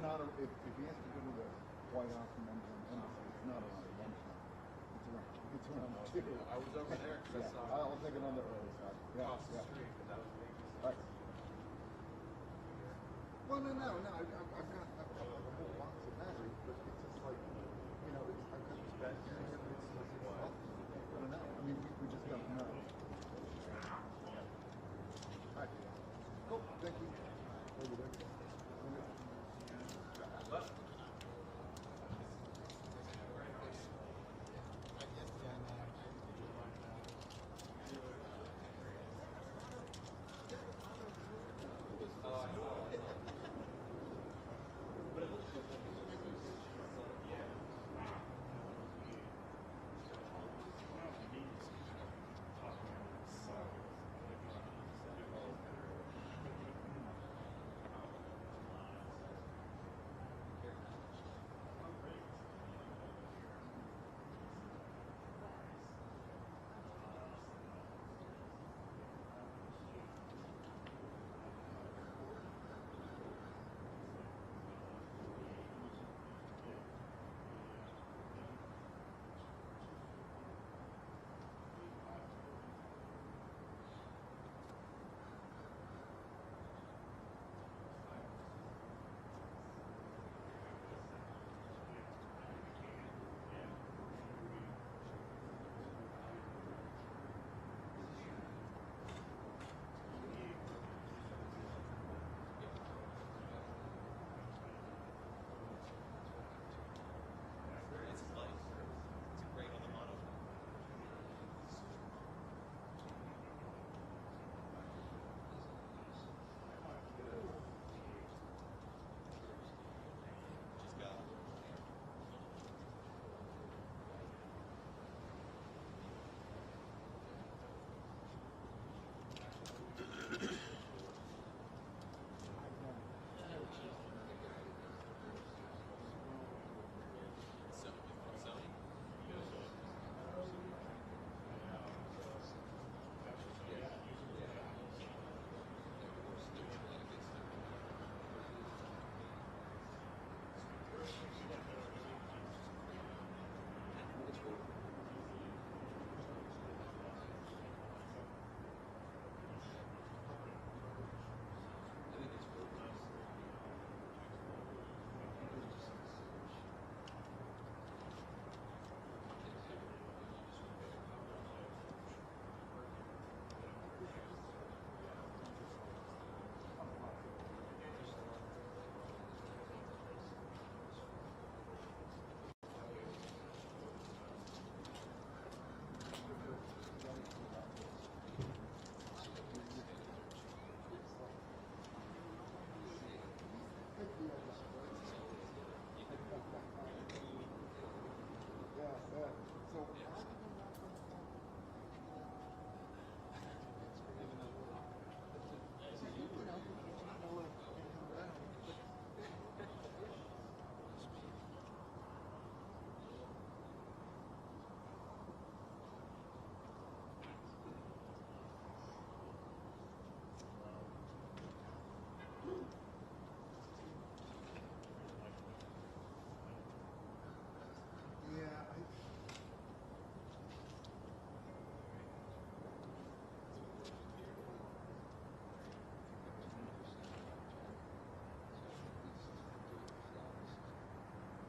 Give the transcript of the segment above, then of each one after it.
not a, if he has to go to the White House and then it's not around lunchtime. It's around 2. I was over there because yeah. I saw. I'll take it on the early side. Yeah, across the street, but that was making sense. Right. Well, no. I've got like a whole box of batteries, but it's just like, you know, I've got this bad here. I don't know. I mean, we just don't know. All right. Cool. Thank you. What?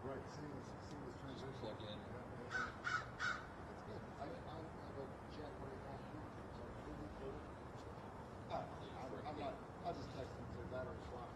Right, seamless transition. Plug in. That's good. I have a jet right now. I'm not. I'll just text them to that or swap.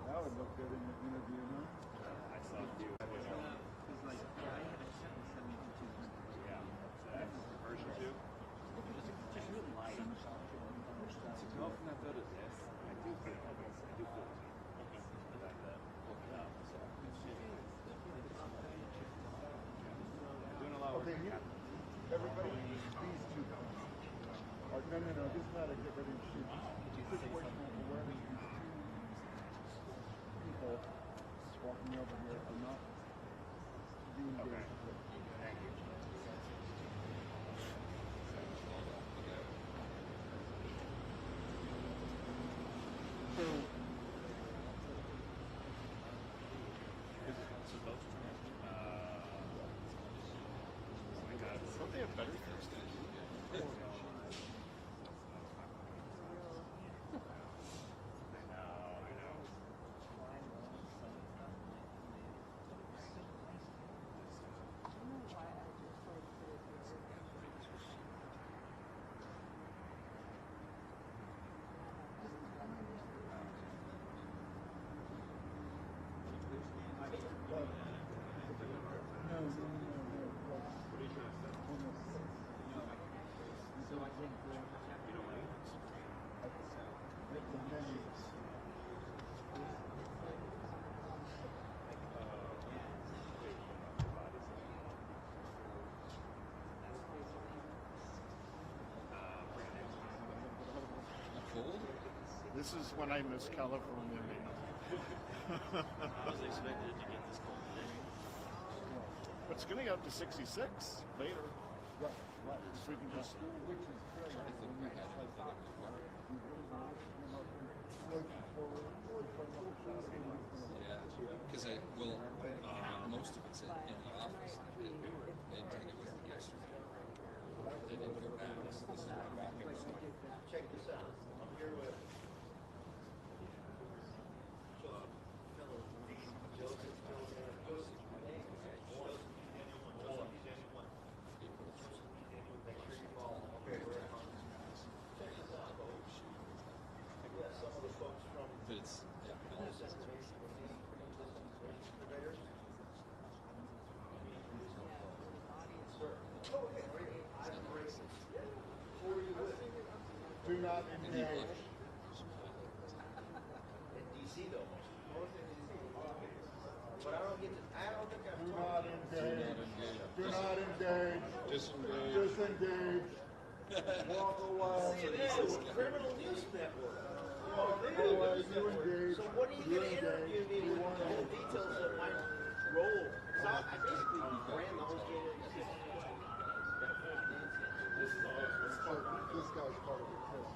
That would look good in the interview, no? Okay, everybody, these two guys. No, this is not a get ready to shoot. Situational awareness. These two people walking over here are not being engaged with. Don't they have better things to do? This is when I miss California. I was expected to get this cold today. But it's going to get up to 66 later. Right. So we can just. Which is great. Yeah, because I will. Most of it's in the office. They took it with me yesterday. They didn't go back. This is my back. Check this out. I'm here with But it's Do not engage. in DC though. But I don't think I've Do told not engage. Do not engage. disengage. Disengage. Walk away. CNN, criminal news network. Walk away. You engage. So when are you going to interview me with the whole details of my role? Because I basically ran the whole January 6th. This guy's part of the test.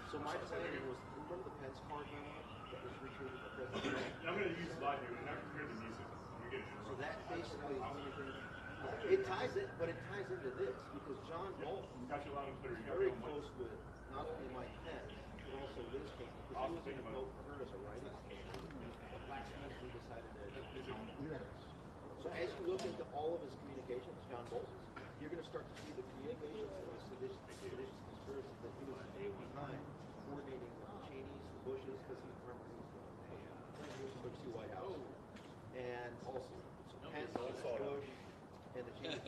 So my plan was, remember the Pence card that was retweeted by President Trump? I'm going to use live here. You're not going to hear the music. You're getting So that basically, it ties into this because John Bolton got you loud and clear. You got very me on mic. close with not only Mike Pence but also Liz Cheney because he was going to vote for her as a write-in. But last night we decided to. So as you look into all of his communications, John Bolton, you're going to start to see the communications of his seditious conspiracy that he was behind coordinating with the Cheneys, the Bushes, because he remember he was the Bush White House, and also Pence, Bush, and the Cheneys.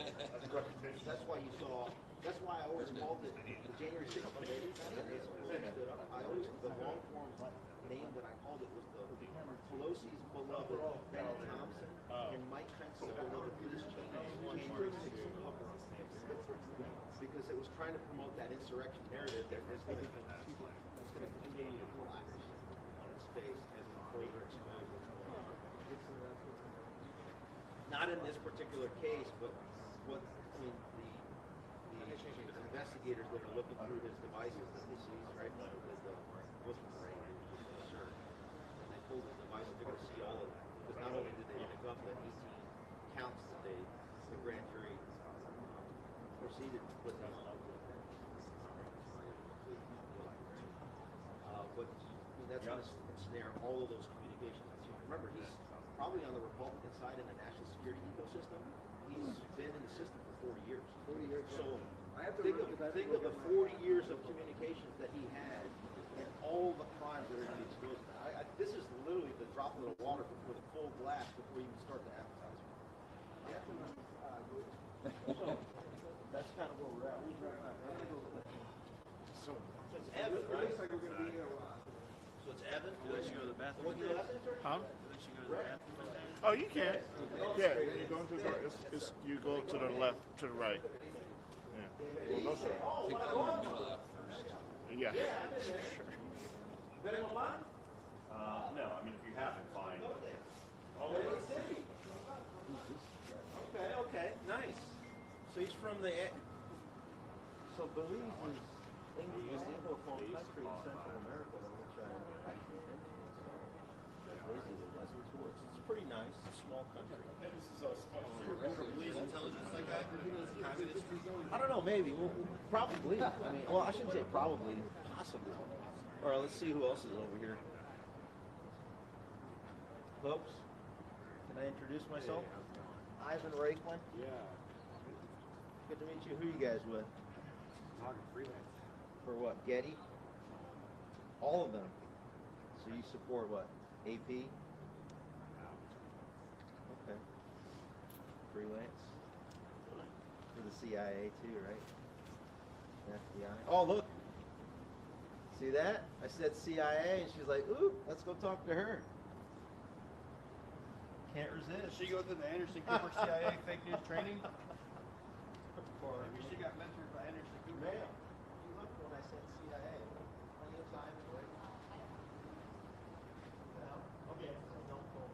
That's why you saw. That's why I always called it the January 6th committee. I always the long form name that I called it was the Pelosi's beloved Ben Thompson and Mike Pence's beloved Liz Cheney January 6th cover-up. Because it was trying to promote that insurrection narrative that was going to continue to collapse on its face as we further expose not in this particular case, but what I mean the investigators that are looking through his devices that they see right now with the Muslim brain search, and they pulled his devices, they're going to see all of that because not only did they pick up the 18 counts that the grand jury proceeded with them but I mean, that's going to ensnare all of those communications. Remember, he's probably on the Republican side in the national security ecosystem. He's been in the system for 40 years. 40 years. So think of the 40 years of communications that he had and all the crimes that are going to be exposed. This is literally the drop of the water before the full glass before you even start the advertisement. So that's kind of where we're at. So it's Evan, right? So it's Evan. Do they should go to the bathroom? Huh? Do they should go to the bathroom? Oh, you can. Yeah, you go to the you go to the left, to the right. Yeah. Well, no, sir. Pick the middle out first. Yeah. No, I mean, if you haven't, fine. Okay, nice. So he's from the. So Belize is English Anglophone country in Central America, which it's pretty nice. It's a small country. I don't know, maybe. Well, probably. I mean, well, I shouldn't say probably. Possibly. All right, let's see who else is over here. Folks, can I introduce myself? Ivan Rakeland. Yeah. Good to meet you. Who are you guys with? For what? Getty? All of them. So you support what? AP? Okay. Freelance? For the CIA too, right? FBI. Oh, look. See that? I said CIA and she's like, ooh, let's go talk to her. Can't resist. She go through the Anderson Cooper CIA fake news training? Or maybe she got mentored by Anderson Cooper? Ma'am, you looked when I said CIA. Plenty of time to wait. Okay, don't pull.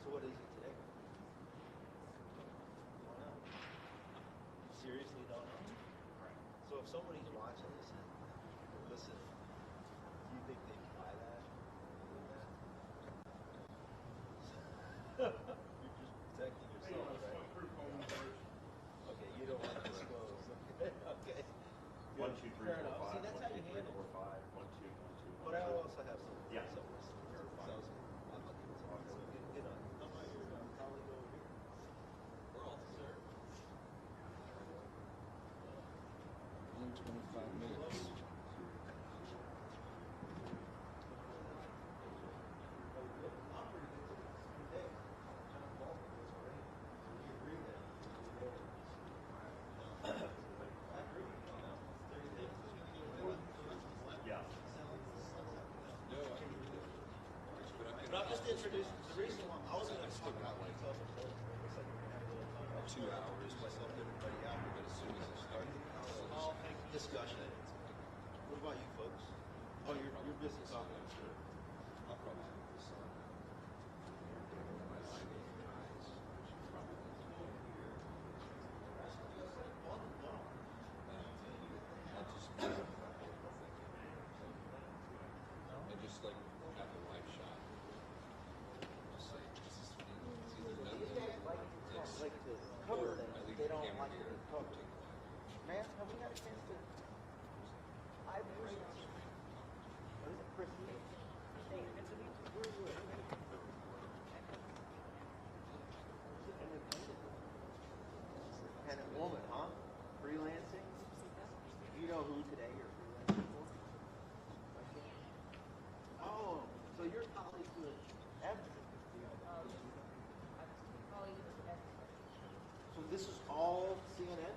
So what is it today? Seriously don't know? So if somebody's watching this and listen, do you think they can buy that? You're just protecting yourself, right? Okay, you don't want to disclose. Okay. One, two, three, Fair four, enough. five. See, that's One, how two, you three, handle four, it. five. One, two, one, two. But I also have some. Yeah. Some good on. How about your colleague over here? We're all sir. 125 minutes. Yeah. But I'm just introducing the reason why I was going to talk about like 2 hours, myself and everybody out, but as soon as it started, discussion. What about you folks? Oh, you're busy talking. I'll probably have this on. And just like have a live shot. Just say, this is, it's either done, it's, Like to cover or things, I leave they the don't camera like to here, be covered. take a live. Man, have we had a chance to? I've heard. What is it, Christine? Independent woman, huh? Freelancing? You know who today you're freelancing for? Oh, so your colleagues with Evan. So this is all CNN?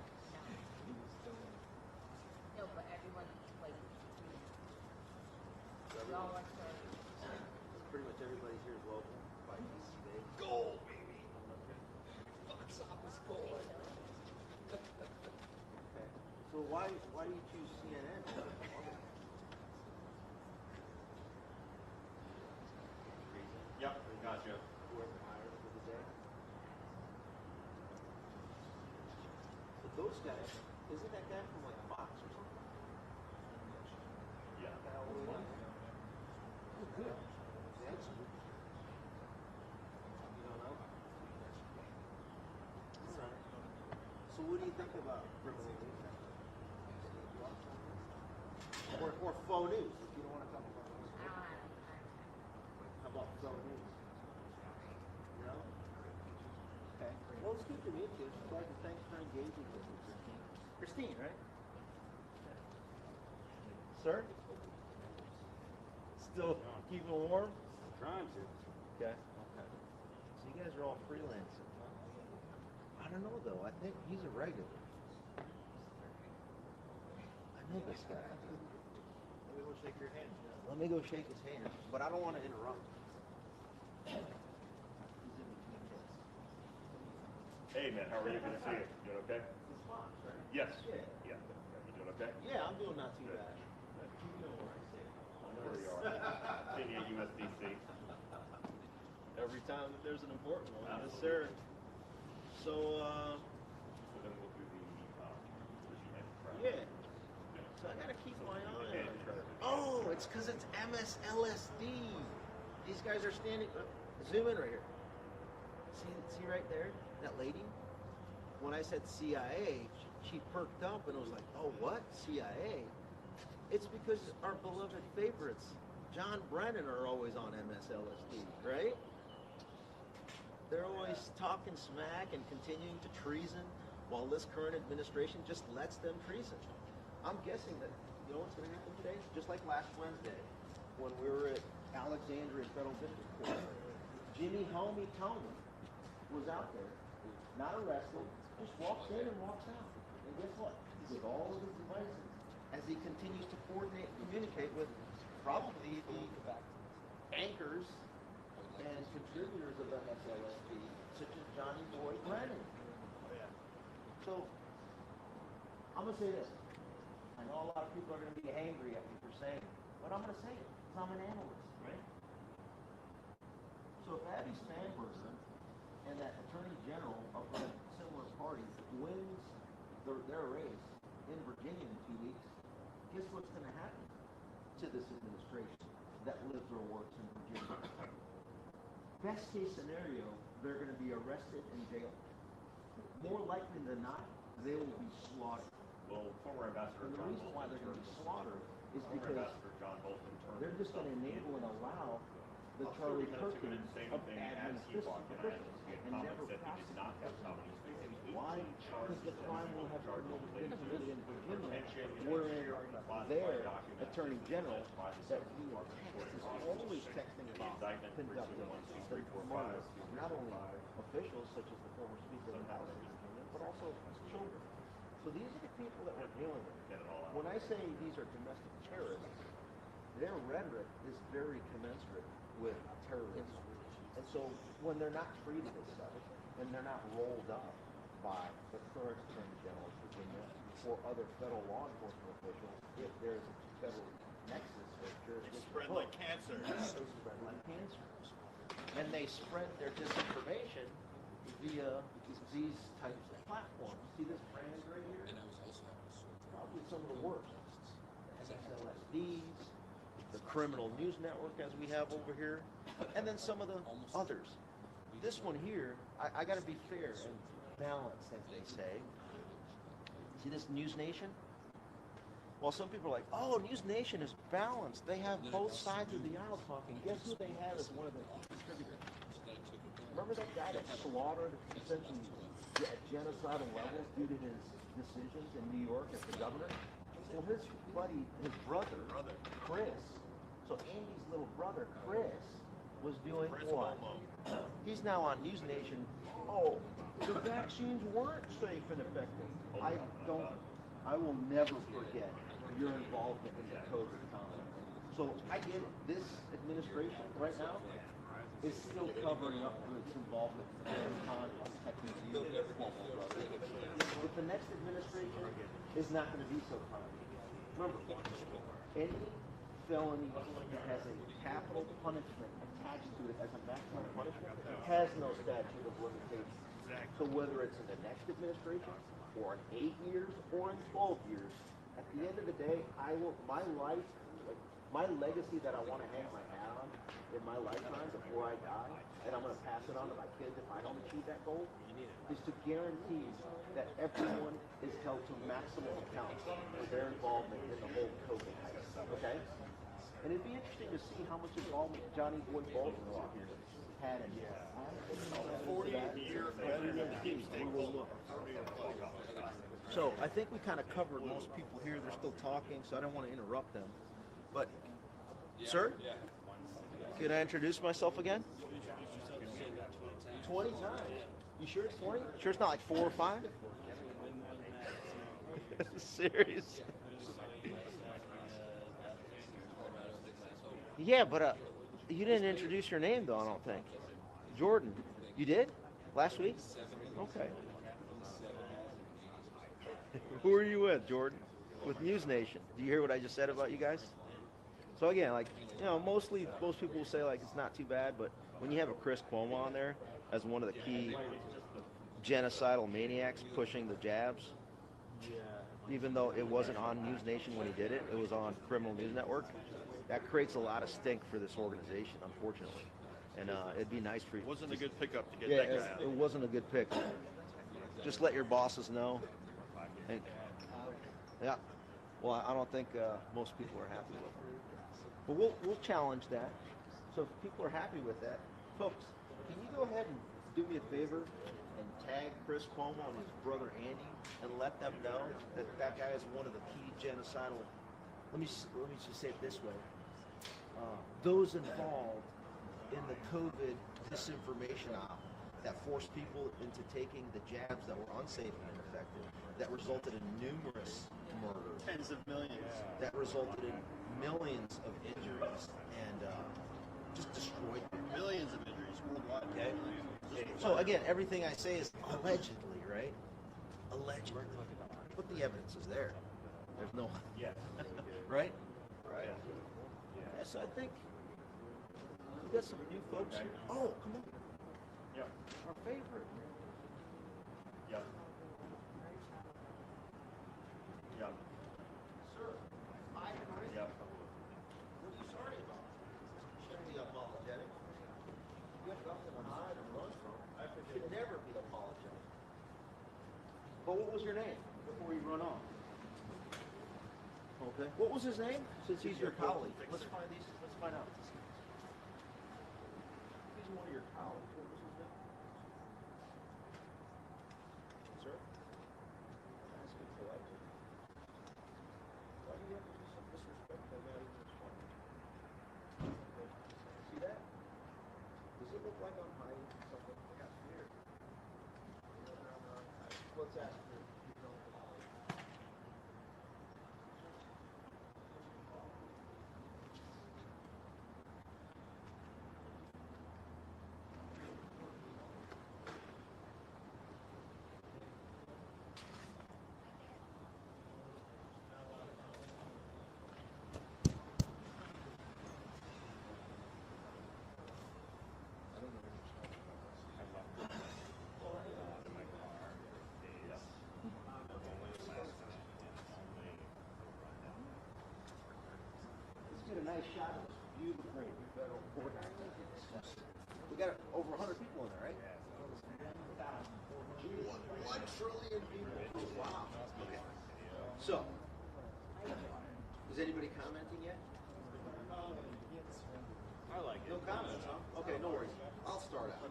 Pretty much everybody here is local. By DC Day. Gold, baby. Box office gold. Okay. So why do you choose CNN? Yep, gotcha. Whoever hired for the day. But those guys, isn't that guy from like Fox or something? Yeah. That all the way down there? Oh, good. Yeah. You don't know? Alright. So what do you think about criminal news? Or faux news, if you don't want to talk about news. How about faux news? No? Okay. Well, it's good to meet you. Thanks for engaging with me, Christine. Christine, right? Sir? Still keeping warm? Trying to. Okay. Okay. So you guys are all freelancing, huh? I don't know though. I think he's a regular. I know this guy. Let me go shake your hand. Let me go shake his hand, but I don't want to interrupt. Hey man, how are you? Good to see you. You doing okay? It's Fox, right? Yes. Yeah. Yeah. You doing okay? Yeah, I'm doing not too Good. bad. You know where I sit. There you are. Seeing you at USDC. Every time that there's an important one. Yes, Absolutely. sir. So, So then we'll do the resume. Correct? Yeah. So I gotta keep my eye on it. Oh, it's because it's MSLSD. These guys are standing. Zoom in right here. See right there, that lady. When I said CIA, she perked up and was like, "Oh, what? CIA?" It's because our beloved favorites, John Brennan, are always on MSLSD, right? They're always talking smack and continuing to treason, while this current administration just lets them treason. I'm guessing that, you know what's going to happen today? Just like last Wednesday, when we were at Alexandria Federal District Court, Jimmy Homie Tony was out there, not arrested, just walks in and walks out. And guess what? With all of his devices, as he continues to coordinate and communicate with probably the anchors and contributors of MSLSD, such as Johnny Boy Brennan. So, I'm going to say this. I know a lot of people are going to be angry at me for saying it, but I'm going to say it because I'm an analyst, right? So if Abby Sandberger and that Attorney General of a similar party wins their race in Virginia in 2 weeks, guess what's going to happen to this administration that lives or works in Virginia? Best case scenario, they're going to be arrested and jailed. More likely than not, they will be slaughtered. Well, former Ambassador And the John reason why they're going to be slaughtered is former because Ambassador John Bolton turned they're just going to himself enable in. and allow the I'll Charlie still be Kirk didn't say of anything admin as he walked in. I officials had and comments never that he did prosecute. not have companies facing 18 Why? Because charges the crime will have charged been committed in Virginia, Attention, wherein classified their documents, Attorney General by the that State he Department is Court. always texting The about indictment conducting the 12345, murders of not only officials such as the former Speaker of the House of Virginia, but also children. So these are the people that we're dealing with. Get it all out. When I say these are domestic terrorists, their rhetoric is very commensurate with terrorism. And so when they're not treated as such, and they're not rolled up by the current Attorney General of Virginia or other federal law enforcement officials, if there's a federal nexus or jurisdiction, Spread like cancer. they spread like cancer. And they spread their disinformation via these types of platforms. See this brand right here? And I was also having a sore throat. Probably some of the worst. SLSDs, the Criminal News Network as we have over here, and then some of the others. This one here, I got to be fair and balanced, as they say. See this News Nation? Well, some people are like, oh, News Nation is balanced. They have both sides of the aisle talking. Guess who they have as one of the contributors? Remember that guy that slaughtered essentially at genocidal levels due to his decisions in New York as the governor? Well, his buddy, his brother, Chris, so Andy's little brother, Chris, was doing what? He's now on News Nation. Oh, the vaccines weren't safe and effective. I will never forget your involvement in the COVID time. So I get it. This administration right now is still covering up for its involvement in protecting the But the next administration is not going to be so kind. Remember, any felony that has a capital punishment attached to it as a maximum punishment has no statute of limitations. So whether it's in the next administration, or in 8 years, or in 12 years, at the end of the day, my life, like my legacy that I want to hang my hat on in my lifetime before I die, and I'm going to pass it on to my kids if I don't achieve that goal, is to guarantee that everyone is held to maximum account for their involvement in the whole COVID heist. Okay? And it'd be interesting to see how much involvement Johnny Boy Bolton had in this. 40-year So I think we kind of covered most people here. They're still talking, so I don't want to interrupt them. But, sir, could I introduce myself again? 20 times. You sure it's 20? Sure it's not like 4 or 5? Serious? Yeah, but you didn't introduce your name, though, I don't think. Jordan. You did? Last week? Okay. Who are you with, Jordan? With News Nation. Do you hear what I just said about you guys? So again, like, you know, most people will say, like, it's not too bad, but when you have a Chris Cuomo on there as one of the key genocidal maniacs pushing the jabs, even though it wasn't on News Nation when he did it, it was on Criminal News Network, that creates a lot of stink for this organization, unfortunately. And it'd be nice for you. Wasn't a good pickup to get Yeah, that guy out. it wasn't a good pick. Just let your bosses know. And, yeah. Well, I don't think most people are happy with it. But we'll challenge that. So if people are happy with that, folks, can you go ahead and do me a favor and tag Chris Cuomo and his brother Andy and let them know that that guy is one of the key genocidal. Let me just say it this way: those involved in the COVID disinformation op that forced people into taking the jabs that were unsafe and ineffective, that resulted in numerous murders, Tens of millions. that resulted in millions of injuries, and just destroyed people. Millions of injuries worldwide. Okay? So again, everything I say is allegedly, right? Allegedly. But the evidence is there. There's no... right? Right. Yeah, so I think we got some new folks here. Oh, come on. Yep. Our favorite. Yep. Yep. Sir, hi. Yep. What are you sorry about? Shouldn't be apologetic. You have nothing to hide or run from. I should never be apologetic. But what was your name before you run off? Okay. What was his name? Since he's your colleague. Let's find out. He's one of your colleagues. What was his name? Sir? Ask him politely. Why do you have to do some disrespect? I'm not even responding. Okay. See that? Does it look like I'm hiding something? I got scared. Let's ask him. Get a nice shot of this beautiful federal court. We got over 100 people in there, right? 1 trillion people. Wow. Okay. So, is anybody commenting yet? I like it. No comments, huh? Okay, no worries. I'll start out.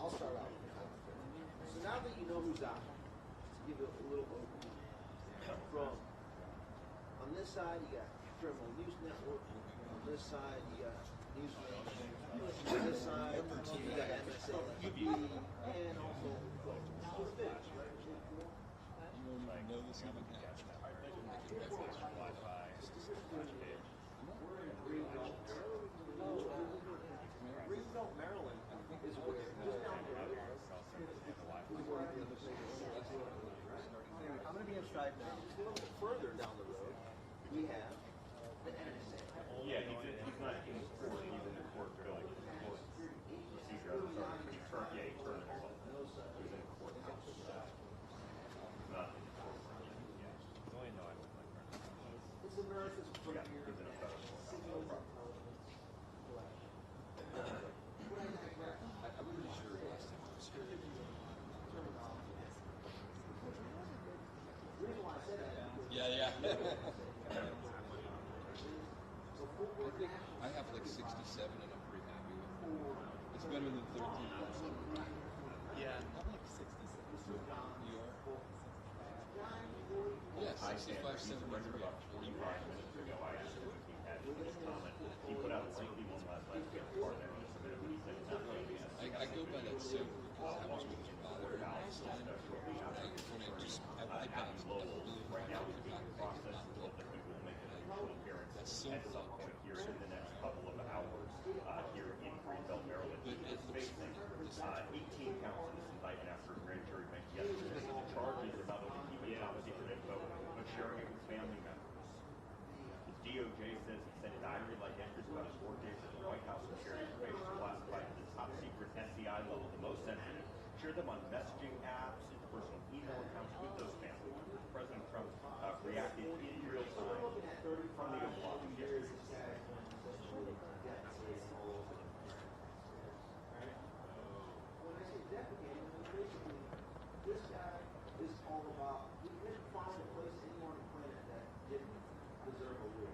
So now that you know who's out, to give it a little overview. From on this side, you got Criminal News Network. On this side, you got News Nation. On this side, you got MSNBC, and also Fitch, right? Know this on the couch. Wi-Fi. We're in agreement just a little bit further down the road, we have the NSA. Yeah, he's not in court, he's in the court building, court procedure, I'm sorry, he turned himself. He was in the courthouse. Not in the court. Yeah. Only know I look like her. It's America's Yeah, premier he's in a federal courthouse. signals No problem. I'm pretty sure last time I was here, The reason why I said that is yeah. I have like 67 and I'm pretty happy with it. It's better than 13. Yeah, I'm like 67. You are? Yeah, I 65, he's surrendered 73. about 45 minutes ago. I asked him if he had any comment. He put out a lengthy one last night. He had part of that just a minute, but he said it's not really the answer. I go by that sim because that was what was bothering me last time. I've got Lowell right now is being processed. We hope that he will make an initial appearance That's so at some point here in the next couple of hours here in Greenbelt, Maryland. He is facing 18 counts in this indictment after a grand jury met yesterday. The charges are not only keeping top secret info, but sharing it with family members. The DOJ says he sent diary like entries about his work days at the White House and shared information classified at the top secret SCI level, the most sensitive. Shared them on messaging apps and personal email accounts with those family members. President Trump reacted in real time from the Oval Office yesterday. when I say defecating, basically, this guy is all about, we couldn't find a place anywhere on the planet that didn't deserve a war.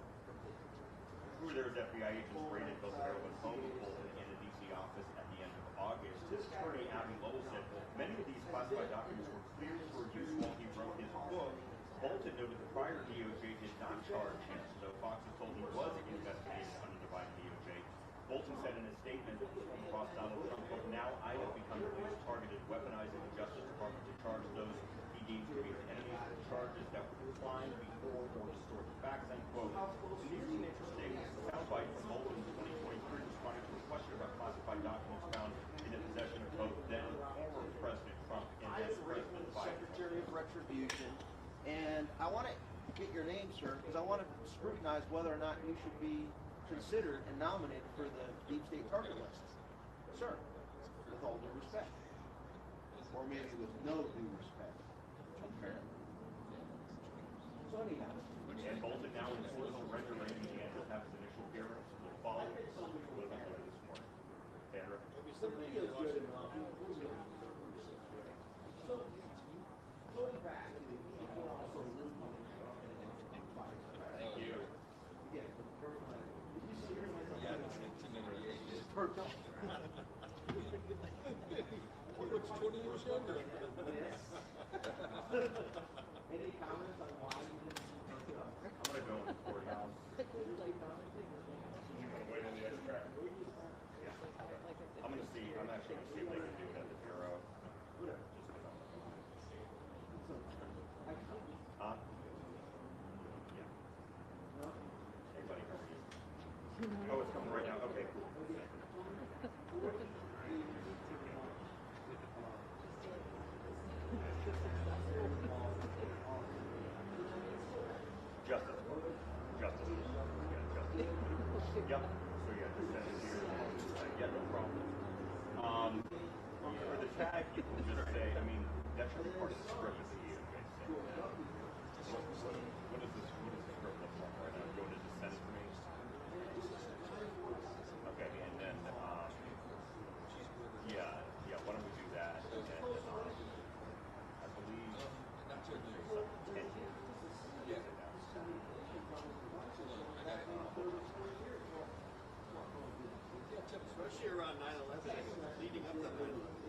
Through their FBI agents raided both Maryland's home and Bolton and the D.C. office at the end of August. His attorney, Abby Lowell, said many of these classified documents were cleared for use while he wrote his book. Bolton noted the prior DOJ did not charge him, though Fox is told he was investigated under the Biden DOJ. Bolton said in a statement across Donald Trump, quote, "Now I have become the most targeted, weaponizing the Justice Department to charge those he deems to be his enemies with charges that would decline before or distort the facts," end quote. And these are interesting soundbite from Bolton in 2023 responding to a question about classified documents found in the possession of both then former President Trump and then President Biden. Secretary of Retribution, and I want to get your name, sir, because I want to scrutinize whether or not you should be considered and nominated for the deep state target list. Sir, with all due respect. Or maybe with no due respect. Apparently. So anyhow. And Bolton now in full surrender rating and will have his initial appearance. Will follow this morning. Sandra? The video is good enough. So, going back to the also Thank you. yeah, did you see her? Yeah, it's 1998. Perked up. He looks 20 years younger. Any comments on why you didn't perk it up? I'm going to go in the courthouse. You want to wait on the other track? Yeah. I'm going to see, I'm actually going to see if they can do it at the Bureau. Just because I'm Huh? Yeah. Hey, buddy, how are you? Oh, it's coming right now? Okay, cool. Justice. Justice. Yeah, justice. Yep. So yeah, just send it here. Yeah, no problem. For the tag, you can just say, I mean, that should be part of the script of the DOJ. What is this script look like right now? You want to just send it to me? Okay, and then, yeah, why don't we do that? And then, I believe, Not too good. there's some 10 here. Yeah. Especially around 9/11, leading up to 9/11.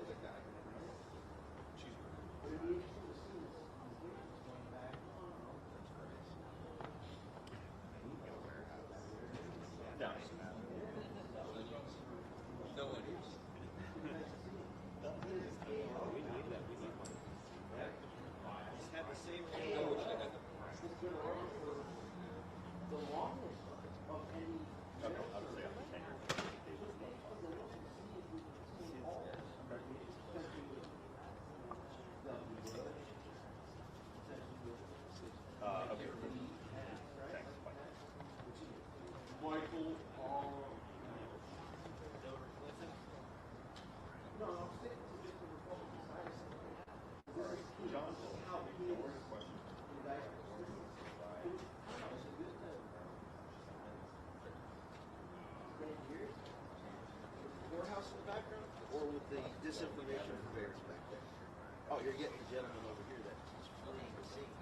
you're getting the gentleman over here that he's fleeing the scene.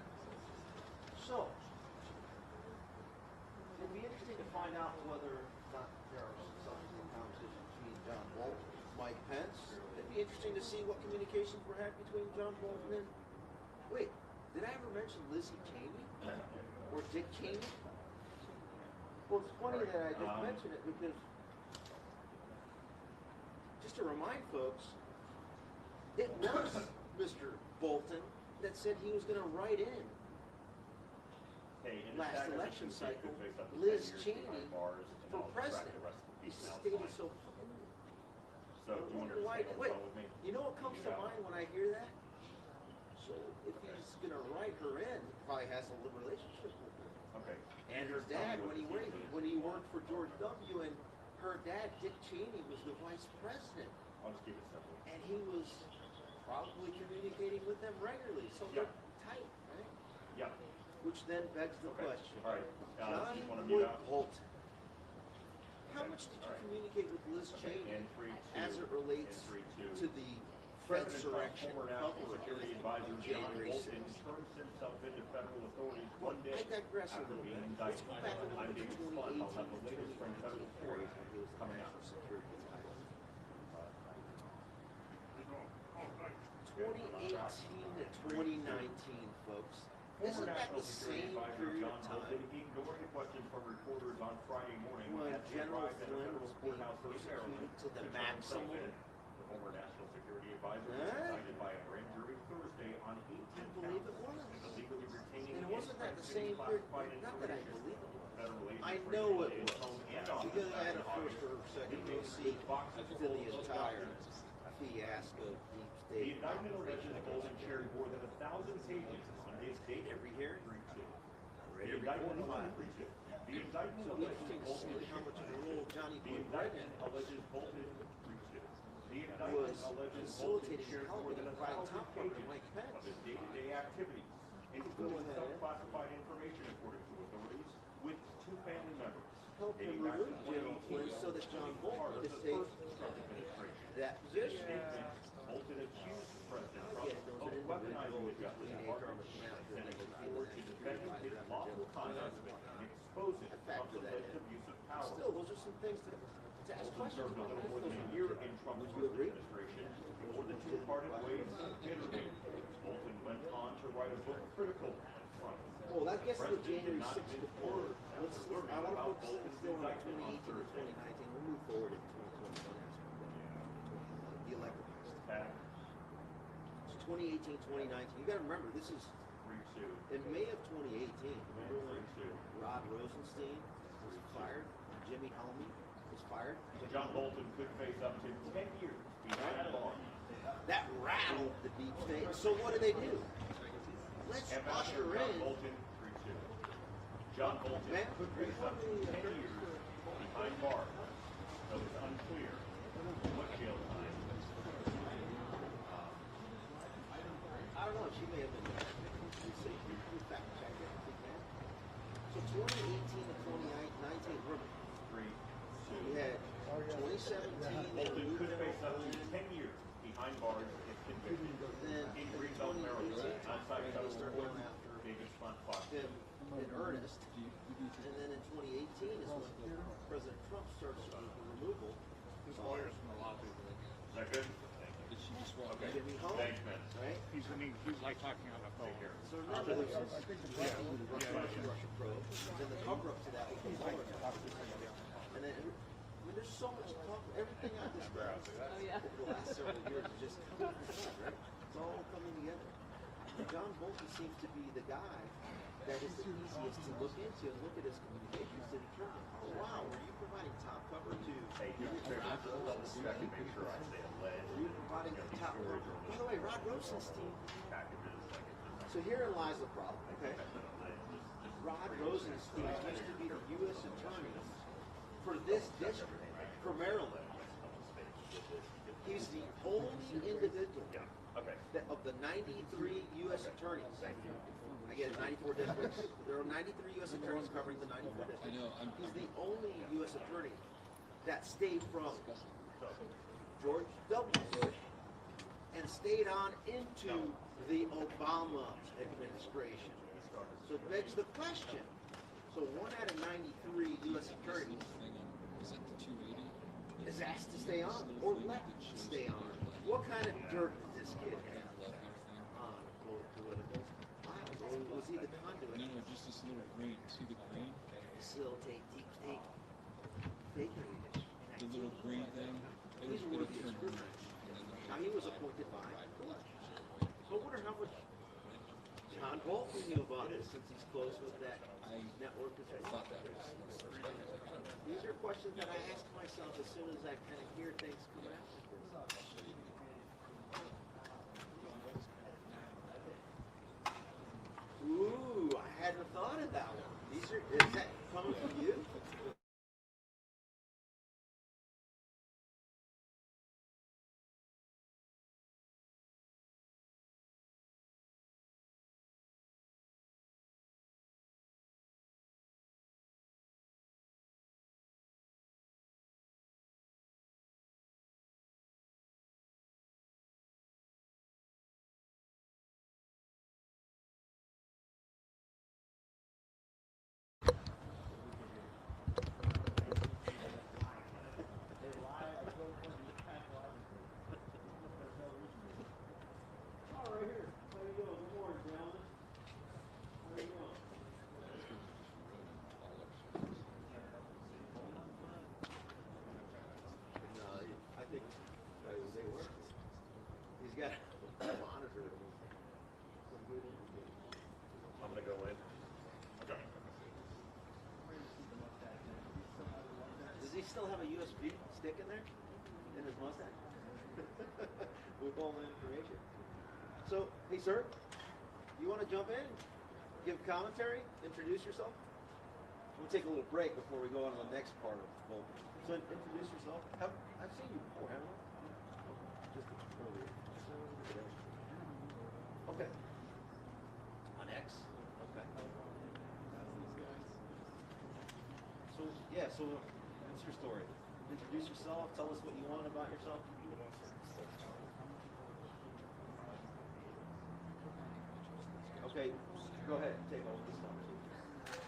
So, it'd be interesting to find out whether or not there are some signs of conversation between John Bolton and Mike Pence. It'd be interesting to see what communications were had between John Bolton and, wait, did I ever mention Lizzie Cheney? Or Dick Cheney? Well, it's funny that I just mentioned it because, just to remind folks, it was Mr. Bolton that said he was going to write in Hey, in last fact, election I think cycle they face up to Liz 10 years Cheney behind bars, and for I'll track president. the rest of the He piece now, it's stated fine. so. So, do you understand what's Wait, wrong with me? you know what comes to mind when I hear that? So if he's going to write her in, he probably has a relationship with her. Okay. And her dad, when he worked for George W. and her dad, Dick Cheney, was the vice president. I'll just keep it simple. And he was probably communicating with them regularly. So they're tight, right? Yeah. Which then begs the Okay. question. All right. John just want to mute out. Bolton. How Okay. much did you All right. communicate with Liz Okay. Cheney And 3-2. as it relates And 3-2. to the President Trump's insurrection former national cover security on advisor John January Bolton 6th? turns himself into federal authorities one day I digress a after little being bit. Let's indicted. go back and look I'm at the David Spun. I'll have the 2018 latest from federal court when he was the coming out. national security advisor. 2018 to 2019, folks. Former Isn't that National the Security same Advisor period John of Bolton, time ignoring questions from reporters on Friday morning when at the General drive-in Flynn federal was being courthouse in Maryland persecuted to the turn himself maximum? in. The former National Security Advisor was Huh? indicted by a grand jury Thursday on 18 I believe it counts was. of illegally retaining And wasn't that the same classified period? Not that I information. believe it was. Federal agents I were know it in was. home and office Because I had a back in first August. or second He row made seat boxes to full the of entire documents. fiasco of deep The state. indictment alleges Bolton shared more than 1,000 pages on his date Every hearing? 3-2. Ready The indictment to alleges file. 3-2. The indictment So alleges interesting to Bolton see how much of a role Johnny The Boy indictment alleges Bolton 3-2. The indictment was alleges Bolton facilitating shared more than helping by 1,000 top brother pages Mike Pence. of his day-to-day activities, including some classified information according to authorities, with two family members. Help him Dating back to remove General 2018, Flynn so that John part Bolton of could the take first Trump administration. that In a position. statement, Bolton accused President Trump Again, there was of an weaponizing individual the Justice teenager Department on the canal and during sending the forward to defending his lawful conduct and exposing I Trump's factor that alleged in. abuse of power. Still, those are some things to ask Bolton questions served a about. little more than a year in Trump's Would you first agree? administration before the two parted ways bitterly. Bolton went on to write a book critical of Trump. Well, that gets to the President did January not 6th move report. forward Let's, after learning I want to about focus Bolton's still on indictment on 2018 to Thursday. 2019. We'll move forward in 2021 the elected Back It's 2018, 2019. You got to remember, this is 3-2. in May of 2018. Remember when 3-2. Rod Rosenstein was fired? Jimmy Helmy was fired? John Bolton could face up to 10 years behind bars. That rattled the deep state. So what do? Let's Ambassador usher John in. Bolton, 3-2. John Bolton Man, could face up to 10 years behind bars. Though it's unclear what jail time. I don't know. She may have been. We fact check it. if we can. So 2018 to 2019. Remember, 3-2. we had 2017. They Bolton removed could General face up to Flynn. 10 years behind bars if convicted. Then In in Greenbelt, Maryland, 2018, outside they federal start court, going after David Spun Fox. him in earnest. And then in 2018 is when President Trump starts the removal. His lawyers from the law people. Is that good? Did she just walk Okay. Jimmy Home, Thanks, man. right? He's like talking on the phone. Take care. So remember, this is Russia probe. Then the cover up to that was the Mueller investigation. And then, I mean, there's so much talk. Everything I've described over the last several years is just coming together, right? It's all coming together. And John Bolton seems to be the guy that is the easiest to look into and look at his communications to determine, oh wow, were you providing top cover to Hey, do me a favor, just double check and make sure I stay alleged. were you providing the top cover? By the way, Rod Rosenstein. Packages, like, So herein lies the problem, okay? Rod Rosenstein used to be the U.S. attorney for this district, for Maryland. He's the only individual Okay. of the 93 U.S. attorneys. I get it, 94 districts. There are 93 U.S. attorneys covering the 94 I districts. know. He's the only U.S. attorney that stayed from George W. Bush and stayed on into the Obama administration. So it begs the question. So 1 out of 93 U.S. attorneys Is it the 280? is asked to stay on or left to stay on. What kind of dirt did this kid have on political files? Or was he the conduit? No, just this little green. See the green? Facilitate deep state fake news. The little green thing? He's It'll worthy of turn scrutiny. orange. Now he was appointed by Bush. So I wonder how much John Bolton knew about it since he's close with that network. I thought that was one of the first things I got. These are questions that I ask myself as soon as I kind of hear things coming out. Ooh, I hadn't thought of that one. Is that coming from you? He's got a monitor. I'm gonna go in. Okay. Does he still have a USB stick in there? In his mustache? With all the information. So, hey sir, you want to jump in? Give commentary? Introduce yourself? We'll take a little break before we go on to the next part of the bowl. So introduce yourself. I've seen you before, haven't I? Just earlier. Okay. On X? Okay. So, yeah, so what's your story? Introduce yourself, tell us what you want about yourself. Okay, go ahead, take over this one.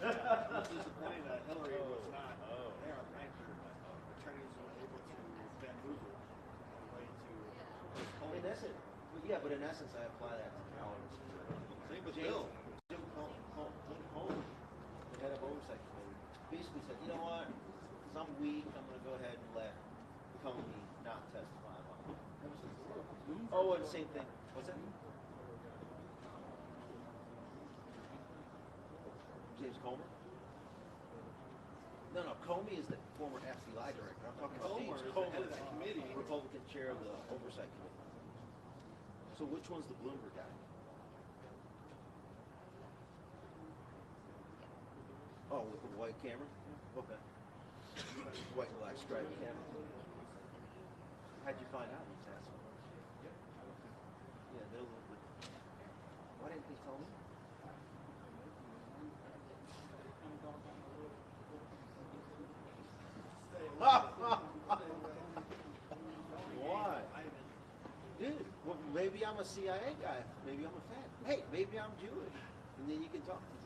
It's disappointing that Hillary was not there on the attorneys were able to bamboozle the way to In essence, yeah, but in essence, I apply that to Calvin's. Same with Jim Bill. Holmes, the head of oversight committee, basically said, you know what, some week I'm going to go ahead and let Comey not testify about it. Oh, and same thing. What's that? James Comer? No, Comey is the former FBI director. I'm talking about Comer James is the Comer, head of that committee. Republican chair of the oversight committee. So which one's the Bloomberg guy? Oh, with the white camera? Okay. White and black striped camera. How'd you find out these assholes? Yeah, they're a little bit. Why didn't they tell me? Why? Dude, well, maybe I'm a CIA guy. Maybe I'm a fan. Hey, maybe I'm Jewish. And then you can talk to me.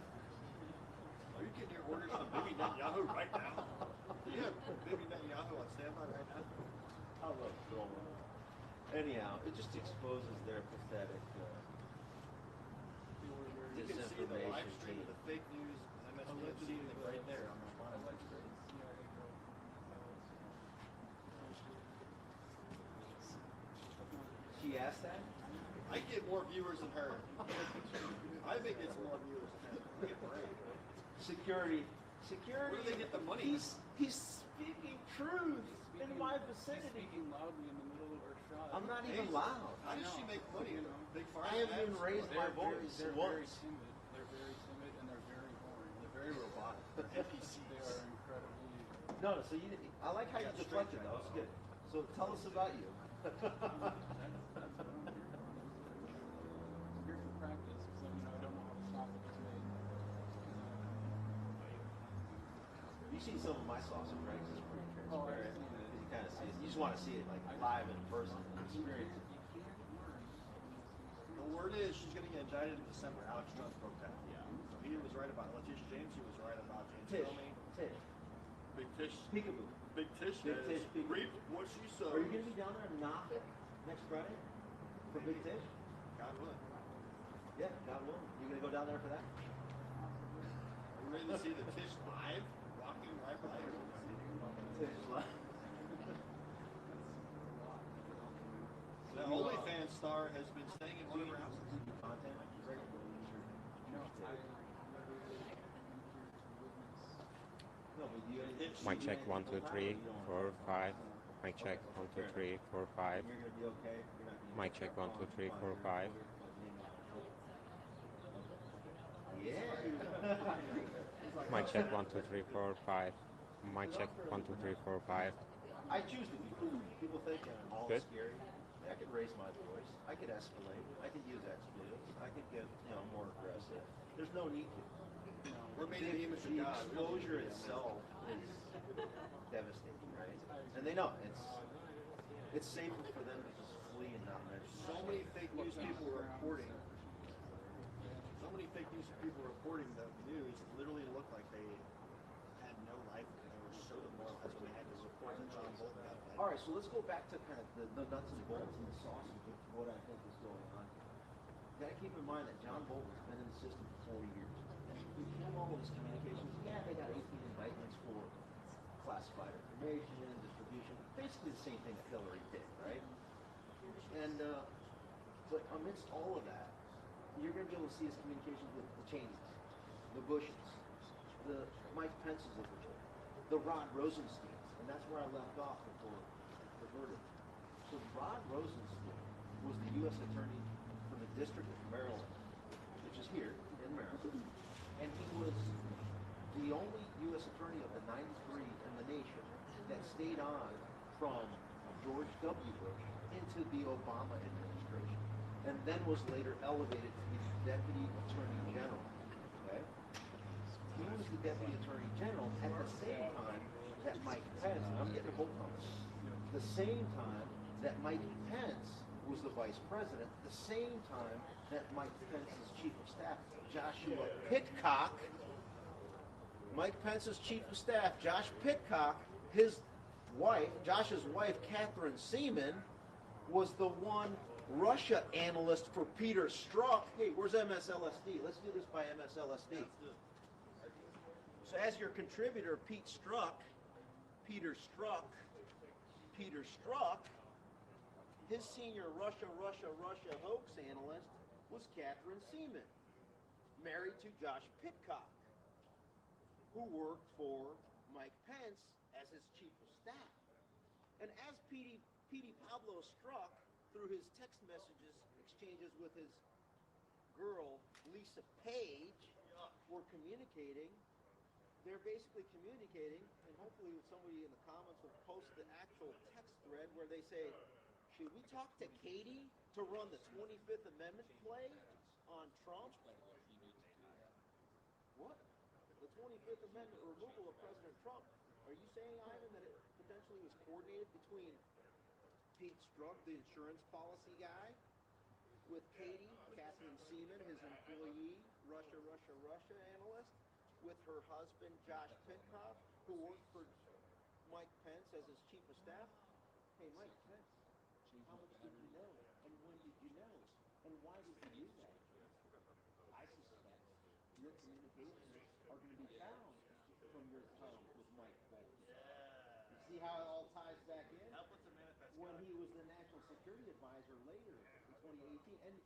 Are you getting your orders from Bibi Netanyahu right now? You have Bibi Netanyahu on standby right now? I love Gomer. Anyhow, it just exposes their pathetic You can see the live disinformation stream of the fake news MSNBC right there on the live stream. She asked that? I get more viewers than her. I think it's more viewers than her. Look at Bray. Security. Where do they get the money? He's speaking truth in my vicinity. Speaking loudly in the middle of our shot. I'm not even loud. How does she make money? Big I haven't even raised my voice They're very once. timid. They're very timid and they're very boring. They're very robotic. NPC, they are incredibly. No, so I like how you deflected though. It's good. So tell us about you. That's what I'm here for practice because I don't know how the sausage is made. You've seen some of my sausage, right? 'Cause it's pretty Oh, I've transparent. seen it. You kind of see it. You just want to see it like live in person, and experience it. You can't work word is she's going to get indicted in December. Alex Jones broke that. Yeah. So he was right about Letitia James. He was right about James Comey. Tish. Big Tish. Peekaboo. Big Tish Big has Tish, peekaboo. reaped what she sows. Are you going to be down there and knock it next Friday for Big Tish? God willing. Yeah, God willing. You going to go down there for that? Are you ready to see the Tish live? Walking right by her. Tish live. The OnlyFans star has been staying in one of her houses. Content. No, but you Mic check 1 2 3 4 5. Mic check 1 2 3 4 5. You're going to be okay. You're not being Mic check 1 2 3 4 5. Yeah. Mic check 1 2 3 4 5. Mic check 1 2 3 4 5. I choose to be cool. People think I'm all Good. scary. I could raise my voice. I could escalate. I could use expletives. I could get more aggressive. There's no need to. We're made in the image of The God. exposure itself is devastating, right? And they know it's safer for them to just flee and not mention. So many fake news people were reporting. So many fake news people reporting the news literally looked like they had no life. They were so demoralized when they had to report that John Bolton got bad. All right, so let's go back to kind of the nuts and bolts and the sausage of what I think is going on here. You got to keep in mind that John Bolton's been in the system for 40 years. We have all of his communications. Yeah, they got 18 indictments for classified information, distribution, basically the same thing that Hillary did, right? And but amidst all of that, you're going to be able to see his communications with the Cheneys, the Bushes, the Mike Pence's of the world, the Rod Rosensteins, and that's where I left off before the verdict. So Rod Rosenstein was the U.S. attorney for the District of Maryland, which is here in Maryland, and he was the only U.S. attorney of the 93 in the nation that stayed on from George W. Bush into the Obama administration, and then was later elevated to be the Deputy Attorney General. Okay? He was the Deputy Attorney General at the same time that Mike Pence, and I'm getting a whole comments, the same time that Mike Pence was the Vice President, the same time that Mike Pence's Chief of Staff, Joshua Pitcock, Mike Pence's Chief of Staff, Josh Pitcock, his wife, Josh's wife, Catherine Seaman, was the one Russia analyst for Peter Strzok. Hey, where's MSLSD? Let's do this by MSLSD. So as your contributor, Peter Strzok, his senior Russia hoax analyst was Catherine Seaman, married to Josh Pitcock, who worked for Mike Pence as his chief of staff. And as Petey Pablo Strzok, through his text messages exchanges with his girl, Lisa Page, were communicating, they're basically communicating, and hopefully somebody in the comments will post the actual text thread where they say, should we talk to Katie to run the 25th Amendment play on Trump? What? The 25th Amendment removal of President Trump. Are you saying, Ivan, that it potentially was coordinated between Pete Strzok, the insurance policy guy, with Katie, Catherine Seaman, his employee, Russia analyst, with her husband, Josh Pitcock, who worked for Mike Pence as his chief of staff? Hey, Mike Pence, how much did you know? And when did you know? And why did you do that? I suspect your communications are going to be found from your time with Mike Pence. You see how it all ties back in? Help with the manifest. When he was the national security advisor later in 2018. And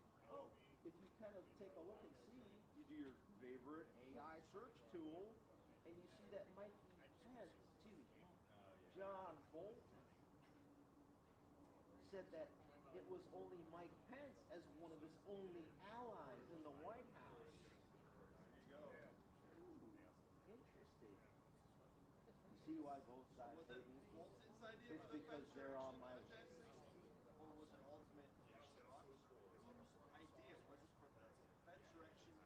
if you kind of take a look and see, you do your favorite AI search tool, and you see that John Bolton said that it was only Mike Pence as one of his only allies in the White House. There you go. Ooh, interesting. You see why both sides hate me? It's because they're on my Or was it ultimate idea was for the Fed's direction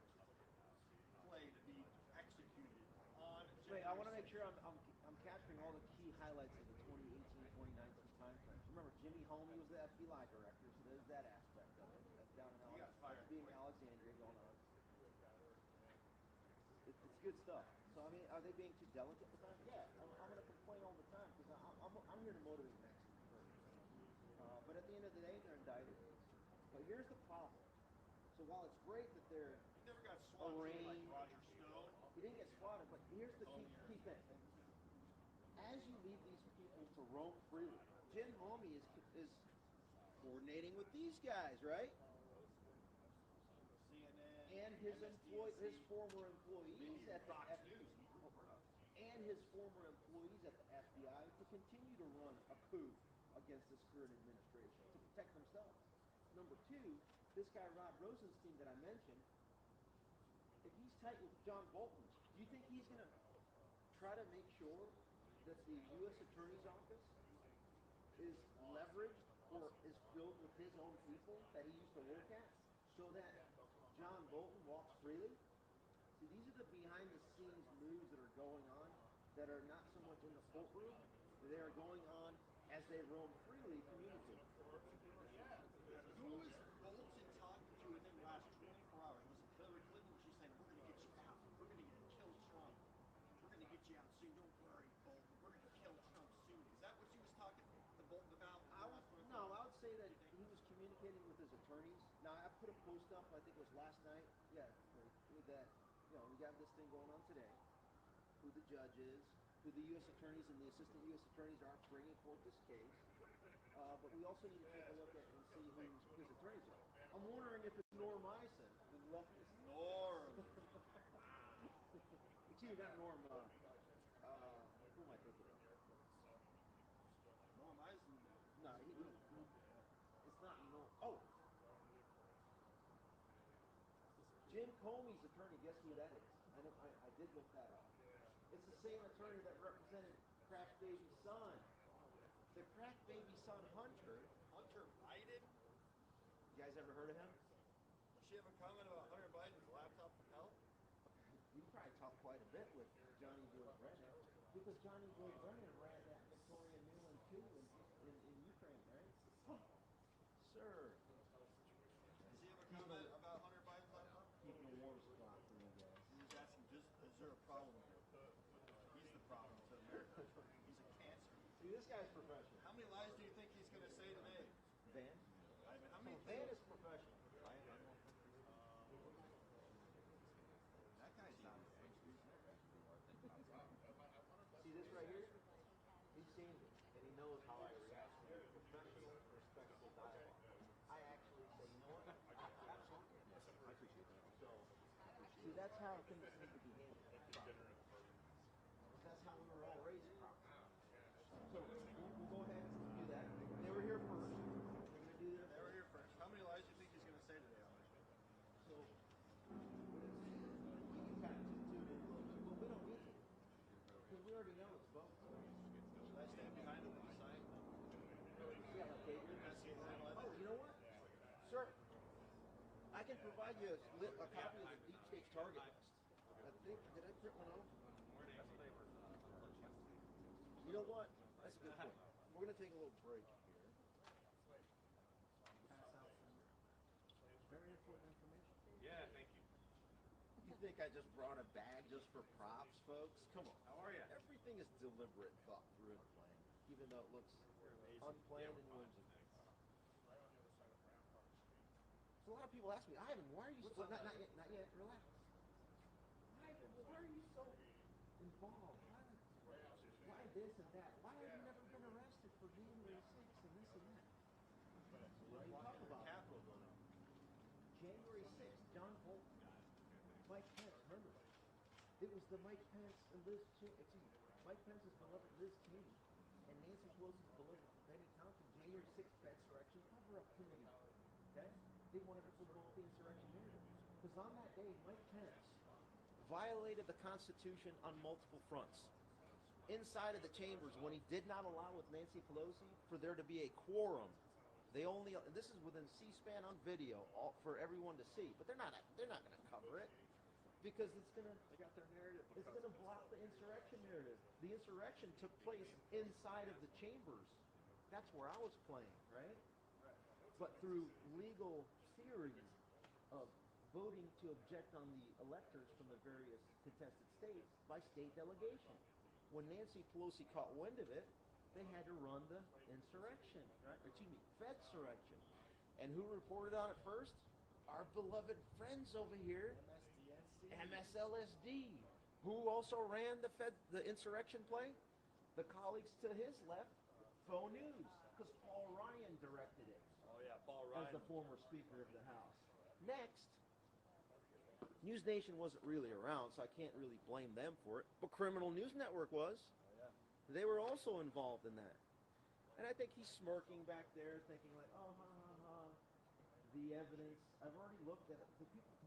play to be executed on Wait, I want to make sure I'm capturing all the key highlights of the 2018-2019 time frame. Remember, Jimmy Homey was the FBI director, so there's that aspect of it. That's down in He got fired good stuff. So I mean, are they being too delicate with that? Yeah, I'm going to complain all the time because I'm here to motivate Mexicans first. But at the end of the day, they're indicted. But here's the problem. So while it's great that they're He never got swatted like arraigned, Roger Stone. he didn't get swatted. But here's the key thing. As you leave these people to roam freely, Jim Homey is coordinating with these guys, right? CNN, And his former employees at the Fox News. and his former employees at the FBI to continue to run a coup against this current administration to protect themselves. Number two, this guy Rod Rosenstein that I mentioned, if he's tight with John Bolton, do you think he's going to try to make sure that the U.S. Attorney's Office is leveraged or is filled with his own people that he used to work at so that John Bolton walks freely? See, these are the behind-the-scenes moves that are going on that are not so much in the courtroom. They are going on as they roam freely communicating. Who was Bolton talking to within the last 24 hours? Was it Hillary Clinton? She's saying, we're going to get you out. We're going to kill Trump. We're going to get you out soon. Don't worry, Bolton. We're going to kill Trump soon. Is that what she was talking to Bolton about? I would say that he was communicating with his attorneys. Now, I put a post up, I think it was last night, with that, we got this thing going on today, who the judge is, who the U.S. attorneys and the assistant U.S. attorneys are bringing forth this case. But we also need to take a look at and see who his attorneys are. I'm wondering if it's Norm Eisen who left this. Norm. Excuse me, not Norm. Who am I thinking of? Norm Eisen. No, it's not Norm. Oh! Jim Comey's attorney, guess who that is? I did look that up. It's the same attorney that represented Crack Baby son. The Crack Baby son Hunter Biden? You guys ever heard of him? Does she have a comment about Hunter Biden's laptop from hell? You probably talked quite a bit with Johnny Boy Brennan. Because Johnny Boy Brennan ran that Victoria Nuland too in Ukraine, right? Oh, sir. Does he have a comment about Hunter Biden's laptop? Keeping a warm spot for you guys. He's asking, is there a problem here? He's the problem to America. He's a cancer. See, this guy's professional. How many lies do you think he's going to say today? Van? I mean, how many? Van is professional. That guy's not. See this right here? He's seen it, and he knows how I react to professional, respectful dialogue. I actually say, you know what? Absolutely. I appreciate that. So, see, that's how things need to be handled. That's how we were all raised properly. So we'll go ahead and do that. They were here first. We're going to do this. They were here first. How many lies do you think he's going to say today on this? So we can kind of tune in a little bit. Well, we don't need to. Because we already know it's both. Should I stand behind him and sign? Yeah, okay. Oh, you know what? Sir, I can provide you a copy of the Deep State's target list. I think, did I print one off? You know what? That's a good point. We're going to take a little break here. Pass out some very important information. Yeah, thank you. You think I just brought a bag just for props, folks? Come on. How are you? Everything is deliberate, thought through, and planned, even though it looks unplanned and whimsical. So a lot of people ask me, Ivan, why are you so... Not yet, relax. Ivan, why are you so involved? Why this and that? Why have you never been arrested for January 6th and this and that? What do you talk about? Capitol building. January 6th, John Bolton, Mike Pence, remember? It was the Mike Pence and Mike Pence's beloved Liz Cheney and Nancy Pelosi's beloved Benny Thompson January 6th insurrection cover-up committee. Okay? They wanted to promote the insurrection narrative. Because on that day, Mike Pence violated the Constitution on multiple fronts. Inside of the chambers, when he did not allow with Nancy Pelosi for there to be a quorum, and this is within C-SPAN on video for everyone to see, but they're not going to cover it because it's going to block the insurrection narrative. The insurrection took place inside of the chambers. That's where I was playing, right? But through legal theory of voting to object on the electors from the various contested states, by state delegation. When Nancy Pelosi caught wind of it, they had to run the insurrection, right? Excuse me, Fedsurrection. And who reported on it first? Our beloved friends over here, MSLSD. Who also ran the insurrection play? The colleagues to his left, Faux News, because Paul Ryan directed it. Oh yeah, Paul Ryan. As the former Speaker of the House. Next, News Nation wasn't really around, so I can't really blame them for it. But Criminal News Network was. Oh yeah. They were also involved in that. And I think he's smirking back there, thinking like, oh, ha, ha, ha. The evidence, I've already looked at it.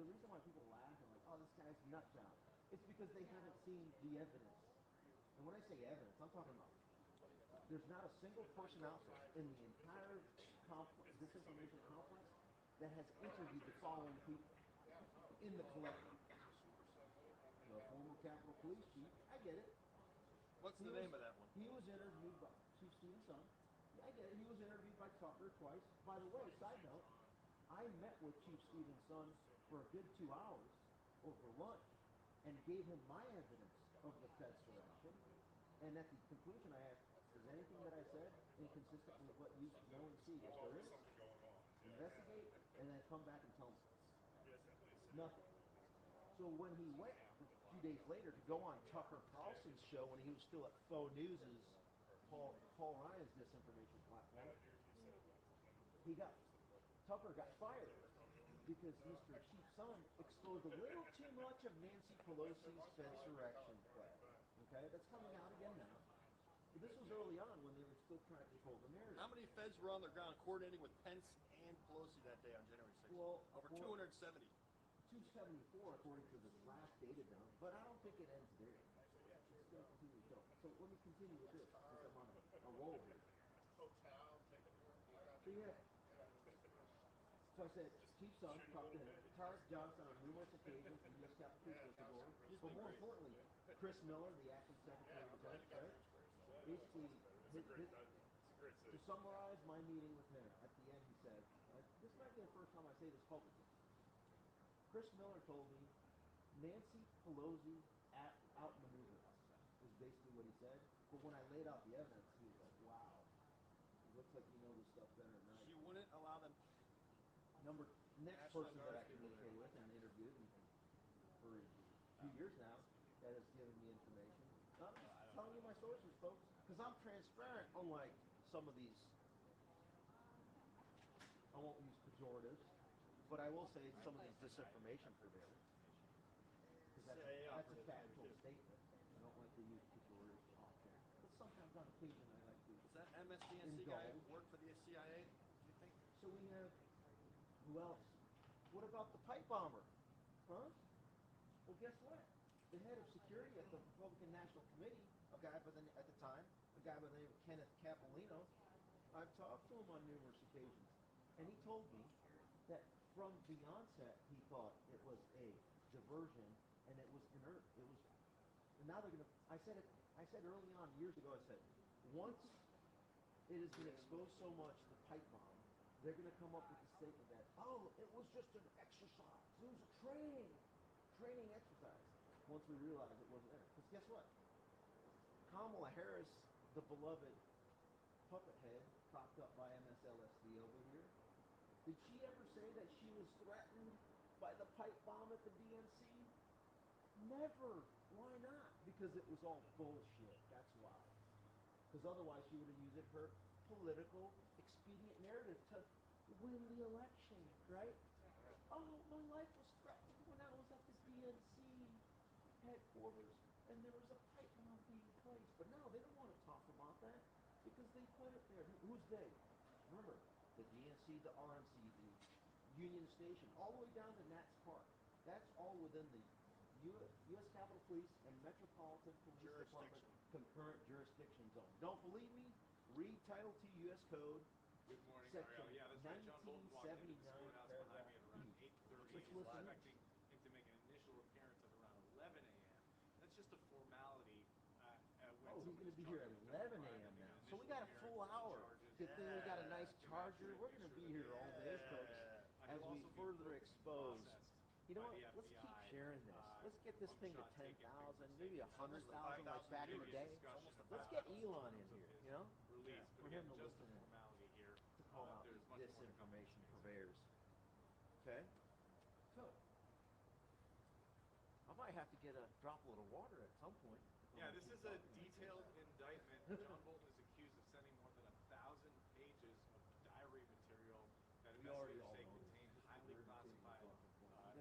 The reason why people laugh and like, oh, this guy's nut job, it's because they haven't seen the evidence. And when I say evidence, I'm talking about there's not a single person out there in the entire disinformation complex that has interviewed the following people in the collective. The former Capitol Police Chief, I get it. What's the name of that one? He was interviewed by Chief Stephen Son. I get it. He was interviewed by Tucker twice. By the way, side note, I met with Chief Stephen Son for a good 2 hours over lunch and gave him my evidence of the Fedsurrection. And at the conclusion, I asked, is anything that I said inconsistent with what you know and see? If there is, investigate, and then come back and tell me. Nothing. So when he went a few days later to go on Tucker Carlson's show when he was still at Faux News's Paul Ryan's disinformation platform, Tucker got fired because Mr. Chief Son exposed a little too much of Nancy Pelosi's Fedsurrection play. Okay, that's coming out again now. But this was early on when they were still trying to control the narrative. How many feds were on the ground coordinating with Pence and Pelosi that day on January 6th? Well, over 270. 274 according to the last data dump, but I don't think it ends there. It's going to continue to go. So let me continue with this, since I'm on a roll here. So yeah. So I said, Chief Son talked to him, Tarek Johnson on numerous occasions, the U.S. Capitol Police whistleblower, but more importantly, Chris Miller, the acting Secretary of Defense, right? Basically, to summarize my meeting with him, at the end he said, this might be the first time I say this publicly. Chris Miller told me, Nancy Pelosi outmaneuvered us, is basically what he said. But when I laid out the evidence, he was like, wow, it looks like you know this stuff better than I do. She wouldn't allow them. Next person that I communicated with and interviewed for a few years now that has given me information. I'm just telling you my sources, folks, because I'm transparent, unlike some of these, I won't use pejoratives, but I will say some of these disinformation purveyors. Because that's a factual statement. I don't like to use pejoratives often. But sometimes on occasion I like to. Is that MSDNC guy who worked for the CIA, do you think? So we have, who else? What about the pipe bomber? Huh? Well, guess what? The head of security at the Republican National Committee, a guy by the name of Kenneth Capolino, I've talked to him on numerous occasions, and he told me that from the onset he thought it was a diversion and it was inert. And now they're gonna. I said early on years ago. I said once it has been exposed so much, the pipe bomb, they're gonna come up with the statement that it was just an exercise. It was a training exercise. Once we realized it wasn't there, because guess what? Kamala Harris, the beloved puppet head propped up by MSLSD over here, did she ever say that she was threatened by the pipe bomb at the DNC? Never. Why not? Because it was all bullshit. That's why. Because otherwise she would have used it for political expedient narrative to win the election, right? Oh, my life was threatened when I was at the DNC headquarters and there was a pipe bomb being placed. But no, they don't want to talk about that because they put it there. Who's they? Remember, the DNC, the RNC, the Union Station, all the way down to Nats Park. That's all within the U.S. Capitol Police and Metropolitan Police Department concurrent jurisdiction zone. Don't believe me? Read Title II U.S. Code. Good morning, Section Ariel. Yeah, that's right. John Bolton walked into the 1979, schoolhouse behind me at around 8:30. Let's He's listen. expecting him to make an initial appearance at around 11 a.m. That's just a formality. He's going to be here at 11 a.m. now. So we got a full hour. Good thing we got a nice charger. We're going to be here all day, folks, as we further expose. You know what? Let's keep sharing this. let's get this thing to 10,000, maybe 100,000 like back in the day. Let's get Elon in here, you know, Release, for but him again, to just listen a in, formality here. to call out There's these much more to come in this disinformation space. purveyors. Okay, so I might have to get a droplet of water at some point. Yeah, this is a detailed indictment. John Bolton is accused of sending more than 1,000 pages of diary material that investigators say contain highly classified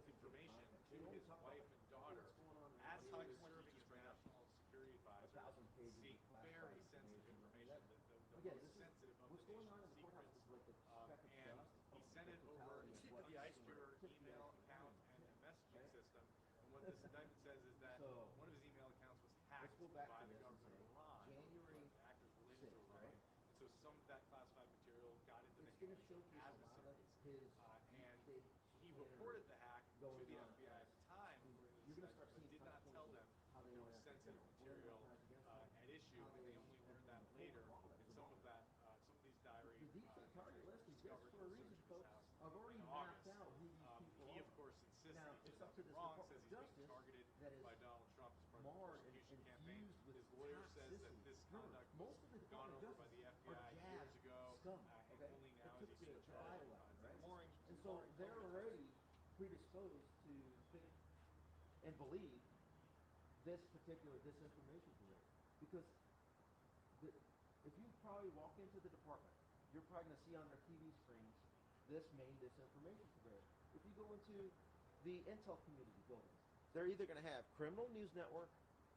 information to his wife and daughter as he was serving as national security advisor, see very sensitive information. The most sensitive of the nation's secrets. And he sent it over to the secure email account and the messaging system. And what this indictment says is that one of his email accounts was hacked by the government of Iran, actors related to Iran. And so some of that classified material got into the hands of adversaries. And he reported the hack to the FBI at the time, but did not tell them there was sensitive material at issue, and they only learned that later. And some of that, some of these diary discovered and searched his house in August. He, of course, insists that he did nothing wrong, says he's being targeted by Donald Trump as part of the prosecution campaign. His lawyer says that this conduct was gone over by the FBI years ago, and only now is he being charged. And so they're already predisposed to think and believe this particular disinformation theory. Because if you probably walk into the department, you're probably going to see on their TV screens this main disinformation theory. If you go into the intel community buildings, they're either going to have Criminal News Network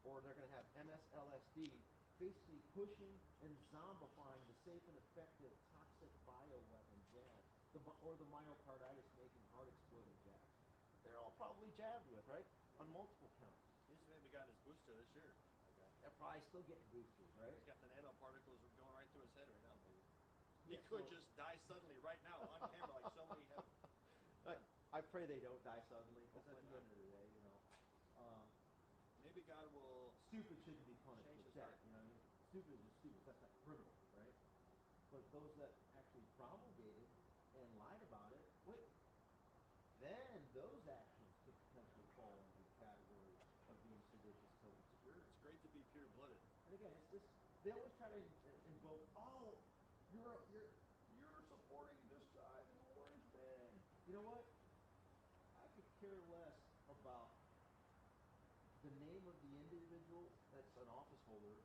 or they're going to have MSLSD basically pushing and zombifying the safe and effective toxic bioweapon jab, or the myocarditis making heart exploding jab. They're all probably jabbed with, right? On multiple counts. He's maybe got his booster this year. They're probably still getting boosters, right? He's got the nanoparticles going right through his head right now, baby. He could just die suddenly right now on camera like so many have. I pray they don't die suddenly, because at the end of the day, you know, maybe God will. Stupid shouldn't be punished with that. You know what I mean? Stupid is just stupid. That's not criminal, right? But those that actually promulgated and lied about it, wait, then those actions could potentially fall into the category of being seditious co-conspirator. It's great to be pure-blooded. And again, it's this. They always try to invoke, oh, you're supporting this side of the orange man. You know what? I could care less about the name of the individual that's an office holder.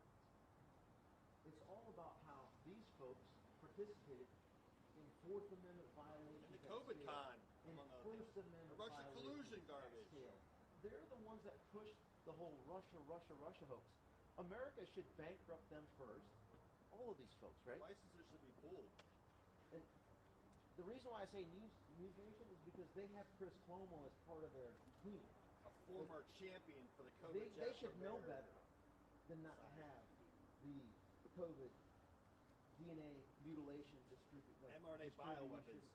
It's all about how these folks participated in Fourth Amendment violations. And the COVID con, in First Amendment Russian collusion garbage. They're the ones that pushed the whole Russia hoax. America should bankrupt them first. All of these folks, right? Licenses should be pulled. And the reason why I say News Nation is because they have Chris Cuomo as part of their team. A former champion for the COVID. They should know better than not to have the COVID DNA mutilation mRNA bioweapons.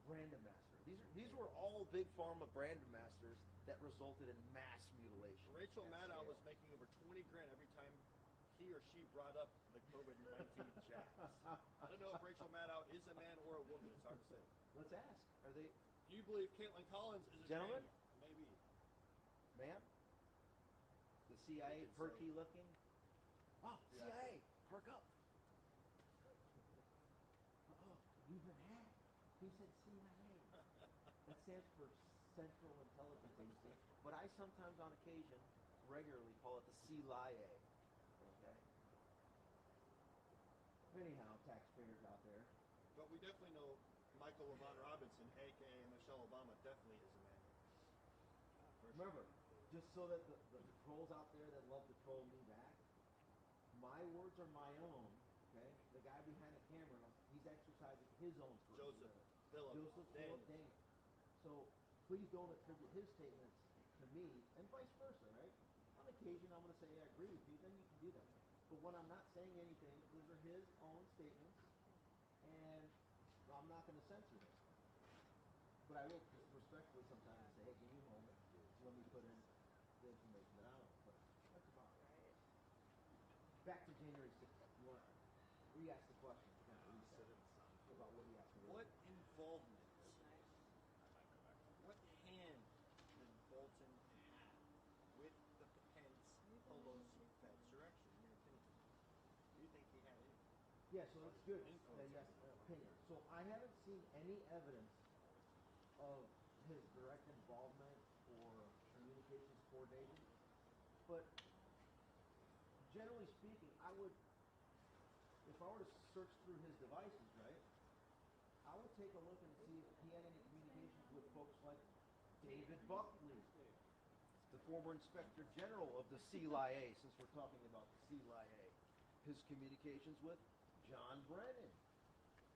Random master. These were all big pharma brand masters that resulted in mass mutilation. Rachel Maddow was making over 20 grand every time he or she brought up the COVID-19 jabs. I don't know if Rachel Maddow is a man or a woman. It's hard to say. Let's ask. Are they? Do you believe Caitlin Collins is a gentleman? man? Maybe. Ma'am? The CIA perky looking? Oh, CIA, perk up. Oh, you've been hacked. He said CIA. That stands for Central Intelligence Agency. But I sometimes, on occasion, regularly call it the CIA. Okay? Anyhow, taxpayers out there. But we definitely know Michael Lavon Robinson, a.k.a. Michelle Obama, definitely is a man. Remember, just so that the trolls out there that love to troll me back, my words are my own, okay? The guy behind the camera, he's exercising his own Joseph Philip Daniel. So please don't attribute his statements to me, and vice versa, right? On occasion, I'm going to say, I agree with you, then you can do that. But when I'm not saying anything, those are his own statements, and I'm not going to censor them. But I will just respectfully sometimes say, hey, give me a moment, let me put in the information that I don't put in. That's about it. Back to January 6th. You want to re-ask the question? About what he asked me. What involvement, what hand did Bolton Yeah, so that's good. Yes, opinion. So I haven't seen any evidence of his direct involvement or communications coordination, but generally speaking, I would, if I were to search through his devices, right, I would take a look and see if he had any communications with folks like David Buckley, the former Inspector General of the CIA, since we're talking about the CIA. His communications with John Brennan,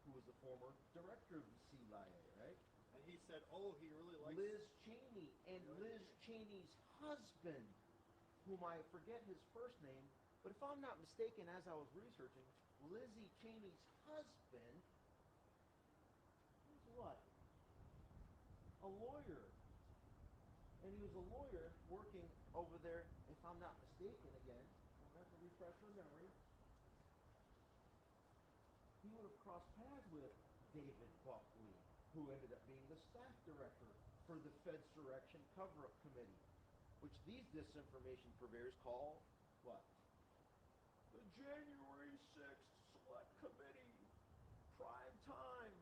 who was the former director of the CIA, right? And he said, oh, he really likes Liz Cheney and Liz Cheney's husband, whom I forget his first name, but if I'm not mistaken, as I was researching, Lizzie Cheney's husband was what? A lawyer. And he was a lawyer working over there, if I'm not mistaken again, I'm going to have to refresh my memory, he would have crossed paths with David Buckley, who ended up being the staff director for the Fedsurrection Cover-Up Committee, which these disinformation purveyors call what? The January 6th Select Committee, prime time.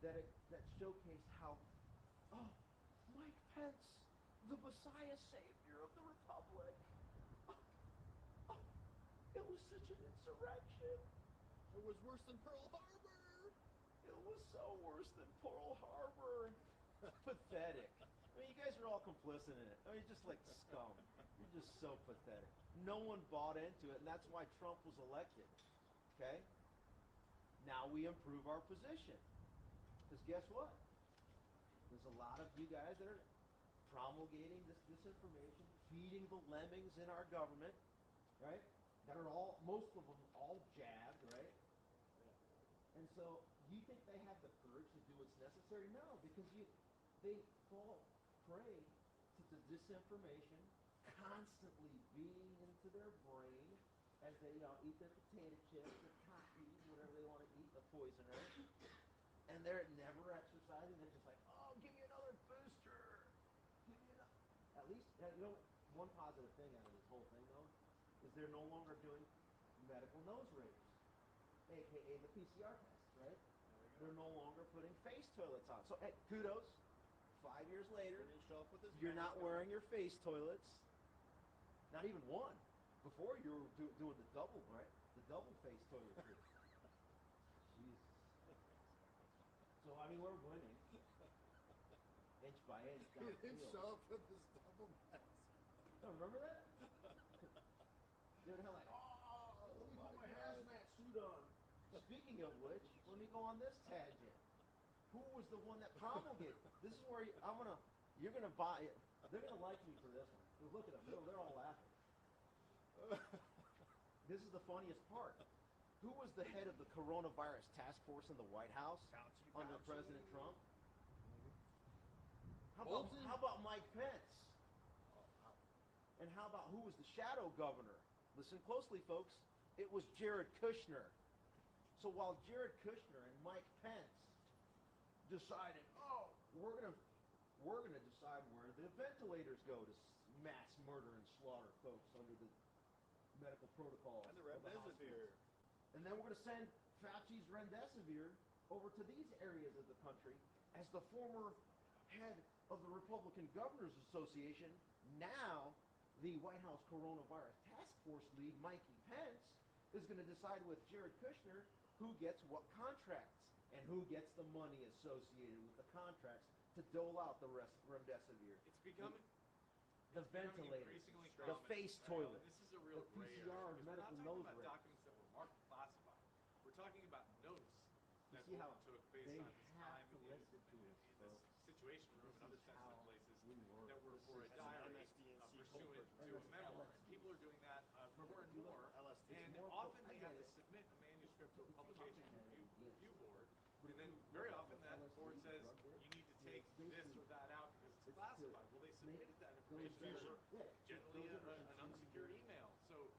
That showcased how, oh, Mike Pence, the Messiah savior of the Republic. Oh, it was such an insurrection. it was worse than Pearl Harbor. It was so worse than Pearl Harbor. Pathetic. I mean, you guys are all complicit in it. I mean, just like scum. You're just so pathetic. No one bought into it, and that's why Trump was elected. Okay? Now we improve our position. Because guess what? There's a lot of you guys that are promulgating this disinformation, feeding the lemmings in our government, right? That are all, most of them, all jabbed, right? And so, you think they have the courage to do what's necessary? No, because they fall prey to the disinformation constantly beating into their brain as they eat their potato chips, their coffee, whatever they want to eat, the poisoner. And they're never exercising. They're just like, oh, give me another booster. Give me another. At least, one positive thing out of this whole thing, though, is they're no longer doing medical nose rings, a.k.a. the PCR test, right? They're no longer putting face toilets on. So, hey, kudos. 5 years later, you're not wearing your face toilets. Not even one. Before you were doing the double, right? The double face toiletry. Jesus. So, I mean, we're winning. Inch by inch down He the didn't field. show up with this double mask. Oh, remember that? They were like, oh, let me put my hazmat suit on. Speaking of which, let me go on this tangent. Who was the one that promulgated? This is where you're gonna buy it. They're gonna like me for this one. Look at them. They're all laughing. This is the funniest part. Who was the head of the coronavirus task force in the White House under President Trump? How about Mike Pence? And how about who was the shadow governor? Listen closely, folks. It was Jared Kushner. So while Jared Kushner and Mike Pence decided, oh, we're gonna decide where the ventilators go to mass murder and slaughter folks under the medical protocol. And the remdesivir. And then we're gonna send Fauci's remdesivir over to these areas of the country as the former head of the Republican Governors Association. Now, the White House Coronavirus Task Force lead, Mikey Pence, is going to decide with Jared Kushner who gets what contracts and who gets the money associated with the contracts to dole out the remdesivir. It's becoming The it's becoming ventilators, increasingly the common. face All right, toilet, This is a real the gray area, PCR because medical we're not nose talking about ring. documents that were marked classified. We're talking about notes that see how Bolton took based they on his have time to in listen to us, this folks. situation room and other This is how sensitive places we work. that were This for a is diary MSDNC pursuant to a memoir. And people are doing that more and more. LSD. And more often I they get have to it. submit a manuscript to a publication review board. And then very often that board says you need to take this or that out because it's classified. Well, they submitted that information over generally an unsecured email. So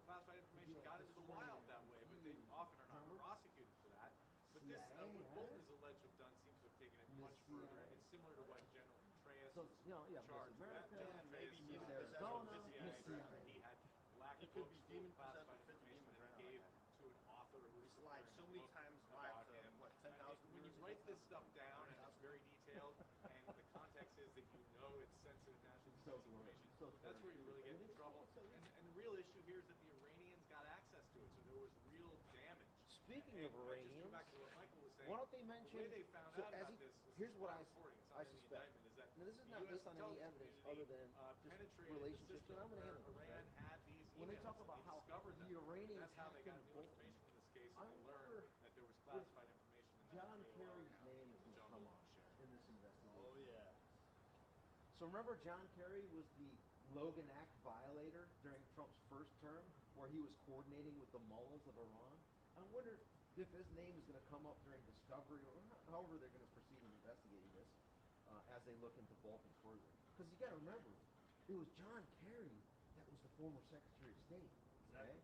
classified information got into the wild that way, but they often are not prosecuted for that. But this, what Bolton is alleged to have done, seems to have taken it much further, and it's similar to what General Petraeus So, was charged with. General maybe Petraeus demon was possession charged with Miss CIA. Arizona. He had black It could books be full demon of classified possession, information demon that he drown. gave to an author who was slide so many times live about to him. what, 10,000 When you viewers? write this stuff down and it's very detailed, and the context is that you know it's sensitive national defense information, that's where you really get in trouble. And the real issue here is that the Iranians got access to it, so there was real damage. Speaking And of just Iranians, go back to what Michael was saying. why don't they mention? The way they found So out as about he, this was here's what not reporting. It's not in the suspect. indictment. Is that Now this is the not US based on any intelligence evidence community, other than just penetrated relationships, the and I'm going to system handle where this. Iran Right? had these When they emails, talk and about how discovered them. the Iranians That's how they got hacked new Bolton. information from this case, I and they wonder learned that there was if classified information in that John AOL Kerry's account name is that going to John come Bolton up shared. in this investigation. Oh yeah. So remember, John Kerry was the Logan Act violator during Trump's first term, where he was coordinating with the mullahs of Iran. I wonder if his name is going to come up during discovery, or however they're going to proceed in investigating this, as they look into Bolton further. Because you got to remember, it was John Kerry that was the former Secretary of State. Okay?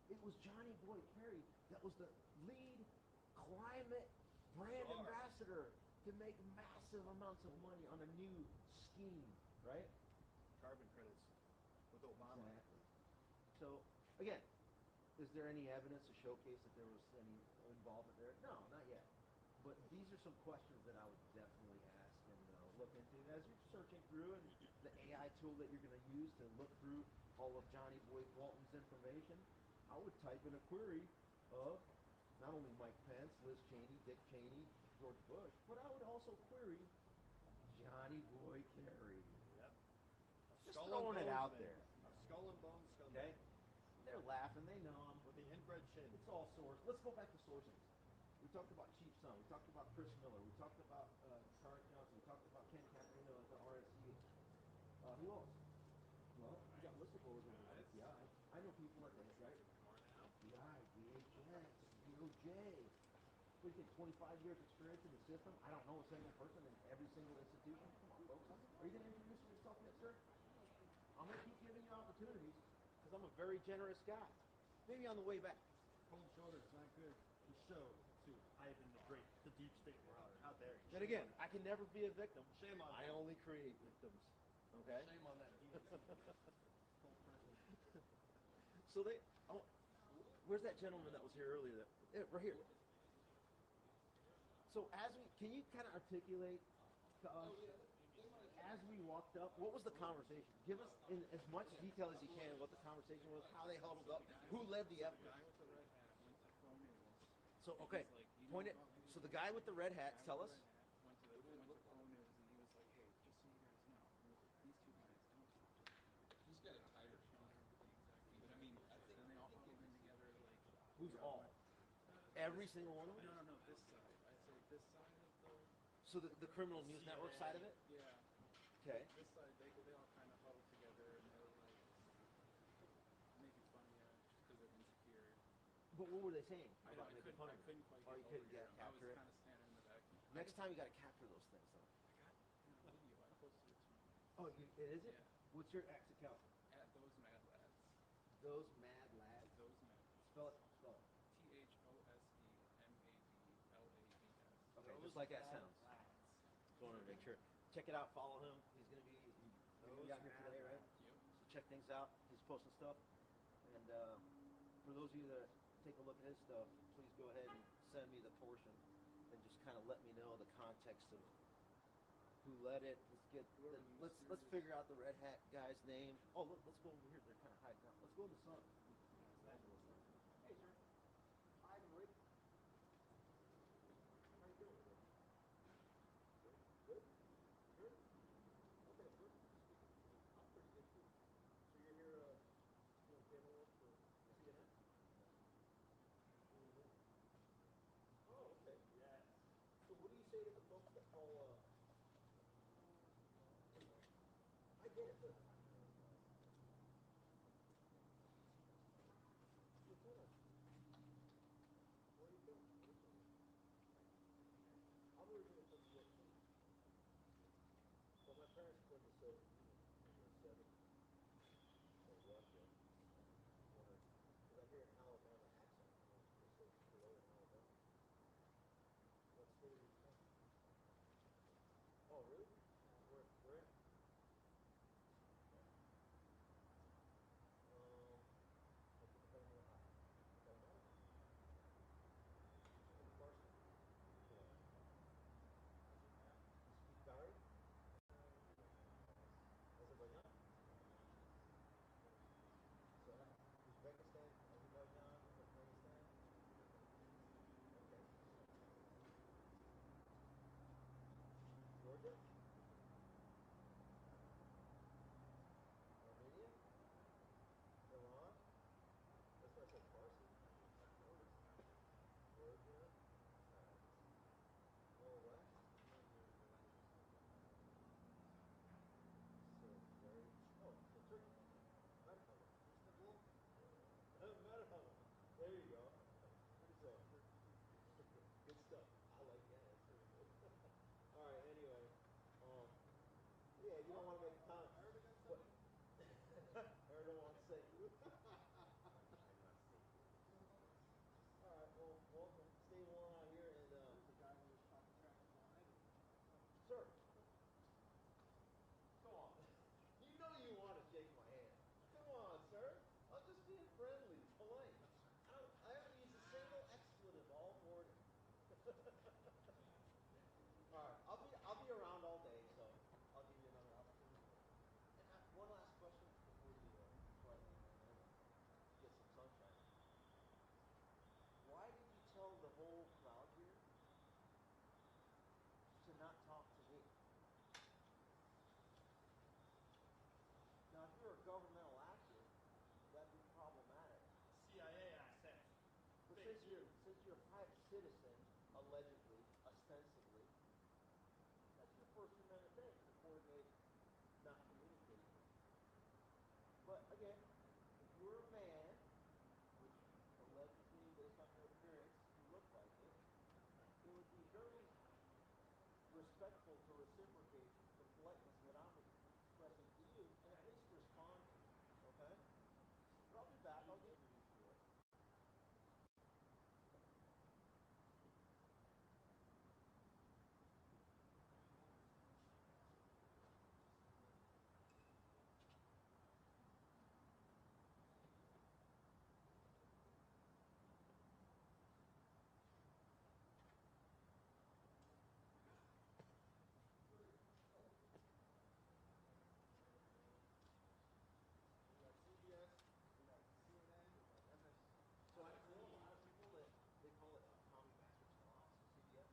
It was Johnny Boy Kerry that was the lead climate brand Czar. ambassador to make massive amounts of money on a new scheme, right? Carbon credits with Obama. Exactly. So, again, is there any evidence to showcase that there was any involvement there? No, not yet. But these are some questions that I would definitely ask and look into as you're searching through, and the AI tool that you're going to use to look through all of Johnny Boy Walton's information. I would type in a query of not only Mike Pence, Liz Cheney, Dick Cheney, George Bush, but I would also query Johnny Boy Kerry. Yep. Just throwing it out there. Skull and bones Okay? scumbag. They're laughing, they know him. With the inbred chin. It's all sourced. Let's go back to sourcing. We talked about Chief Son. We talked about Chris Miller. We talked about Tarek Johnson. We talked about Ken Caprino at the RSC. Who else? Well, we got whistleblowers over at FBI. I know people at the FBI, DHS, DOJ. We think 25 years experience in the system. I don't know a single person in every single institution. Come on, folks. Are you going to introduce yourself yet, sir? I'm going to keep giving you opportunities because I'm a very generous guy. Maybe on the way back. Cold shoulders, not good. To show to Ivan the Great, the deep state marauder. How dare you? Then again, I can never be a victim. Shame on I him. only create victims. Okay? Shame on that. So they, oh, where's that gentleman that was here earlier? Right here. So as we, can you kind of articulate to us, as we walked up, what was the conversation? Give us in as much detail as you can what the conversation was, how they huddled up, who led the effort. So, okay, point it. So the guy with the red hat, tell us. Went to phone news and he was like, hey, just so you guys know, these two guys don't talk. He's got a tighter shot exactly, but I mean, I think And they all came in together like. Who's all? Every single one of them? No, this side. I'd say this side of the. So the criminal news network side of it? Yeah. Okay. This side, they all kind of huddled together and they were like making fun of you just because they're insecure. But what were they saying I about making fun of couldn't it? quite Or get you couldn't over get here. capture it? I was kind of standing in the back. Next time you got to capture those things, though. I got video. I posted it to you. Oh, is it? Yeah. What's your X account? At those mad lads. Those mad lads. Those mad. Spell it. Spell it. THOSEMADLADS. Okay, just like that sounds. Just wanted to make sure. Check it out. Follow him. He's gonna be out here today, right? Yep. So check things out. He's posting stuff. And for those of you that take a look at his stuff, please go ahead and send me the portion and just kind of let me know the context of who led it. Let's figure out the red hat guy's name. Oh, look, let's go over here. They're kind of hiding out. Let's go to the sun. Hey, sir. Hi, Rick. How you doing? Good? Good? Okay, good. I'm pretty good too. So you're here doing camera work for CNN? Oh, okay. Yes. So what do you say to the folks that call, I get it, but Lieutenant, where are you going? I'm originally from New York City. Well, my parents were in the Soviet Union in the 70s. So Russia. Because I hear an Alabama accent. They say hello in Alabama. What state are you from? Oh, really? Where at? I think Ohio. Ohio? All right, I'll be around all day, so I'll give you another opportunity. And one last question before I leave and then get some sunshine. Why did you tell the whole crowd here to not talk to me? Now, if you're a governmental actor, that'd be problematic. CIA assets. But since you're a private citizen, allegedly, ostensibly, that's your First Amendment thing to coordinate, not communicate. But again, if you're a man, which allegedly, based on your appearance, you look like it, it would be very respectful to reciprocate the politeness that I'm expressing to you and at least respond to it. Okay? But I'll be back. I'll give you these for it. We got CBS, we got CNN, we got MS. So I know a lot of people that they call it Tommy Master's Loss, CBS.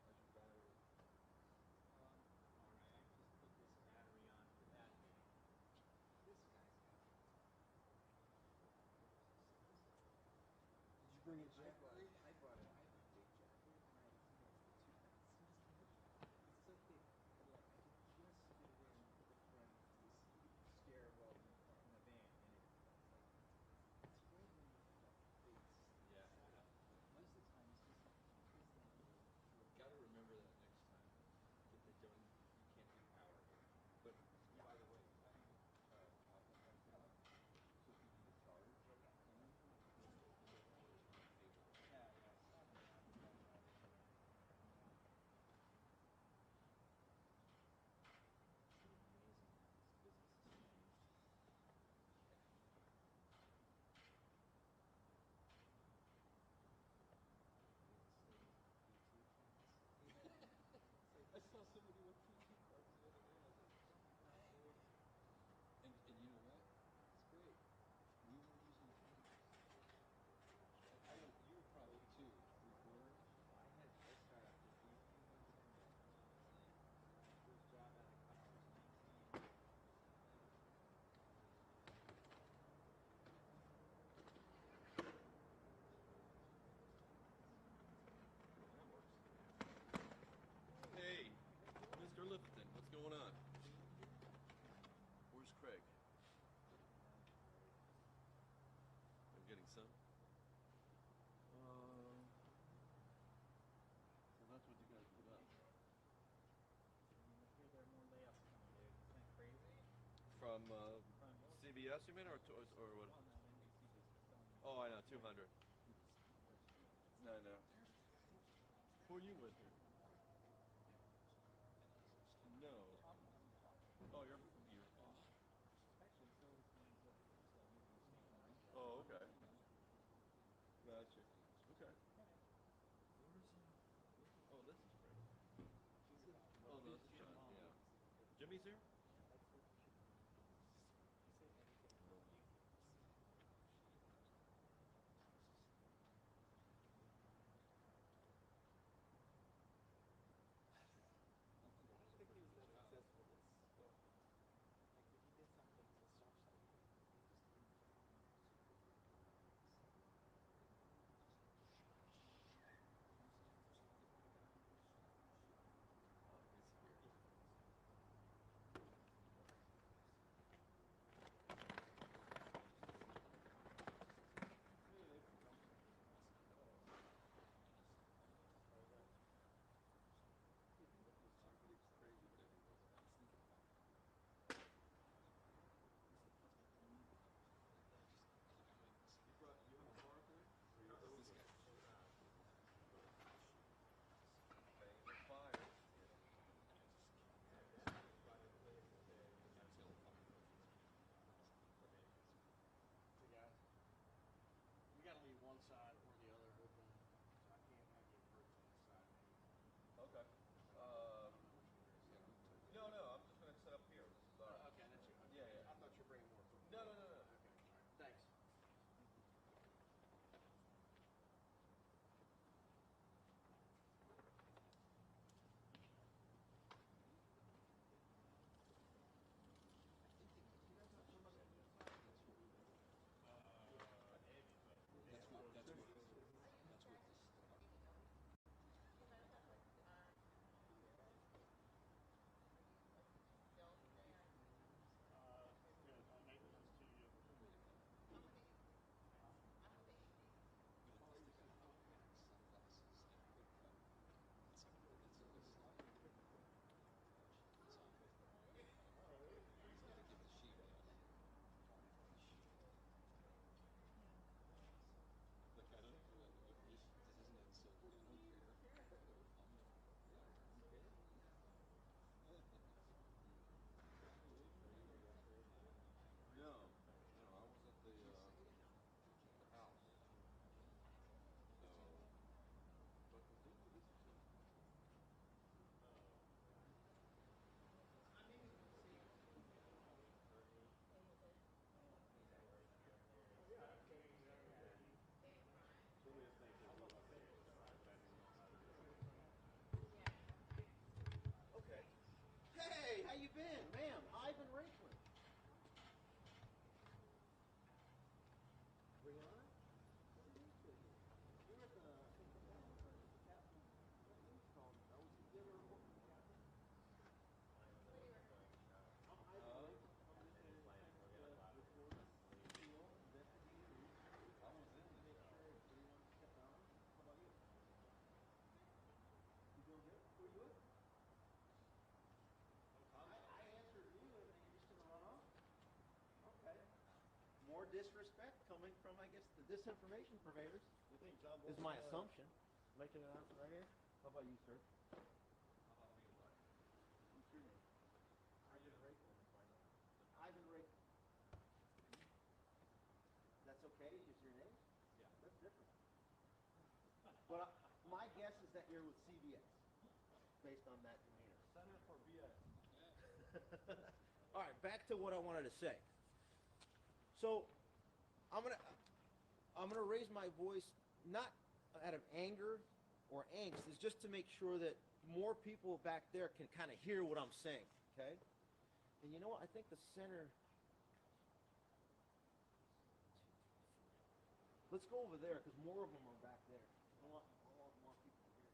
How's your battery? Alright, I just put this battery on for that meeting. This guy's got it. Did you bring a jet? I brought it. I have a big jacket and I it's the 2 It's so thick that like I could just fit it in the front of the stairwell in the van and it's great when you have that big Yeah. setup. Most of the time it's just this thing Got to remember that next time. That they don't. You can't do power. But By the way, I think I'll set up. So if you need to charge, I saw somebody with PT cards the other day and I was like, oh my god, dude. and you know what? It's great. We were using computers. You were probably too. Recorder. I started off with BP 110 back when I was like, first job out of college, 19. Hey, Mr. Lipton, what's going on? Where's Craig? I'm getting some. So that's what you guys got. I hear there are more layoffs coming, dude. Isn't that crazy? From From CBS, you mean, or what? well, no, NBC just telling me. Oh, I know, 200. No, no. Who are you with here? No. Oh, you're off. Actually, so is one of the other people that live in the state line. Oh, okay. Gotcha. Okay. Where's Oh, this is Craig. Oh, no, this is John. Yeah. Jimmy's here? That's what you should do. Say anything about you. I don't think he was that obsessed with his stuff. Like, if he did something to stop something, he just didn't care. No. Thanks. Okay. Hey, how you been, ma'am? Ivan Raikman. Brianna? What do you mean to you? You're at the captain. What do you call me? Oh, you ever report to the captain? I'm Ivan Raikman. I'm with the reporter, CEO, investigator. I was in to make sure everyone's kept on. How about you? You doing good? Who are you with? I answered you, and then you're just gonna run off? Okay. More disrespect coming from, I guess, the disinformation purveyors. You think John Is Bolton, my assumption. Making an announcement right here. How about you, sir? What's your name? Ivan Raikman. Ivan Raikman. That's okay? Is your name? Yeah. That's different. But my guess is that you're with CBS, based on that demeanor. Center for BS. All right, back to what I wanted to say. So, I'm gonna raise my voice not out of anger or angst, is just to make sure that more people back there can kind of hear what I'm saying. Okay? And you know what? I think the center. Let's go over there because more of them are back there. I want more people to hear.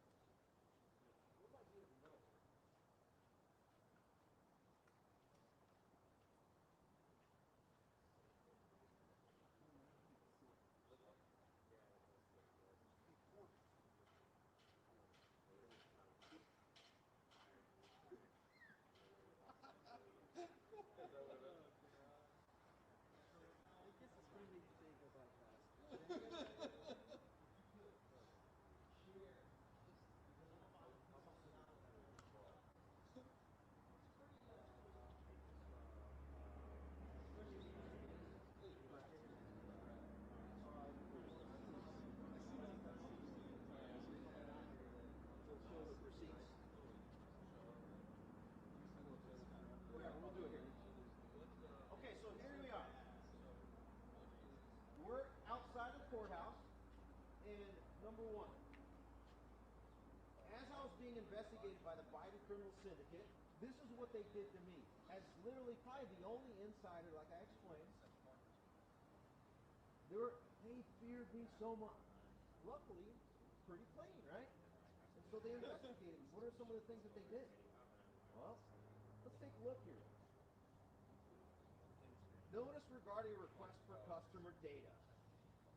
What about you in the middle? Okay, so here we are. We're outside the courthouse, and number one, as I was being investigated by the Biden criminal syndicate, this is what they did to me. As literally probably the only insider, like I explained, they feared me so much. Luckily, pretty plain, right? And so they investigated me. What are some of the things that they did? Well, let's take a look here. Notice regarding a request for customer data.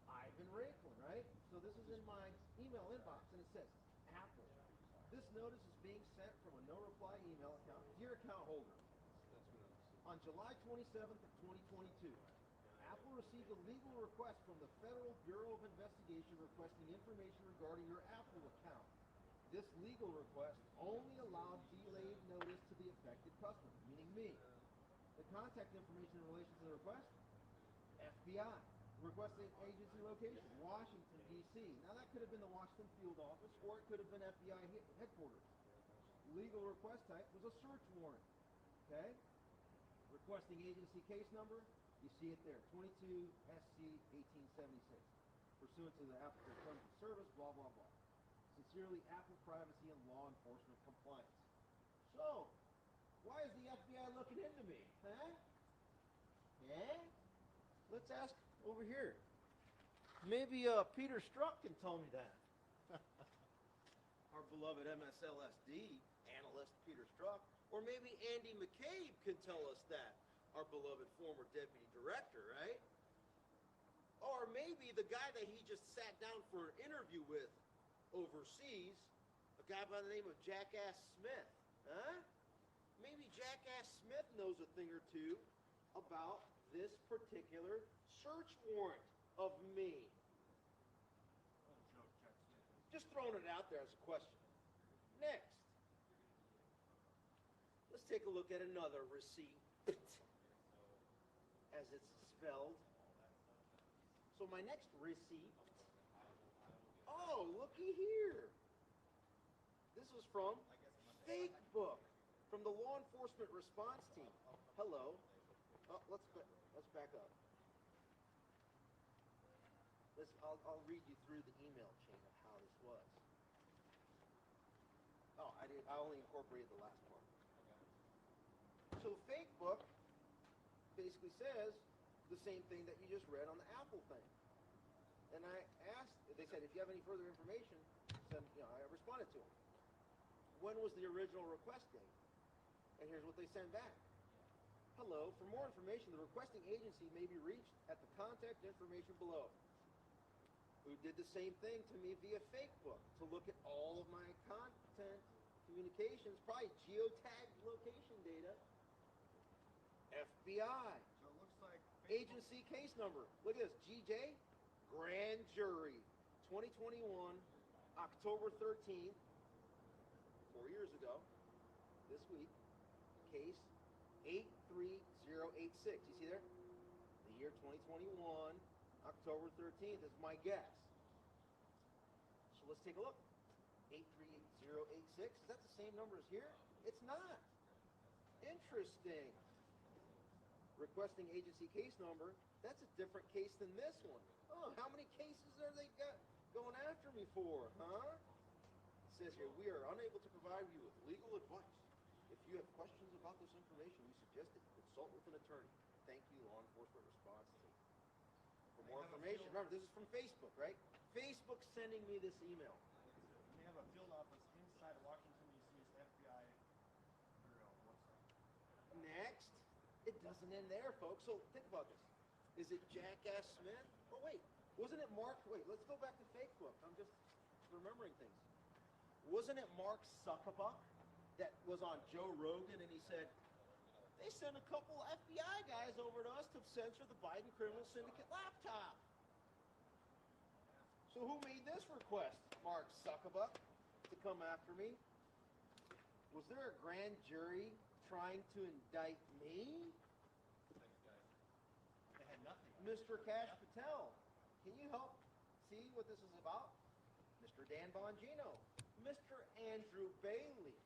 Ivan Raikman, right? So this is in my email inbox, and it says, Apple. This notice is being sent from a no-reply email account. Dear account holder, on July 27th of 2022, Apple received a legal request from the Federal Bureau of Investigation requesting information regarding your Apple account. This legal request only allowed delayed notice to the affected customer, meaning me. The contact information in relation to the request, FBI. Requesting agency location, Washington, D.C. Now that could have been the Washington field office, or it could have been FBI headquarters. Legal request type was a search warrant. Okay? Requesting agency case number, You see it there, 22 SC 1876. Pursuant to the applicable terms of service, blah, blah, blah. Sincerely, Apple Privacy and Law Enforcement Compliance. So, why is the FBI looking into me? Huh? Yeah? Let's ask over here. Maybe Peter Strzok can tell me that. Our beloved MSLSD analyst, Peter Strzok. Or maybe Andy McCabe can tell us that. Our beloved former deputy director, right? Or maybe the guy that he just sat down for an interview with overseas, a guy by the name of Jackass Smith. Huh? Maybe Jackass Smith knows a thing or two about this particular search warrant of me. Just throwing it out there as a question. Next, let's take a look at another receipt, as it's spelled. So my next receipt, oh, looky here. This was from Facebook, from the law enforcement response team. Hello. Oh, let's back up. I'll read you through the email chain of how this was. Oh, I only incorporated the last part. So Facebook basically says the same thing that you just read on the Apple thing. And I asked, they said, if you have any further information, I responded to them. When was the original request date? And here's what they sent back. Hello, for more information, the requesting agency may be reached at the contact information below. Who did the same thing to me via Facebook to look at all of my content, communications, probably geotagged location data. FBI. So it looks like Agency case number. Look at this. GJ, Grand Jury, 2021, October 13th, 4 years ago, this week, case 83086. You see there? The year 2021, October 13th is my guess. So let's take a look. 83086. Is that the same number as here? It's not. Interesting. Requesting agency case number. That's a different case than this one. Oh, how many cases are they got going after me for, huh? It says here, we are unable to provide you with legal advice. If you have questions about this information, we suggest that you consult with an attorney. Thank you, law enforcement response team. For more information, remember, this is from Facebook, right? Facebook sending me this email. they have a field office inside of Washington, D.C.'s FBI bureau website. Next, it doesn't end there, folks. So think about this. Is it Jackass Smith? Oh, wait. Wasn't it Mark? Wait, let's go back to Facebook. I'm just remembering things. Wasn't it Mark Zuckerberg that was on Joe Rogan and he said, they sent a couple FBI guys over to us to censor the Biden criminal syndicate laptop. So who made this request, Mark Zuckerberg, to come after me? Was there a grand jury trying to indict me? They had nothing. Mr. Cash Patel, can you help see what this is about? Mr. Dan Bongino, Mr. Andrew Bailey,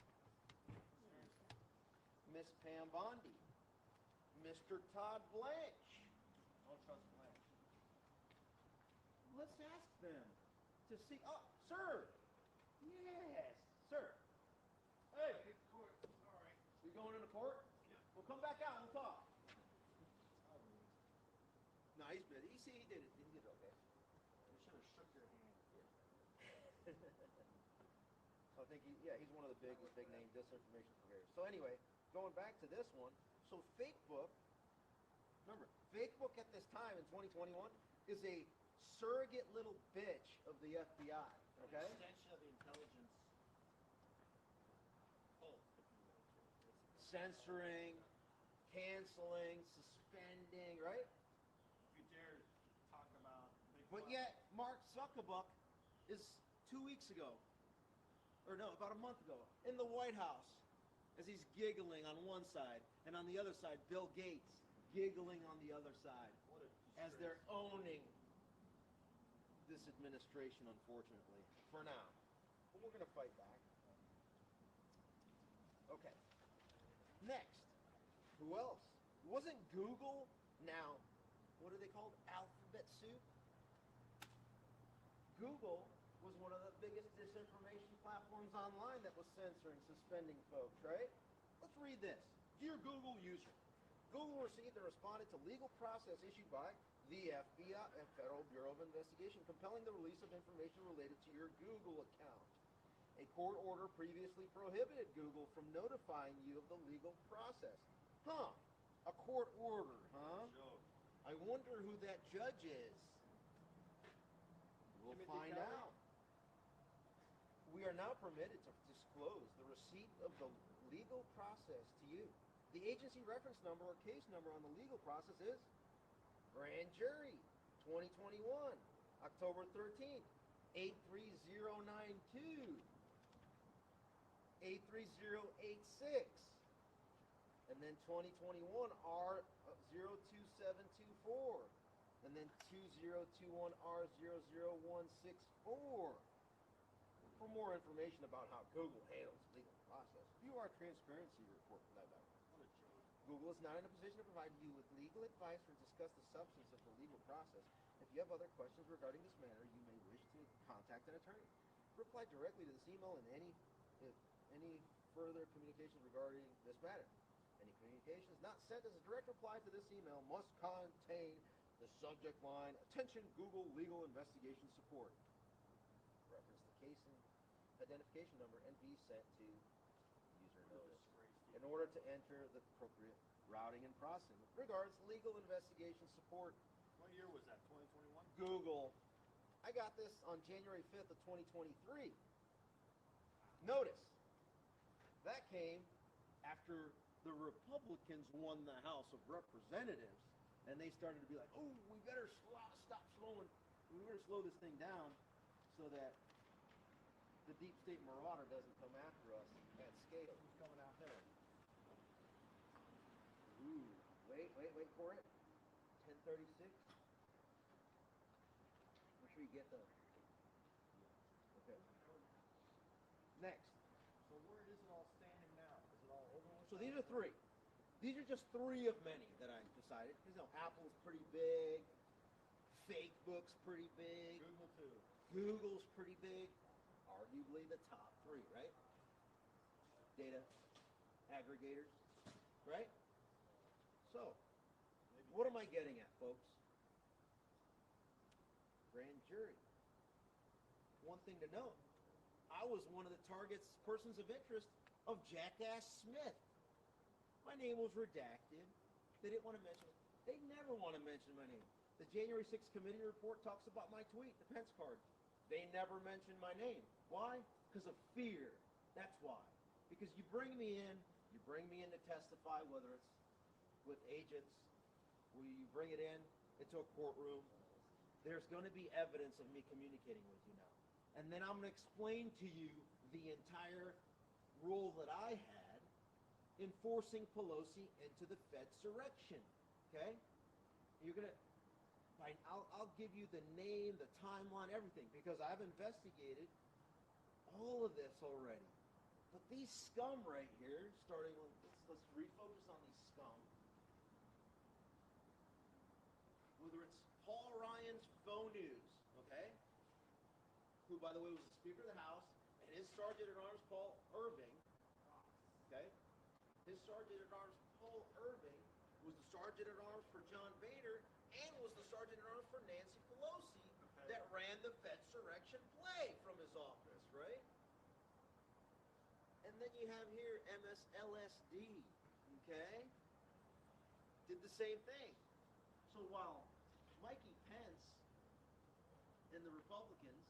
Miss Pam Bondi, Mr. Todd Blanche. Don't trust Blanche. Let's ask them to see. Oh, sir. Yes, sir. Hey. Sorry. You going into court? Yeah. Well, come back out and we'll talk. No, he's busy. You see, he did it. He did it okay. You should have shook your hand. I think he's one of the big name disinformation purveyors. So anyway, going back to this one, so Facebook, remember, Facebook at this time in 2021 is a surrogate little bitch of the FBI, okay? Extension of the intelligence. Censoring, canceling, suspending, right? If you dare talk about big But yet, Mark Zuckerberg is 2 weeks ago, or no, about a month ago, in the White House, as he's giggling on one side, and on the other side, Bill Gates giggling on the other side, as they're owning this administration, unfortunately, for now. But we're going to fight back. Okay. Next, who else? Wasn't Google Now, what are they called? Alphabet soup? Google was one of the biggest disinformation platforms online that was censoring, suspending folks, right? Let's read this. Dear Google user, Google received and responded to legal process issued by the FBI and Federal Bureau of Investigation compelling the release of information related to your Google account. A court order previously prohibited Google from notifying you of the legal process. Huh? A court order, huh? I wonder who that judge is. We'll find out. We are now permitted to disclose the receipt of the legal process to you. The agency reference number or case number on the legal process is Grand Jury 2021, October 13th, 83092, 83086, and then 2021 R02724, and then 2021 R00164. For more information about how Google handles legal process, view our transparency report for that matter. Google is not in a position to provide you with legal advice or discuss the substance of the legal process. If you have other questions regarding this matter, you may wish to contact an attorney. Reply directly to this email and any further communications regarding this matter. Any communications not sent as a direct reply to this email must contain the subject line, attention Google legal investigation support. Reference the case and identification number and be sent to user notice in order to enter the appropriate routing and processing. Regards, legal investigation support. What year was that? 2021? Google. I got this on January 5th of 2023. Notice, that came after the Republicans won the House of Representatives, and they started to be like, oh, we better we better slow this thing down so that the deep state marauder doesn't come after us at scale. Who's coming out there? Ooh, wait for it. 1036. Make sure you get the. Okay. Next. So where is it all standing now? Is it all over with? So these are three. These are just three of many that I decided. You know, Apple's pretty big. Facebook's pretty big. Google too. Google's pretty big. Arguably the top three, right? Data aggregators, right? So, what am I getting at, folks? Grand jury. One thing to note, I was one of the persons of interest of Jackass Smith. My name was redacted. They didn't want to mention it. They never want to mention my name. The January 6th committee report talks about my tweet, the Pence card. They never mention my name. Why? Because of fear. That's why. Because you bring me in to testify, whether it's with agents, where you bring it in into a courtroom, there's going to be evidence of me communicating with you now. And then I'm going to explain to you the entire role that I had in forcing Pelosi into the Fedsurrection. Okay? You're going to, I'll give you the name, the timeline, everything, because I've investigated all of this already. But these scum right here, starting with, let's refocus on these scum. Whether it's Paul Ryan's Faux News, okay? Who, by the way, was the Speaker of the House, and his Sergeant at Arms, Paul Irving, okay? His Sergeant at Arms, Paul Irving, was the Sergeant at Arms for John Boehner and was the Sergeant at Arms for Nancy Pelosi that ran the Fedsurrection play from his office, right? And then you have here MSLSD, okay? Did the same thing. So while Mikey Pence and the Republicans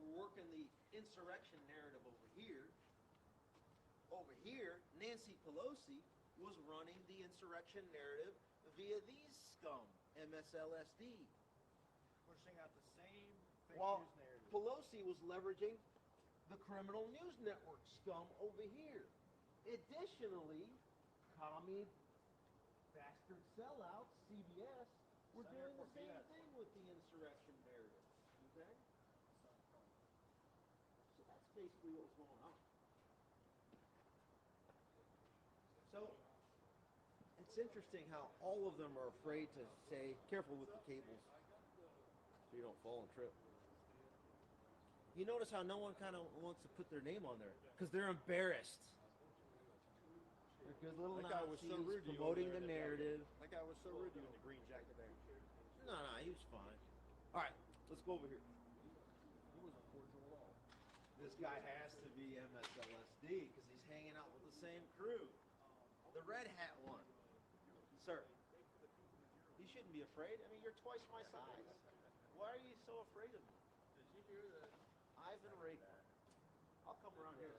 were working the insurrection narrative over here, Nancy Pelosi was running the insurrection narrative via these scum, MSLSD. Pushing out the same fake While news narrative. Pelosi was leveraging the criminal news network scum over here. Additionally, commie bastard sellouts, CBS, were Senator doing the same Cortez. thing with the insurrection narrative. Okay? So that's basically what was going on. So it's interesting how all of them are afraid to say, careful with the cables so you don't fall and trip. You notice how no one kind of wants to put their name on there because they're embarrassed. They're good little That guy was Nazis so rude to you promoting over the there. narrative. That guy was so rude to you in the green jacket there. No, he was fine. All right, let's go over here. He wasn't cordial at all. This guy has to be MSLSD because he's hanging out with the same crew. The red hat one. Sir, you shouldn't be afraid. I mean, you're twice my size. Why are you so afraid of me? Did you hear that? Ivan Ray. I'll come around here.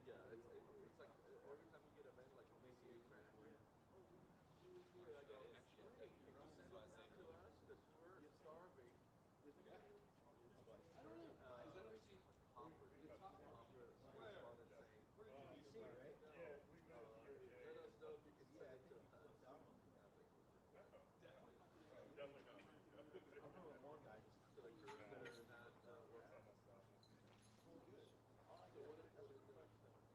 Yeah, it's like every time we get a event like a PCA tournament, I go, it's free. You know, send it to us because we're starving. I don't know. Because I never seen Hopper. It's Hopper. DC, right? Let us know if you can send it to us. I remember one guy just So the crew that is not working.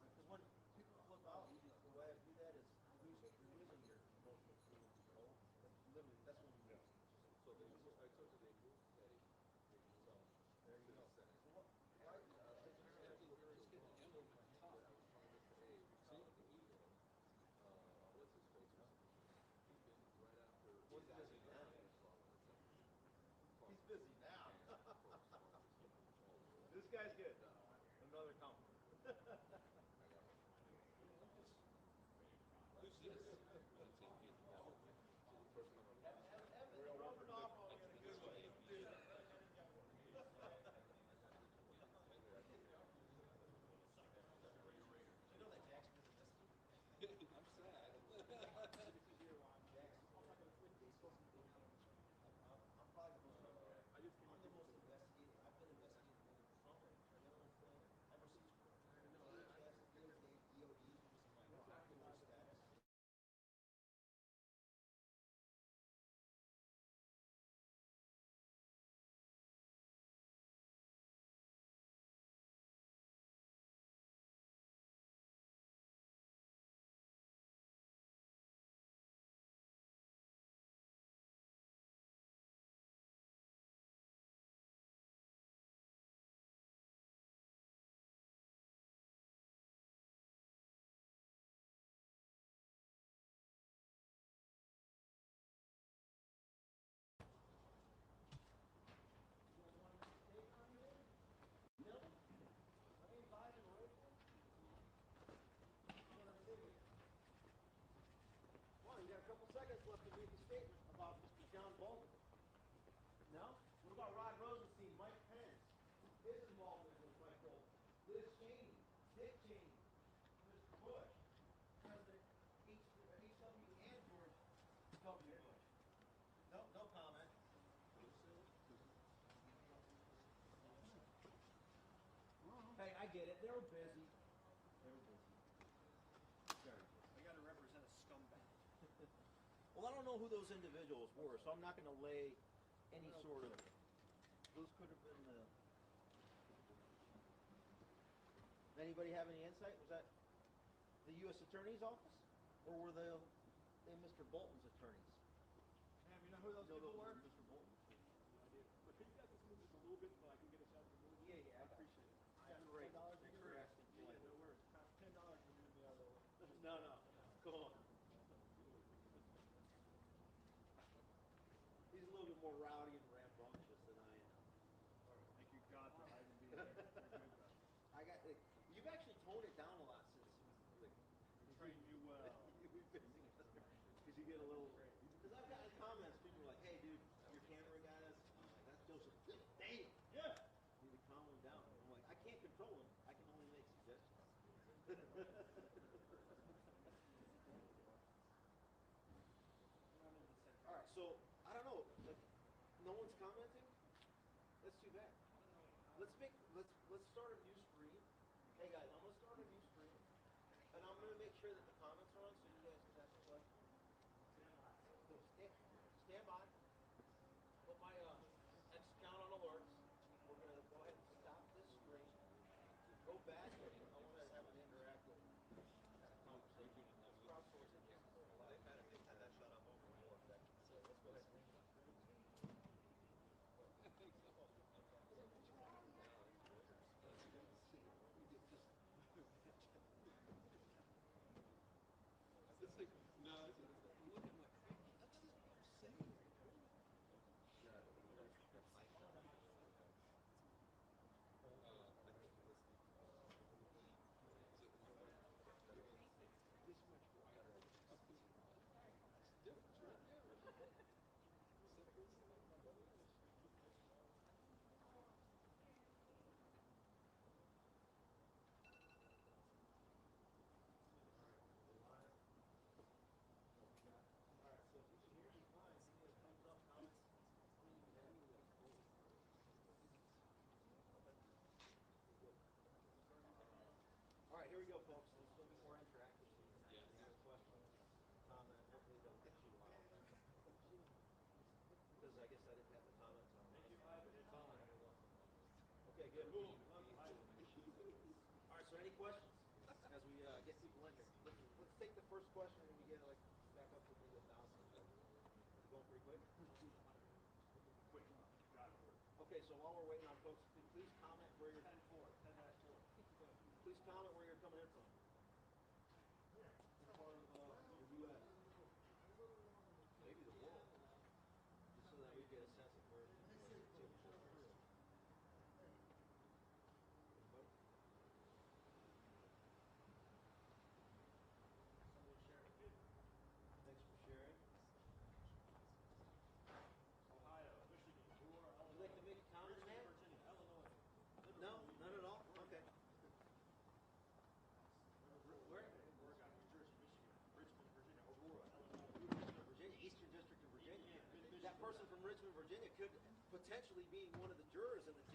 because when people flip out, the way I do that is using your emotional tools control. Literally, that's when you So they, I told you they moved Eddie. So there you go. So what? Why? Apparently, it's getting the end of my top. I was telling Mr. A, the Eagle, what's his face? He's been right after. What's he's busy now? He's busy now. This guy's good. Another compliment. Who's this? Evan's rubbing off on me in a good way. You know that Jackson is a mystery? I'm sad. I'm probably the most. I'm the most investigated. I've been investigating more than Trump. Ever since DHS, DOD, just my popular status. Well, you got a couple seconds left to make a statement about Mr. John Bolton. No? What about Rod Rosenstein, Mike Pence, his involvement with Mike Bolton, Liz Cheney, Dick Cheney, Mr. Bush, President H.W. and George W. Bush? No comment. Hey, I get it. They were busy. Very busy. I got to represent a scumbag. Well, I don't know who those individuals were, so I'm not going to lay any sort of. Those could have been the. Anybody have any insight? Was that the U.S. Attorney's office, or were they Mr. Bolton's attorneys? Man, you know who those people were? Mr. Bolton. But can you guys just move this a little bit so I can get a shot to move? Yeah, I appreciate it. Great. Thanks for asking. Yeah, no worries. Cost $10 to move me out of the way. No. Come on. He's a little bit more rowdy and rambunctious than I am. Thank you, God, for hiding me there. You've actually toned it down a lot since Trained you well. because you get a little. Because I've gotten comments, people are like, "Hey, dude, your camera guys, that's Joseph. Damn, Yeah. you need to calm him down." I'm like, I can't control him. I can only make suggestions. All right, so I don't know. Like, no one's commenting. That's too bad. Let's start a new screen. Hey guys, I'm gonna start a new screen, and I'm gonna make sure that the comments are on so you guys can ask a question. So stand by. Put my X count on alerts. We're gonna go ahead and stop this screen. Go back. I want to have an interactive kind of conversation. Crowdsourcing. like, no, I said, look at my, that's just what I'm saying. I think it was the, was it the this much wider up this it's different, right? Yeah, right. Separates the All right, here we go, folks. This is going to be more interactive. So you can yes. ask a question, comment. Hopefully, they'll get you out. Because I guess I didn't have the comments on. Okay, good. All right, so any questions as we get people in here? Let's take the first question and we get like back up to maybe 1,000. Going pretty quick. Okay, so while we're waiting on folks, please comment where you're. Please comment where you're coming in from. What part of the U.S.? Maybe the world. Just so that we get a sense of where people are too. Anybody? Thanks for sharing. Ohio, Michigan, Would you like to make a comment, man? Virginia, Illinois. No, none at all? Okay. Where? Oregon, New Jersey, Michigan, Richmond, Virginia, Aurora, Illinois. Virginia, Eastern District of Virginia. That person from Richmond, Virginia could potentially be one of the jurors in the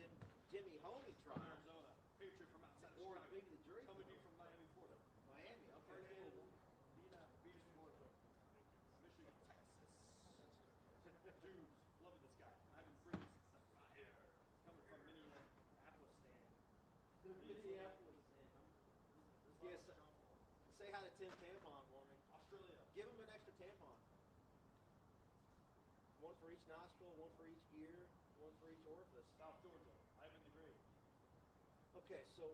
Jimmy Homey trial. Arizona, Patriot from outside of Or Chicago. maybe the jury. Coming to you from Miami, Florida. Miami, okay. Nina, Beach, Norfolk. Michigan, Texas. Jews, loving this guy. Ivan Freeze, fire. Coming from Minneapolis, Stan. Minneapolis. Yes. Say hi to Tim Tampon for me. Australia. Give him an extra tampon. One for each nostril, one for each ear, one for each orifice. South Georgia, Ivan the Great. Okay, so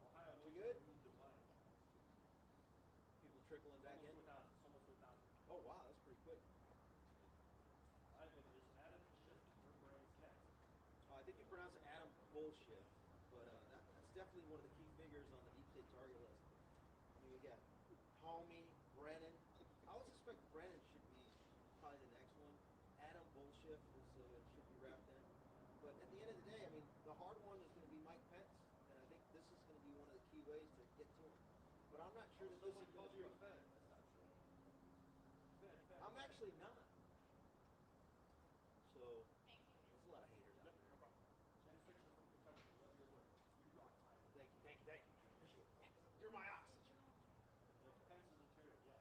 Ohio, we good? Dubai. People trickling back in. Almost 1,000. Oh wow, that's pretty quick. Ivan is Adam Schiff, her brain's next. I think you pronounce it Adam Bullshit, but that's definitely one of the key figures on the deep state target list. I mean, we got Homie, Brennan. I would suspect Brennan should be probably the next one. Adam Bullshit should be wrapped in. But at the end of the day, I mean, the hard one is going to be Mike Pence, and I think this is going to be one of the key ways to get to him. But I'm not sure that this is going to be. Fed. That's not true. Fed. I'm actually not. So there's a lot of haters out there. Thank you. You're my oxygen. Pence is interior, yes.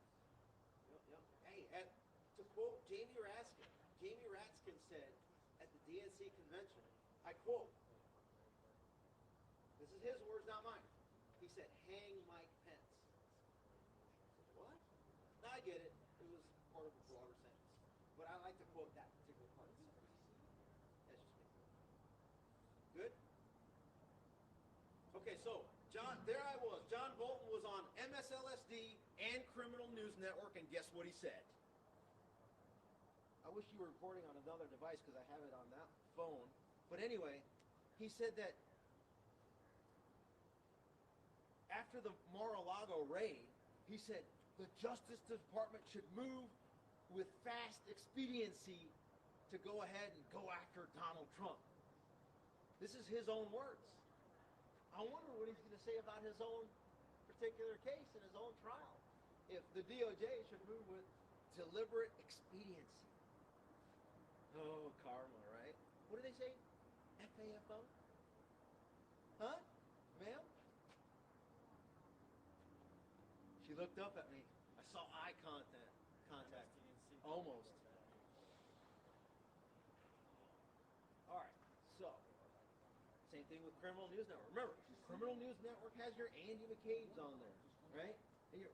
Yep. Hey, to quote Jamie Raskin said at the DNC convention, I quote, this is his words, not mine. He said, hang Mike Pence. I said, what? Now I get it. It was part of a broader sentence. But I like to quote that particular part of the sentence. That's just me. Good? Okay, so there I was. John Bolton was on MSLSD and Criminal News Network, and guess what he said? I wish you were recording on another device because I have it on that phone. But anyway, he said that after the Mar-a-Lago raid, he said the Justice Department should move with fast expediency to go ahead and go after Donald Trump. This is his own words. I wonder what he's going to say about his own particular case and his own trial. If the DOJ should move with deliberate expediency. Oh, karma, right? What do they say? FAFO? Huh? Ma'am? She looked up at me. I saw eye contact. Almost. All right, so same thing with Criminal News Network. Remember, Criminal News Network has your Andy McCabe's on there, right? And your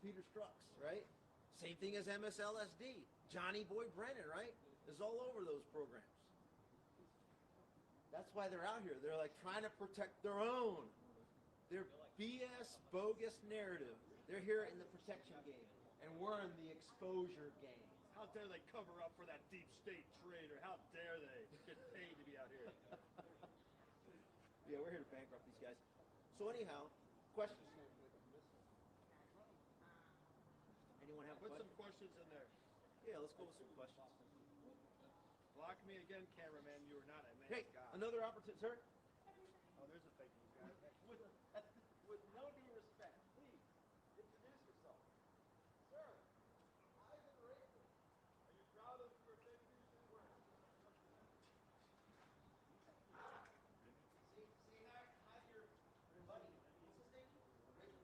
Peter Strux, right? Same thing as MSLSD. Johnny Boy Brennan, right? Is all over those programs. That's why they're out here. They're like trying to protect their own. Their BS, bogus narrative. They're here in the protection game. And we're in the exposure game. How dare they cover up for that deep state traitor? How dare they get paid to be out here? Yeah, we're here to bankrupt these guys. So anyhow, questions? Anyone have a Put question? some questions in there. Yeah, let's go with some questions. Block me again, cameraman. You are not a man Hey, of God. another opportunity, sir. Oh, there's a fake news guy. With no due respect, please introduce yourself. Sir, Ivan Rachel. Are you proud of your fake news work? Say hi to your buddy. What's his name? Rachel.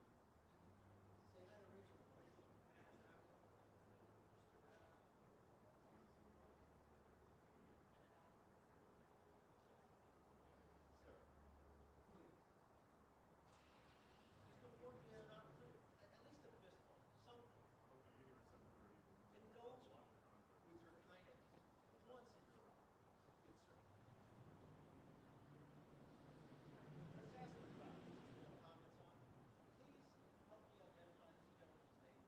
Say hi to Rachel. Sir, please. Just before you had an opportunity, at least a fist bump, something. Indulge me with your kindness once in your life. Good sir. Let's ask him about it. No comments on it. Please help me identify this gentleman's name.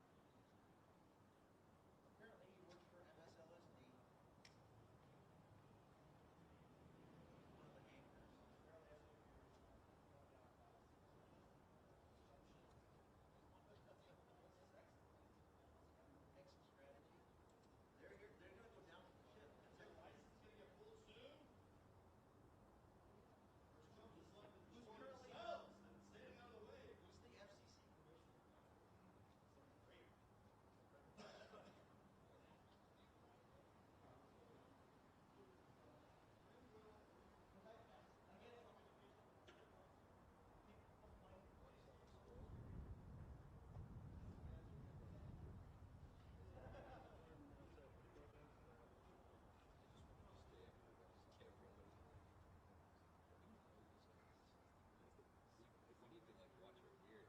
Apparently he works for MSLSD. One of the anchors. Apparently has exit strategy. They're going to go down with the ship. Their license going to get pulled soon? Who's currently staying out of the way? Who's the FCC commissioner? Great. We need to like watch our gear.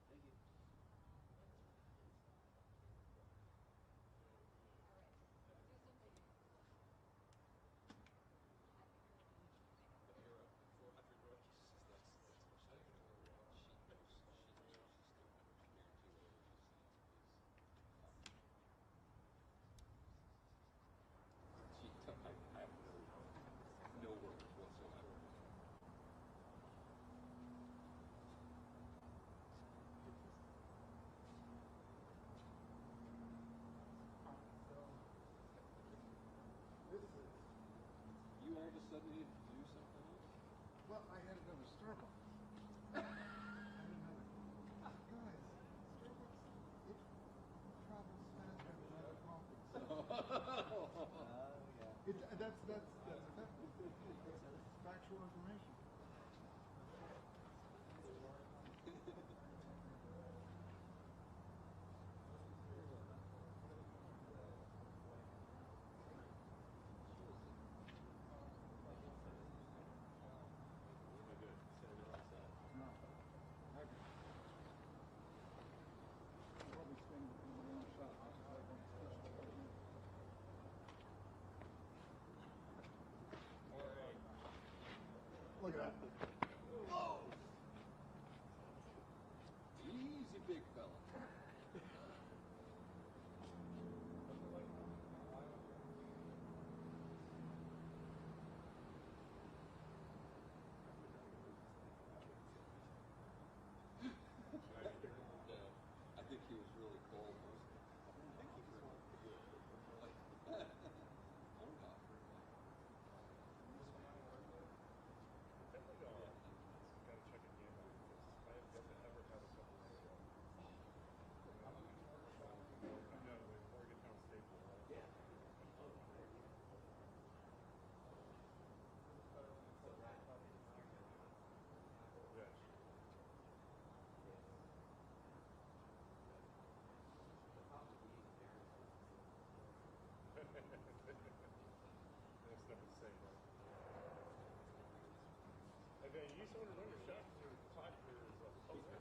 Thank you. The Era 400 North. That's she knows she's still guaranteed whatever she's saying is. I have no words whatsoever. This is, You all of a sudden need to do something else? well, I had to go to Starbucks. I didn't have it. Guys, Starbucks, it travels faster than other coffees. That's factual information. No. Never. Probably spend one shot. Look at that. Easy, big fella. I think he was really cold. I think he was like, phone call. Gotta check a game out because I have yet to ever have a couple of no, the Morgantown Staple. Yeah. Yeah. That's never the same, right? And then you used to order another shot because your pot for poker.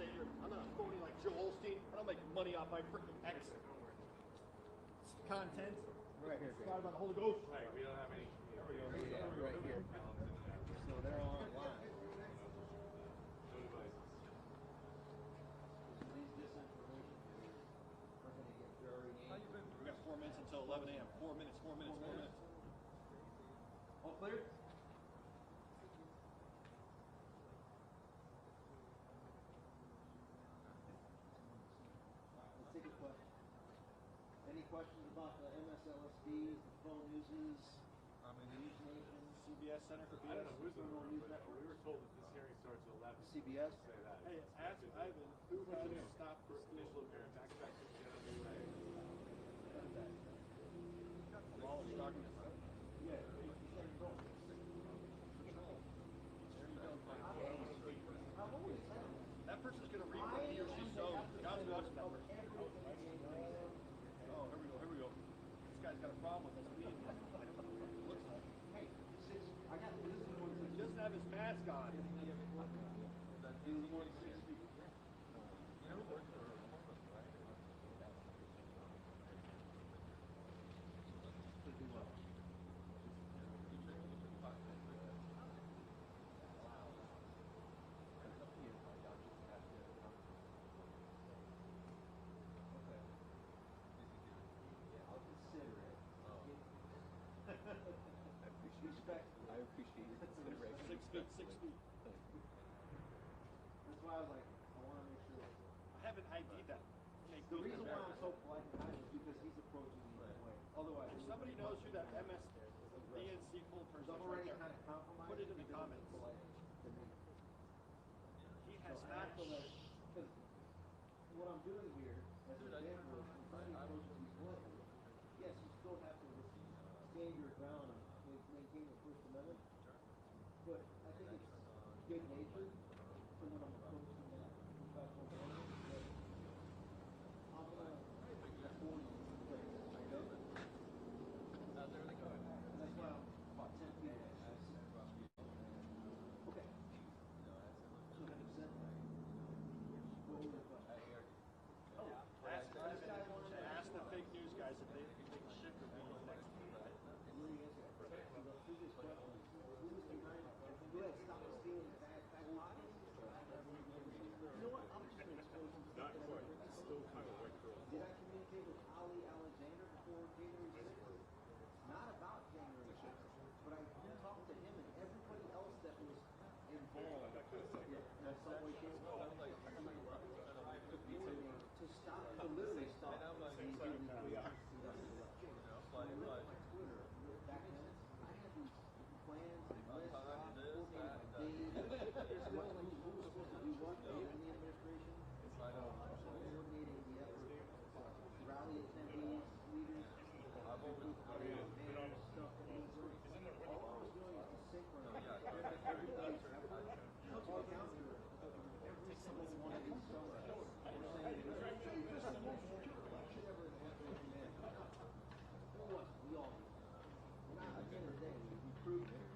here. I'm not phony like Joel Osteen. I don't make money off my freaking ex content. Right here. It's not about the Holy Ghost. Right, we don't have any. Right here. So they're all online. No devices. These disinformation theories are going to get very angry. We got 4 minutes until 11 a.m. 4 minutes, 4 minutes, 4 minutes. All clear? Let's take a question. Any questions about the MSLSDs, the phone uses, News Nation, CBS Center for I don't know who's BS? the room, but we were told that this hearing starts at 11. CBS? Say that. Hey, ask Ivan who has stopped For this initial appearance, back to General Ray. Wallace talking to Yeah. that person's gonna read what he or she sows. God's watching that person. Oh, here we go. This guy's got a problem with us being here. Looks like. Hey, since I got this is one He doesn't have his mask on. I'll consider it. Respectfully. I appreciate it. 6 feet. That's why I was like, I want to make sure. I haven't ID'd that. The reason why I'm so polite and kind is because he's approaching me that way. Otherwise, If somebody knows who that MS DNC full person I'm is already right kind there, of compromised. put it in the because comments. he's polite to me. He So has I not. feel that because what I'm doing here as an example is I'm trying to approach these politely. Yes, you still have to stand your ground and maintain the First Amendment. But I think it's good natured for when I'm approaching that professional manner. That I'm gonna afford you because I know. And that's why I'm about 10 feet away. Okay. So having said that, what were your questions? Ask the fake news guys if they think shit would be next week. Let me answer that question. So the previous question, who was behind it? Who had stopped stealing back pockets? You know what? I'm just going to expose you to Not something. quite. It's still kind of white girl. Did I communicate with Ali Alexander before January 6th? Not about January 6th, but I talked to him and everybody else that was involved in a subway case to stop, to literally stop the illegal when I looked at my Twitter back then, I had these plans and lists, coordinating my days, who was supposed to do what in the administration, coordinating the effort, rally attendees, leaders, banners, stuff that was doing. All I was doing is to synchronize everybody's effort to counter every single one of these summits. We're saying this is the most secure election ever in the history of humanity. It was. We all do. We're not, at the end of the day, we proved it. And,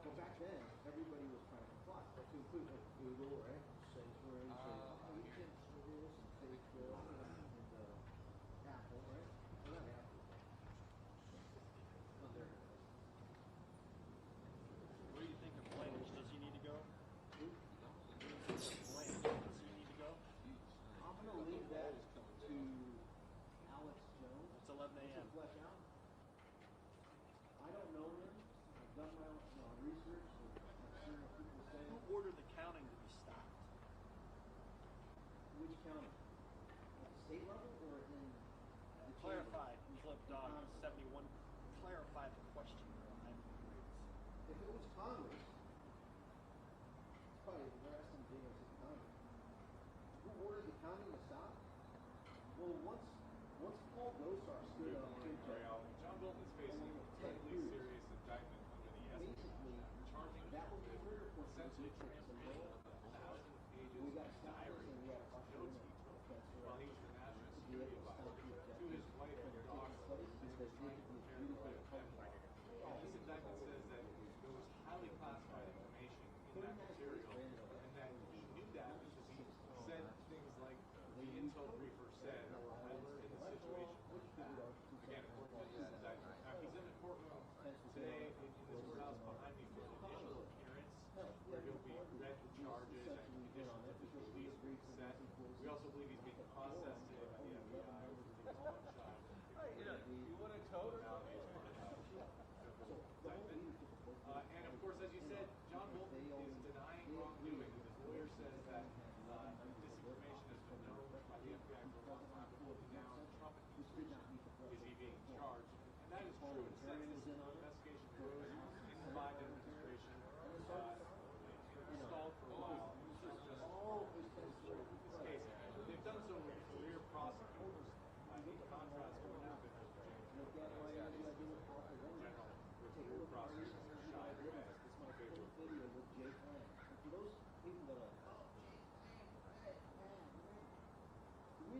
but back then, everybody was trying to comply. To include like Google, right? Censoring, saying, oh, you can't do this, and Facebook, and Apple, right? Well, not Apple. Not there. What do you think of Blanche? Does he need to go? Who? Blanche, does he need to go? I'm going to leave that to Alex Jones. It's 11 to a.m. flesh out. I don't know him. I've done my own research. I'm sure people say, Who ordered the counting to be stopped? which county? At the state level or in the Clarify, chamber? Flip Dog 71. Clarify the question. If it was Congress, it's probably embarrassing being it's Congress. Who ordered the county to stop? Well, once Paul Gosar stood up to John Bolton is facing a incredibly serious indictment under the basically, charging that was the trigger point for the essentially G6 to roll. 1,000 pages We got of stopped this diary and we got to usher in notes a he took professor while he was the national to be security able to stop advisor the to his objectives wife that and are daughter taking place as because they they were could trying be to prepare to adjudicated write a publicly. memoir. This indictment says that there was highly classified information in that material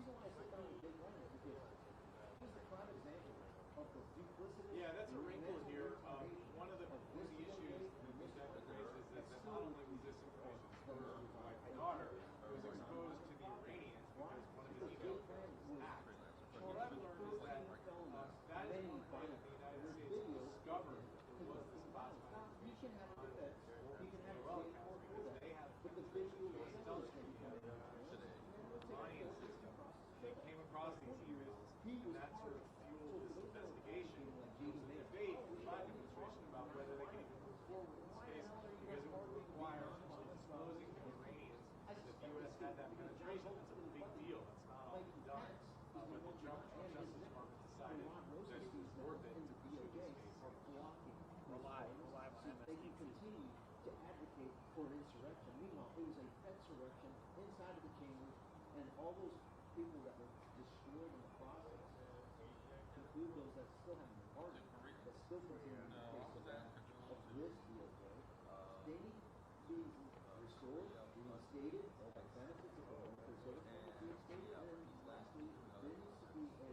reason why I sit down with big one is because here's the prime example of the duplicity. Yeah, that's a wrinkle mental here. retardation One of the of this issues DOJ and that this Beckett raises is that not only was this information for I my daughter, it was exposed to the Iranians because one of his email accounts was hacked. So what I've learned is that that is one way that the United States discovered that there was this classified information on the Noel accounts because they have but the video was intelligence Iranian system. They came across these emails, and that sort of fueled this investigation. There was a debate in the Biden administration about whether they could even move forward in space because it would require disclosing to the Iranians that the U.S. had that penetration. That's a big deal. That's not often done. But the Trump Justice Department decided that it was worth it to pursue this case. Rely on they can continue to advocate for an insurrection. Meanwhile, it was a insurrection inside of the chambers, and all those people that were destroyed in the process, include those that still haven't been pardoned, that still continue to face the wrath of this DOJ, they need to be restored, reinstated, all the benefits of the welfare system reinstated, and then lastly, there needs to be a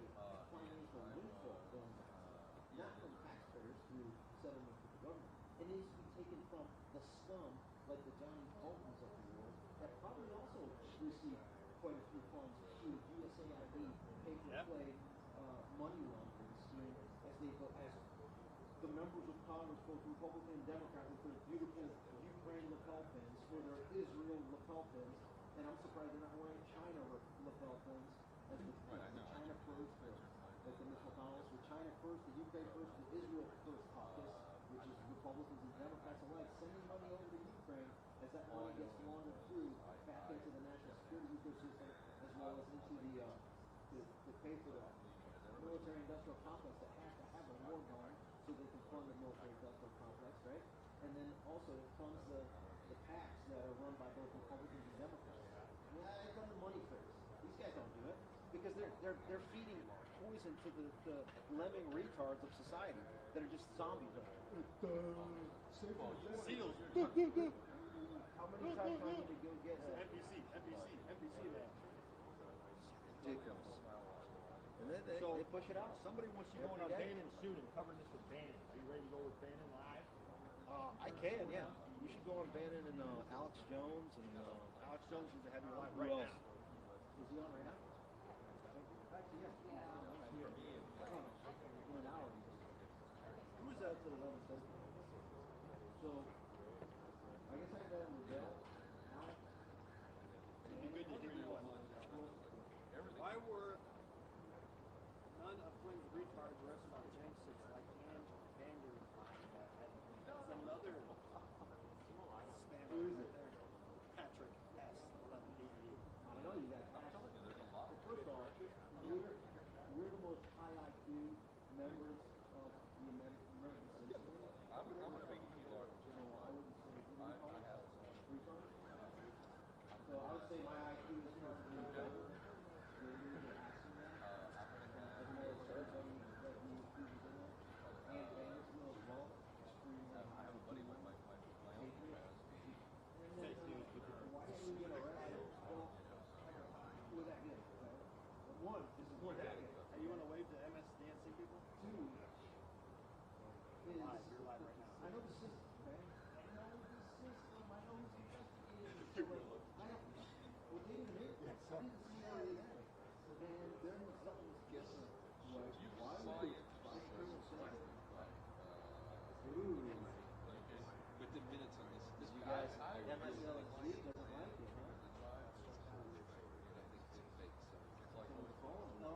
financial windfall going back, not from taxpayers through settlements with the government. It needs to be taken from the scum, like the John Boltons of the world, that probably also received quite a few funds through the USAID pay-for-play money laundering scheme as the members of Congress, both Republican and Democrat, with their beautiful Ukraine lapel pins for their Israel lapel pins, and I'm surprised they're not wearing China lapel pins as the China first, like the Mitch McConnells, for China first, the Ukraine first, the Israel first caucus, which is Republicans and Democrats alike, sending money over to Ukraine as that money gets laundered through back into the national security ecosystem, as well as into the to pay for the military-industrial complex that has to have a war going so they can fund the military-industrial complex, right? And then also it funds the PACs that are run by both Republicans and Democrats. Yeah, it's on the money first. These guys don't do it because they're feeding poison to the lemming retards of society that are just zombies. Seals. How many times do I need to go get NBC man. ridiculous? And then they push it out. Somebody wants you going on Bannon soon and covering this with Bannon. Are you ready to go with Bannon live? I can, yeah. You should go on Bannon and Alex Jones and Alex Jones is the heavy live who right else? now. Is he on right now? Actually, yeah. In an hour. Who is that to the 11:30? So, I guess I got Miguel, Alex. It'd be good to hear you on. Why were none of Flynn's retards arrested on Jenks like Vander some other spam? Who is it? Patrick S. 1188. I know you got Patrick. Well, first off, we're the most high IQ members of the American citizenry. I'm a big Lord. So I wouldn't say retard. So I would say my IQ is probably better. You're asking that. As well as everybody that needs to be in there. And Vandersville as well. Extremely high IQ. And then, why did we get arrested? Well, we're that good. Right? One, this is more that good. Hey, you want to wave to MSDNC people? Two, is You're live right now. I know the system, okay? I know the system. I know who's investigating. So, like, I don't. Well, they didn't make it. I didn't see how they had it. And then something was guessing. Like, why would the vice criminal say? Ooh. Within minutes on this You guy, guys, I really MSLG doesn't like it, huh? Someone's calling me. No.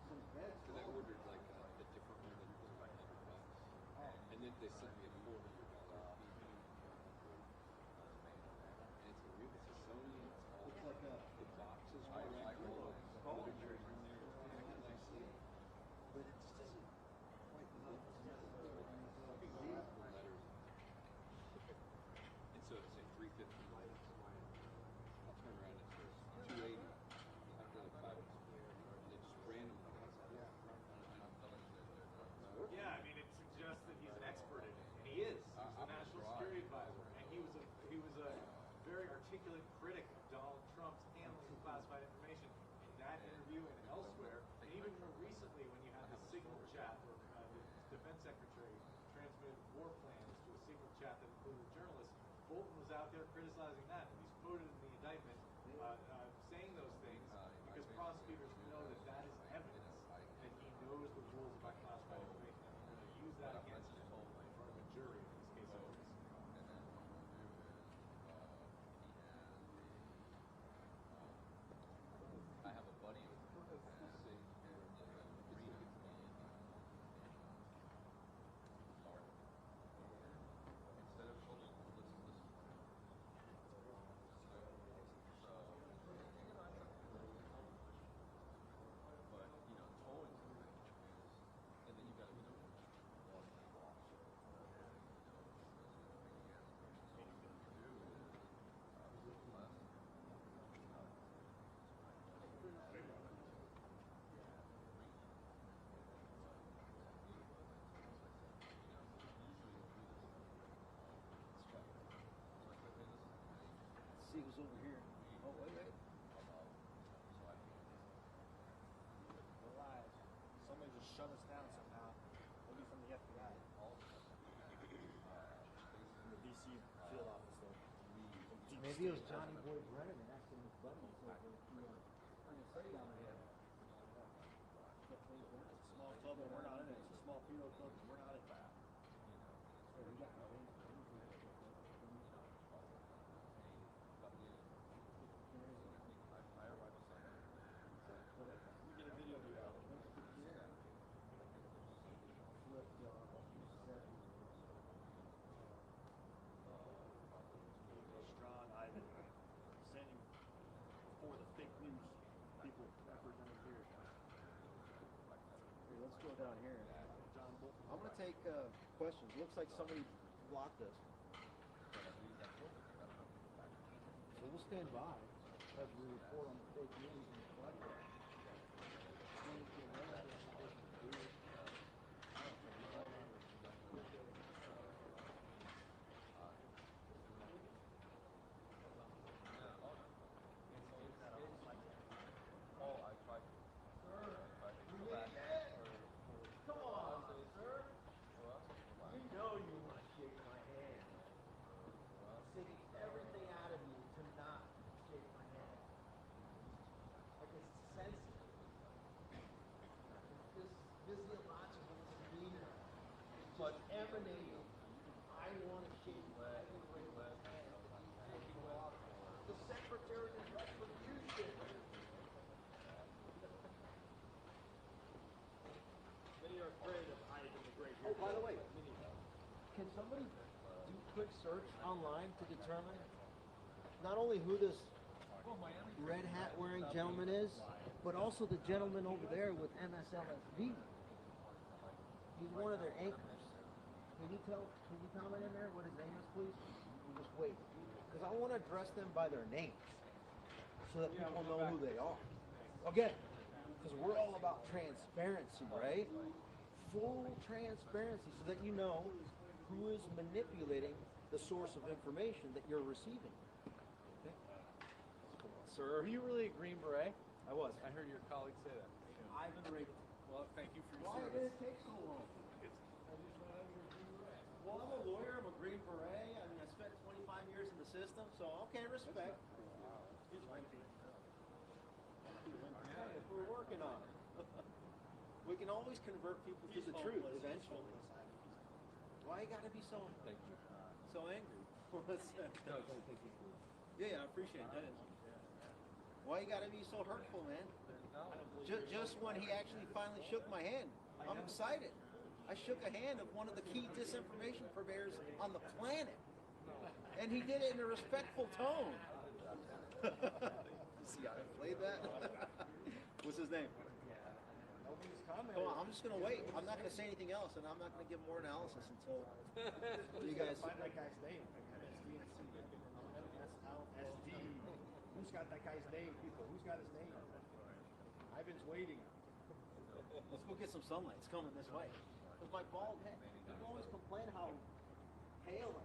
Some feds Because I calling me. ordered like a different one that was $500, and then they sent me a $400 and it's a real, it's a Sony, It's like a. the box is wrapped all literature in there, packed nicely, but it just doesn't quite look letters. And so it's like $350. I'll turn around and it says $280 after the 5. And they just randomly. Yeah, I mean, it suggests that he's an expert in it. And he Bolton was out there criticizing that. He's quoted in the indictment saying those things because prosecutors know that that is evidence that he knows the rules about classified information and they're going to use that against him in front of a jury in this case. I have a buddy who has agreed with me instead of listen. But towing is, and then you got to go one loss. See who's over here. Oh, wait. We're live. Somebody just shut us down somehow. Maybe from the FBI. From the DC field office though. Maybe it was Johnny Boy Brennan and asking his buddies over down there. It's a small club and we're not in it. It's a small penal club and we're not in it. We get a video of you out. Strong Ivan standing for the fake news people represented here. Here, let's go down here. John Bolton. I'm going to take questions. Looks like somebody blocked us. So we'll stand by as we report on the fake news and the flood. Come on, sir. You know you want to shake my hand. It's taking everything out of you to not shake my hand. I can sense it. This physiological demeanor, but emanating. I want to shake Ivan Ray's hand. The Secretary of Retribution. Many are afraid of Ivan the Great. Oh, by the way, can somebody do quick search online to determine not only who this red hat wearing gentleman is, but also the gentleman over there with MSLSD? He's one of their anchors. Can you comment in there what his name is, please? We'll just wait. Because I want to address them by their names so that people know who they are. Again, because we're all about transparency, right? Full transparency so that you know who is manipulating the source of information that you're receiving. Okay? Sir, are you really a Green Beret? I was. I heard your colleague say that. Ivan Reagan. Well, thank you for your Why service. did it take so long? Well, I'm a lawyer. I'm a Green Beret. I mean, I spent 25 years in the system, so okay, respect. Hey, if we're working on it. We can always convert people to the truth eventually. Why you gotta be so angry? Yeah, I appreciate that. Why you gotta be so hurtful, man? Just when he actually finally shook my hand, I'm excited. I shook a hand of one of the key disinformation purveyors on the planet, and he did it in a respectful tone. See, I played that. What's his name? Come on, I'm just gonna wait. I'm not gonna say anything else, and I'm not gonna give more analysis until you guys. Find that guy's name. SDNC. Who's got that guy's name, people? Who's got his name? Ivan's waiting. Let's go get some sunlight. It's coming this way. With my bald head, people always complain how pale I am.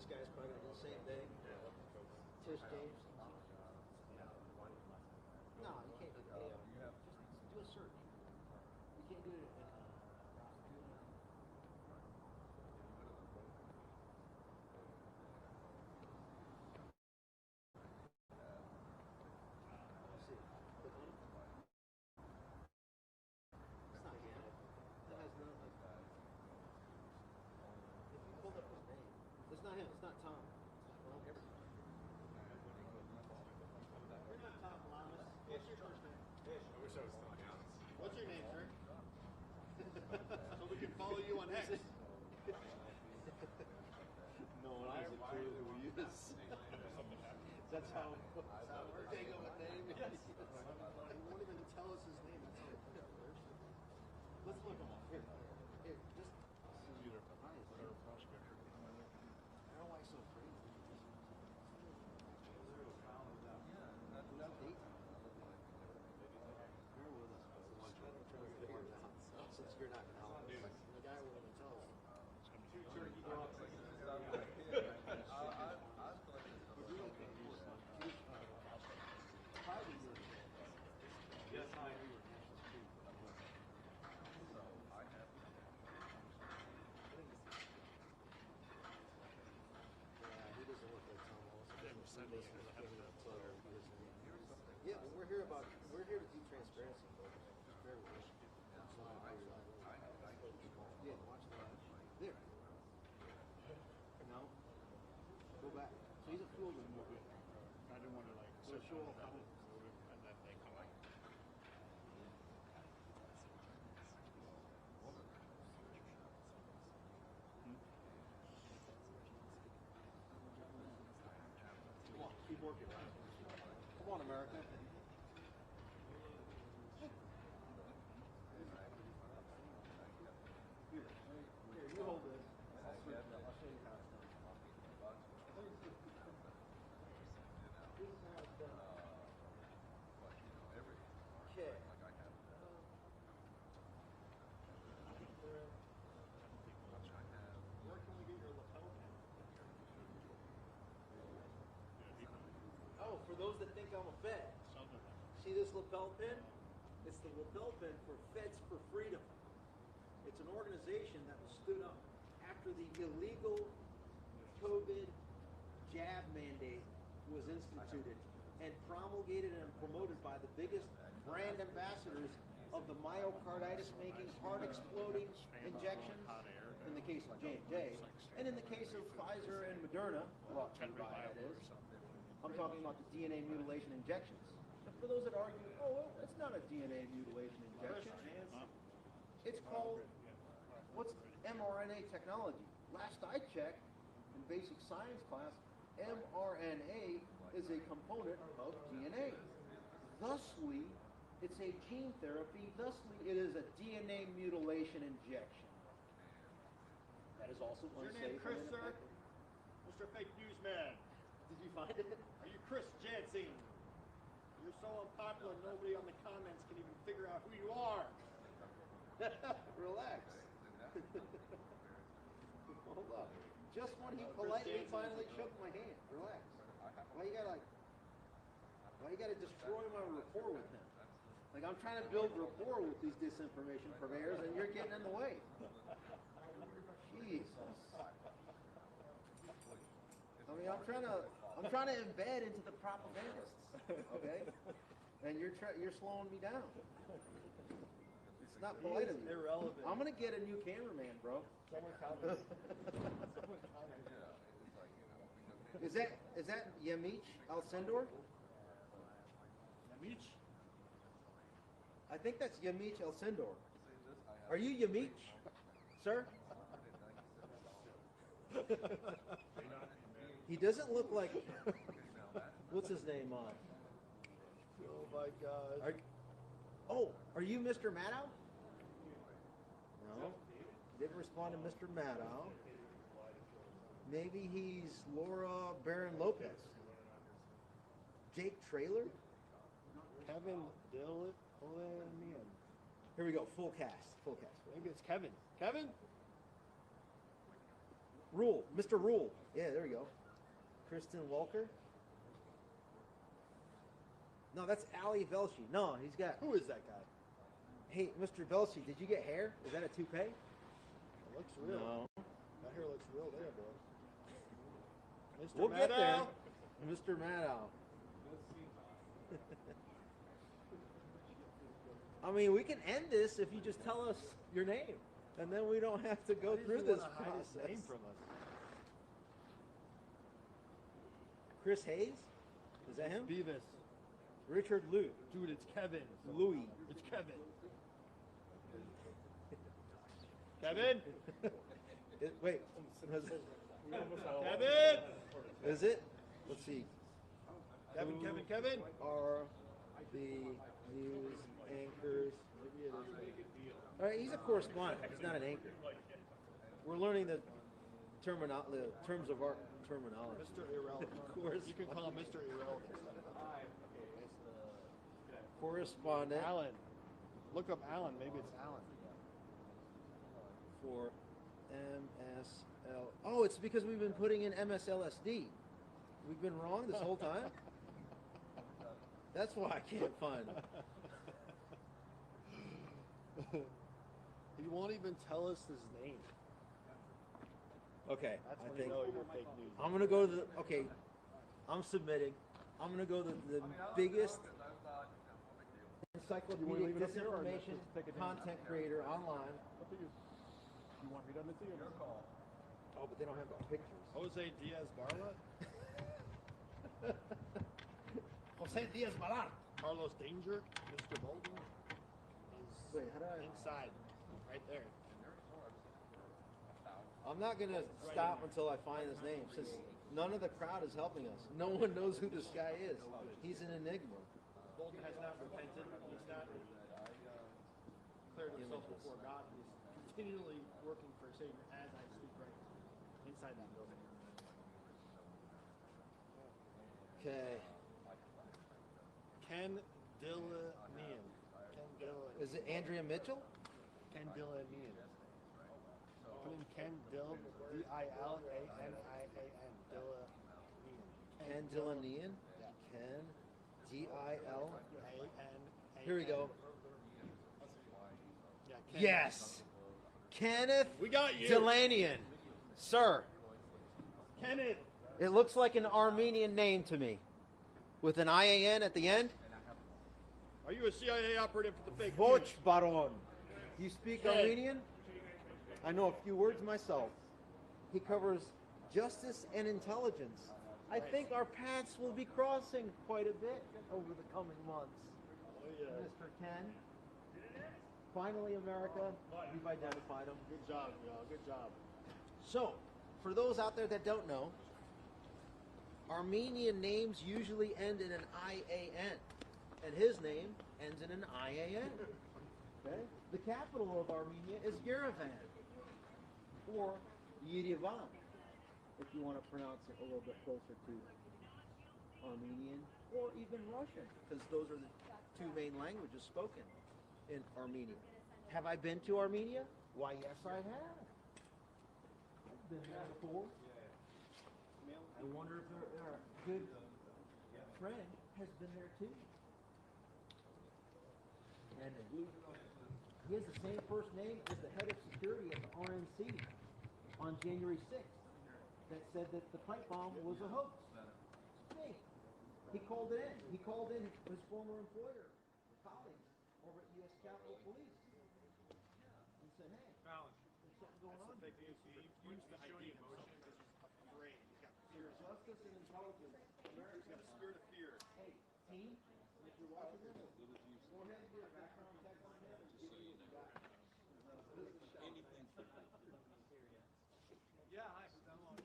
this guy's probably gonna do the same thing. Tish James. No, you can't do AI. Just do a search. You can't do it in It's not him. It's not Tom. Well, you're not Tom Lamas. What's your first name? I wish I was Tom Jones. What's your name, sir? So we can follow you on X. No one has a clue who he is. That's how we're taking a name. He won't even tell us his name. That's how embarrassing. Let's look him up. Here, just. I don't know why he's so crazy. Since you're not now, the guy will even tell us. Two turkey dogs. Yes, hi. He doesn't look like Tom Yeah, well, we're here to do transparency, folks. Bear with us. Yeah, watch that. There. Now, go back. So he's a fool to move in. I didn't want to like So sit show on off how the and then they come out. Come on, keep working. Come on, America. Here, you hold this. I'll show you how it's done. Okay. Where can we get your lapel pin? Oh, for those that think I'm a Fed, see this lapel pin? It's the lapel pin for Feds for Freedom. It's an organization that was stood up after the illegal COVID jab mandate was instituted and promulgated and promoted by the biggest brand ambassadors of the myocarditis making, heart exploding injections in the case of J&J, and in the case of Pfizer and Moderna, brought to you by that is, I'm talking about the DNA mutilation injections. And for those that argue, oh, well, it's not a DNA mutilation injection. It's called, what's mRNA technology? Last I checked, in basic science class, mRNA is a component of DNA. Thusly, it's a gene therapy. Thusly, it is a DNA mutilation injection. That is also Is your unsafe name Chris, and sir? ineffective. Mr. Fake News Man. Did you find it? Are you Chris Jansen? You're so unpopular, nobody on the comments can even figure out who you are. Relax. Hold up. Just when he politely finally shook my hand. Relax. Why you gotta destroy my rapport with him? Like I'm trying to build rapport with these disinformation purveyors and you're getting in the way. Jesus. I mean, I'm trying to embed into the propagandists, okay? And you're slowing me down. It's not polite of you. Irrelevant. I'm gonna get a new cameraman, bro. Someone commented. Is that Yamich Alcindor? Yamich? I think that's Yamich Alcindor. Are you Yamich, sir? He doesn't look like. What's his name? Oh my God. Are you Mr. Maddow? No. Didn't respond to Mr. Maddow. Maybe he's Laura Barron Lopez. Jake Traylor? Kevin Dillon. Here we go. Full cast. Maybe it's Kevin. Kevin? Rule. Mr. Rule. Yeah, there we go. Kristen Walker. No, that's Ali Velshi. No, he's got. Who is that guy? Hey, Mr. Velshi, did you get hair? Is that a toupee? It looks real. No. That hair looks real there, boy. Mr. We'll get there. Maddow. Mr. Maddow. I mean, we can end this if you just tell us your name, and then we don't have to go Why does through he this wanna hide his process. name from us? Chris Hayes? Is that him? Beavis. Richard Liu. Dude, it's Kevin. Louis. It's Kevin. Kevin? Wait. Kevin! Is it? Let's see. Kevin, Who Kevin, Kevin? are the news anchors? All right, he's a correspondent. He's not an anchor. We're learning the terms of our terminology. Mr. Irrelevant. Of course. You can call him Mr. Irrelevant. Correspondent Alan. Look up Alan. Maybe it's Alan. for MSL. Oh, it's because we've been putting in MSLSD. We've been wrong this whole time. That's why I can't find it. He won't even tell us his name. Okay, That's I when think you know you're fake news. I'm gonna go to the. Okay, I'm submitting. I'm gonna go to the biggest encyclopedic leave it up here or disinformation just take it down? content creator online. Up to you. You want me to see him? Oh, but they don't have the pictures. Jose Diaz Barla? Jose Diaz Barla. Carlos Danger, Mr. Bolton, is Wait, how do I? inside, right there. I'm not gonna stop until I find his name, since none of the crowd is helping us. No one knows who this guy is. He's an enigma. Bolton has not repented. He's not declared himself before God. He's continually working for a Savior as I speak right now, inside that building. Okay. Ken Dillanian. Ken Dillanian. Is it Andrea Mitchell? Ken Dillanian. Put in Ken Dill, D-I-L-A-N-I-A-N. Dillanian. Ken Dillanian? Yeah. Ken D-I-L. A-N-A-N. Here we go. Yeah, Ken. Yes! Kenneth We got you. Dillanian. Sir, Kenneth. it looks like an Armenian name to me. With an I-A-N at the end? Are you a CIA operative for the fake Voch news? Baron. You speak Ken. Armenian? I know a few words myself. He covers justice and intelligence. I think our paths will be crossing quite a bit over the coming months. Oh, yeah. Mr. Ken. Finally, America, we've identified him. Good job, y'all. Good job. So, for those out there that don't know, Armenian names usually end in an I-A-N, and his name ends in an I-A-N. Okay? The capital of Armenia is Yerevan, or Yerevan, if you want to pronounce it a little bit closer to Armenian, or even Russian, because those are the two main languages spoken in Armenia. Have I been to Armenia? Why, yes, I have. I've been there before. I wonder if our good friend has been there too. And he has the same first name as the head of security at the RNC on January 6th that said that the pipe bomb was a hoax. Me. He called it in. He called in his former employer, colleagues over at U.S. Capitol Police. And said, hey, Fallon, there's something going on. Fake news. He used the showing idea emotion. because he's afraid. He's got fear. Justice and intelligence. He's got a spirit of fear. Hey, team, if you're watching this, go ahead and do a background check on him. yeah, hi. Down along.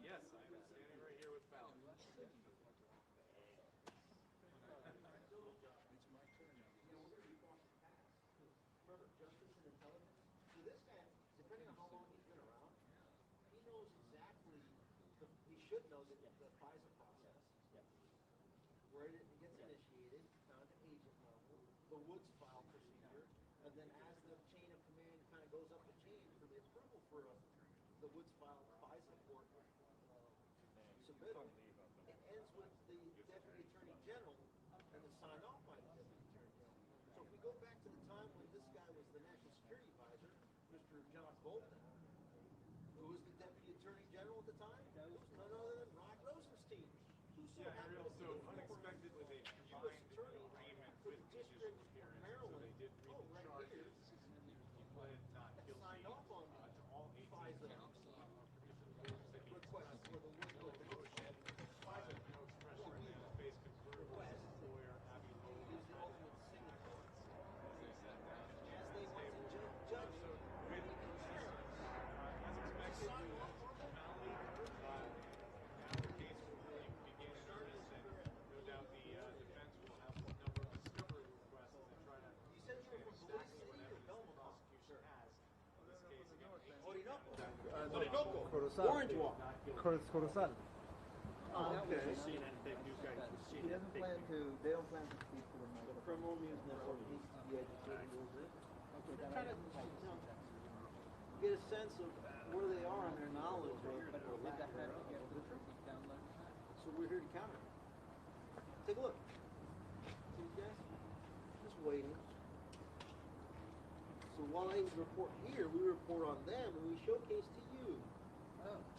Yes, I am standing right here with Fallon. Justice and intelligence. So this guy, depending on how long he's been around, he knows exactly, he should know the FISA process, where it gets initiated, down to agent level, the Woods file procedure, and then as the chain of the Woods file FISA report submittal, it ends with the Deputy Attorney General and it's signed off by the Deputy Attorney General. So if we go back to the time when this guy was the National Security Advisor, Mr. John Bolton, who was the Deputy Attorney General at the time, it was none other than Rod Rosenstein, who so happened to be the former unexpectedly they U.S. combined Attorney agreement for with the the District initial of appearance, Maryland. so they did read Oh, the right charges. here. He pled not That guilty signed off on to all 18 FISA counts of producing rules that he request expressed for the no emotion, FISA no expression on his face conferred with his employer, Abby Lowell. He was the ultimate signatory. As they sat down at the As they went to judge So, with as expected, due to formality, now the case will really begin in earnest, and no doubt the defense will have a number of discovery requests as they try to You said you were from Belize exactly what City or evidence the Belmont? prosecution has in this case against Orinoco. Orange Walk. Khorasan. Oh, okay. CNN fake news guy. He doesn't plan to, they don't plan to speak to them. The Criminal News Network needs to be educated. They're trying to get a sense of where they are in their knowledge or lack thereof. So we're here to counter it. Take a look. See these guys? Just waiting. So while they report here, we report on them and we showcase to you.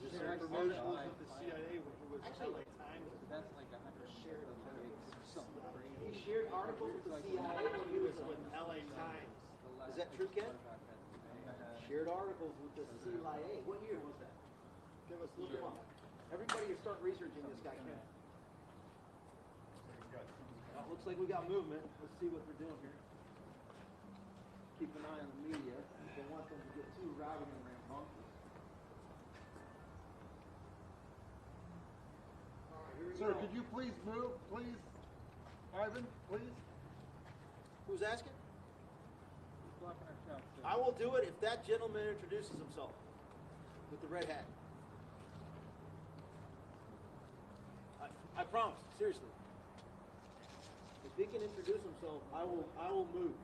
This information was with the CIA when he was Actually, LA Times. That's like 100 shared something crazy. he shared articles with the CIA when he was With LA Times. Is that true, Ken? Shared articles with the CIA. What year was that? Give us Look him up. Everybody start researching this guy, Ken. Looks like we got movement. Let's see what they're doing here. Keep an eye on the media. They want them to get too rowdy and rambunctious. All right, here we Sir, go. could you please move, please? Ivan, please? Who's asking? Blocking our shot. I will do it if that gentleman introduces himself with the red hat. I promise, seriously. If he can introduce himself, I will move.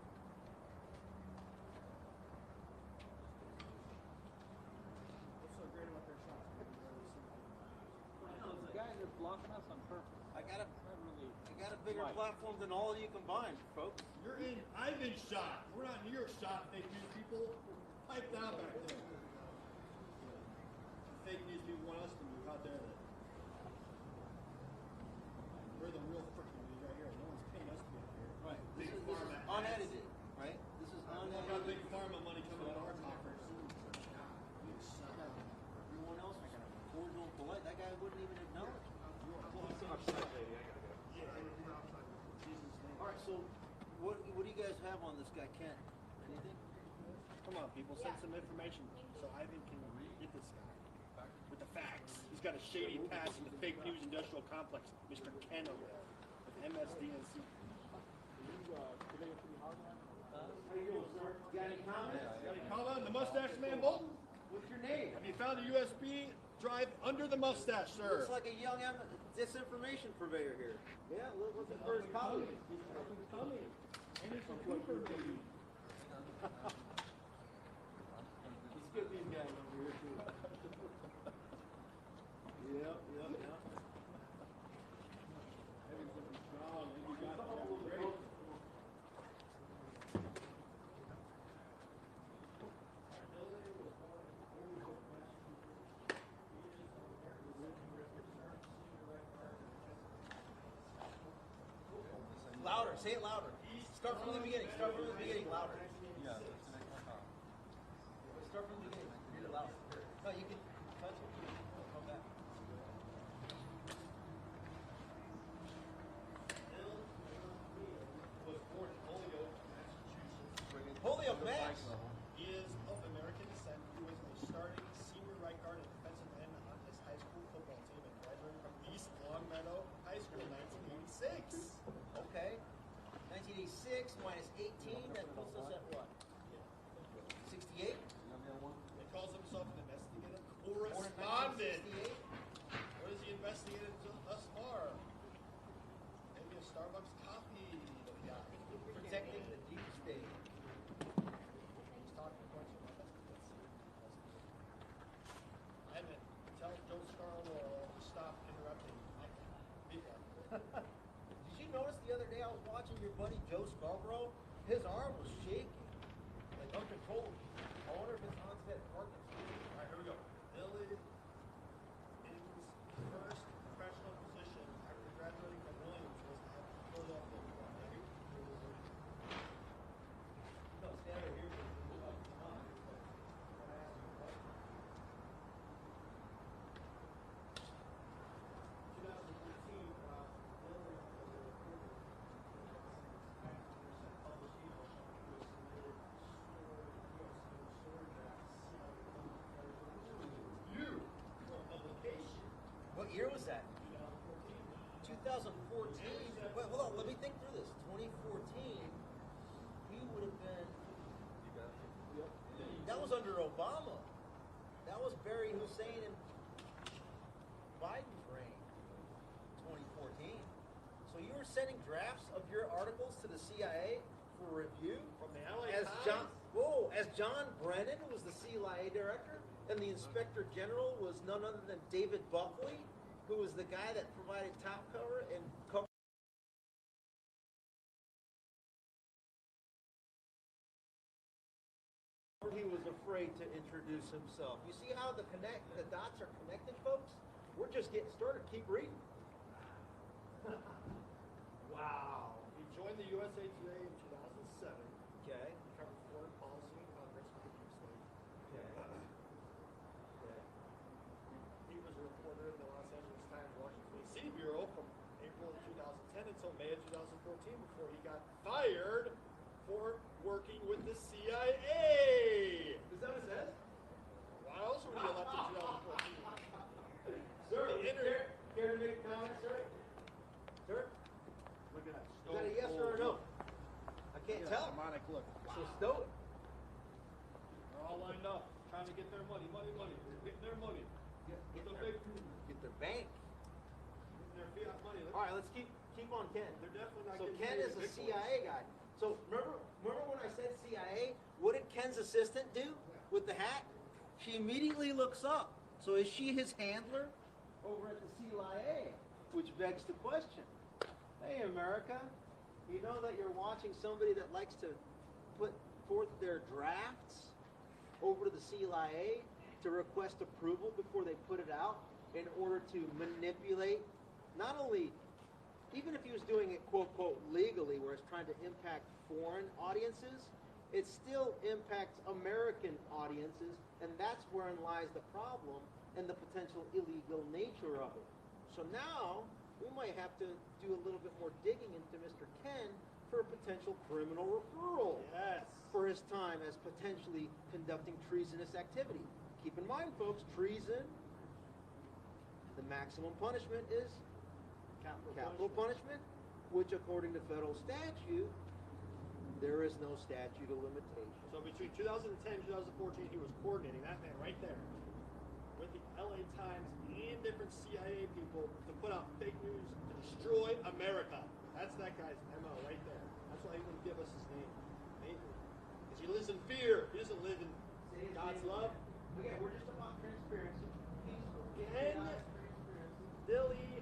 What's so great about their shot? The guys are blocking us on purpose. I got a Not really. bigger platform than all of you combined, folks. You're in Ivan's shot. We're not New York shot, fake news people. Pipe down back there. Fake news people want us to move. How dare they? We're the real freaking news right here. No one's paying us to be up here. Right. This is unedited, right? This is Look how unedited. big pharma money coming in our coffers. Everyone else was cordial and polite. That guy wouldn't even acknowledge me. All right, so what do you guys have on this guy, Ken? Anything? Come on, people, send some information so Ivan can get this guy with the facts. He's got a shady past in the fake news industrial complex, Mr. Ken over there with MSDNC. How you doing, sir? You got any comments? Got any comment? The mustache man, Bolton? What's your name? Have you found a USB drive under the mustache, sir? Looks like a young disinformation purveyor here. Yeah, look at first colleague. Let's get these guys over here too. Yep. Everything's strong. You got that. Great. Louder, say it louder. Start from the beginning, louder. Yeah. Start from the beginning, read it louder. No, you can touch it. Come back. Was born in Holyoke, Massachusetts. Holyoke, Mass. He is of American descent. He was a starting senior right guard and defensive end on his high school football team and graduated from East Longmeadow High School in 1986. Okay. 1986 minus 18, that puts us at what? 68? He calls himself an investigative Born in correspondent. 1968? What has he investigated thus far? Maybe a Starbucks coffee that he got. Protecting the deep state. He's talking a bunch of was watching your buddy Joe Scarborough, his arm was shaking, like uncontrollable. I wonder if it's onset Parkinson's. All right, here we go. Billy Ing's first professional position after graduating from Williams was at Philadelphia. Ready? No, stand right here. Come on. Can I ask you a question? 2013, Billy was a reporter. 90% published email who submitted story drafts. You for publication. What year was that? 2014. 2014. Wait, hold on. Let me think through this. 2014. He would have been. That was under Obama. That was Barry Hussein and Biden's reign. 2014. So you were sending drafts of your articles to the CIA for review From the LA as Times? John Brennan was the CIA director, and the Inspector General was none other than David Buckley, who was the guy that provided top cover and cover. He was afraid to introduce himself. You see how the dots are connected, folks? We're just getting started. Keep reading. Wow. He joined the USA Today in 2007. Okay. He covered foreign policy in Congress with the deep state. Okay. He was a reporter in the Los Angeles Times Washington D.C. bureau from April of 2010 until May of 2014 before he got fired for working with the CIA. Is that what it says? Why else would he elected in 2014? Sir, The care to make a comment, sir? Sir? Look at that. Is that a yes or a no? I can't tell. Demonic look. So stow it. They're all lined up, trying to get their money. They're getting their money. With the big, Get their bank. their fiat money. All right, let's keep on Ken. They're definitely not So getting Ken paid is a big boys. CIA guy. So remember when I said CIA? What did Ken's assistant do with the hat? She immediately looks up. So is she his handler over at the CIA? Which begs the question. Hey, America, you know that you're watching somebody that likes to put forth their drafts over to the CIA to request approval before they put it out in order to manipulate, not only, even if he was doing it quote quote legally, where it's trying to impact foreign audiences, it still impacts American audiences, and that's wherein lies the problem and the potential illegal nature of it. So now we might have to do a little bit more digging into Mr. Ken for a potential criminal referral Yes. for his time as potentially conducting treasonous activity. Keep in mind, folks, treason, the maximum punishment is capital punishment, which according to federal statute, there is no statute of limitation. So between 2010 and 2014, he was coordinating, that man right there, with the LA Times and different CIA people to put out fake news to destroy America. That's that guy's MO right there. That's why he wouldn't give us his name. Because he lives in fear. He doesn't live in God's love. Again, we're just about transparency. Ken Dilly.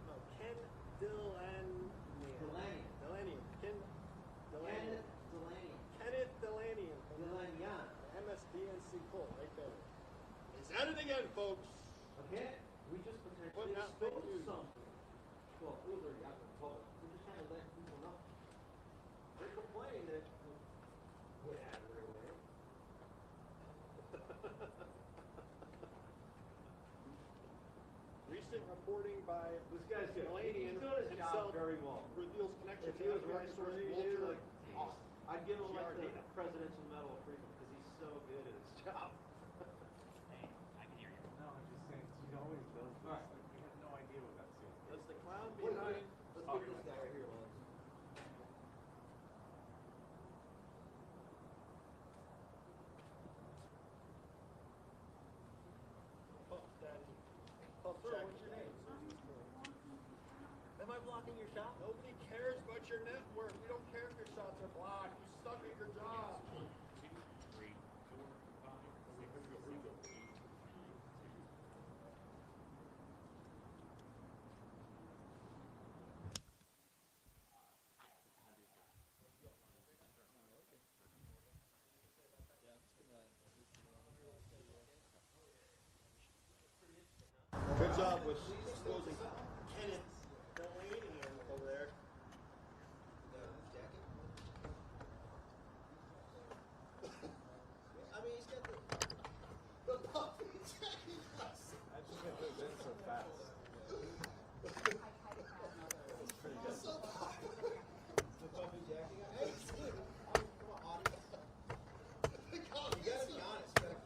No, Ken Delaney. Kenneth Delanian. MSDNC Colt right there. Is that it again, folks? Okay, we just potentially Putting out fake exposed news. something. Well, it was already out in the public. We're just trying to let people know. They're complaining that we're out of their way. Recent reporting by This guy's good. Delaney He's doing his himself job very well. reveals connection If to he was FBI working for source me, Bolton. dude, like, I'd give him like the Giardina. Presidential Medal of Freedom because he's so good at his job. No, I'm just saying, she always does this. Alright. Like, we have no idea what that's doing. That's the clown Wait, behind. let's get this guy right here, Lance. Puff Daddy. Puff Sir, Jack. what's your name? Am I blocking your shot? Nobody cares about your network. We don't care if your shots are blocked. You suck at your job. was exposing Kenneth Delaney over there. jacket. I mean, he's got the puppy jacket. I just get those in so fast. So the puppy jacket. Hey, dude. Come on, audience. You gotta be honest. You gotta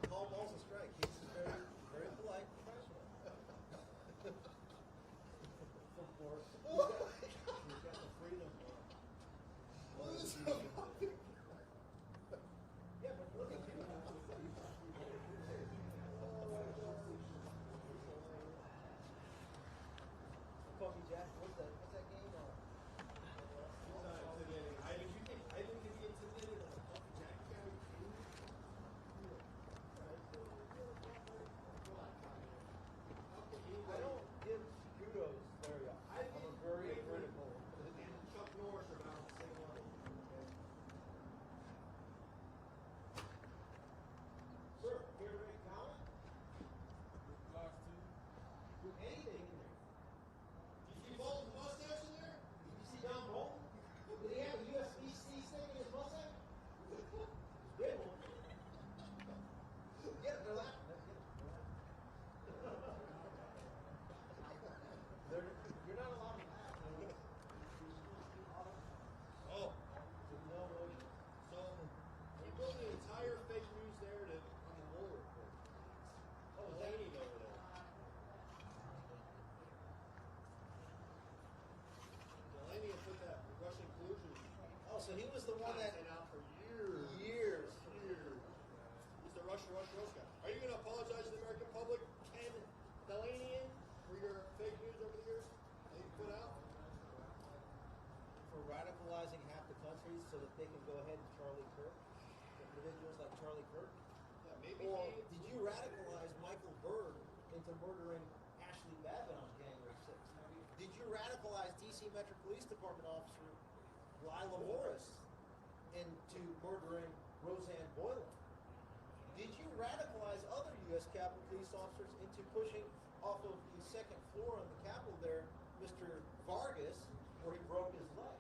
call balls and strike. He's very, very polite, professional. Of course. You've got the freedom. Yeah, but look at you. Puppy Jack, what's that game? I didn't get intimidated on the Puppy Jack guy. I don't give kudos very often. I'm very critical. And Chuck Norris are about the same level. Sir, here to make comment? Anything in there. Did you see Bolton's mustache in there? Did you see John Bolton? Did he have a USB-C stick in his mustache? Big one. Get it, they're laughing. You're not allowed to laugh. Oh, No emotion. so he built an entire fake news narrative on the Mueller report. Oh, is that Delaney over there. Delaney had put that Russian collusion Oh, so he was the one that content out for years. years. He's the Russia guy. Are you going to apologize to the American public, Ken Delaney, for your fake news over the years that you put out? For radicalizing half the country so that they can go ahead and Charlie Kirk, individuals like Charlie Kirk? Yeah, maybe Or he... did you radicalize Michael Byrd into murdering Ashley Babbitt on January 6th? Did you radicalize D.C. Metro Police Department officer Lila Morris into murdering Roseanne Boylan? Did you radicalize other U.S. Capitol Police officers into pushing off of the second floor on the Capitol there, Mr. Vargas, where he broke his leg?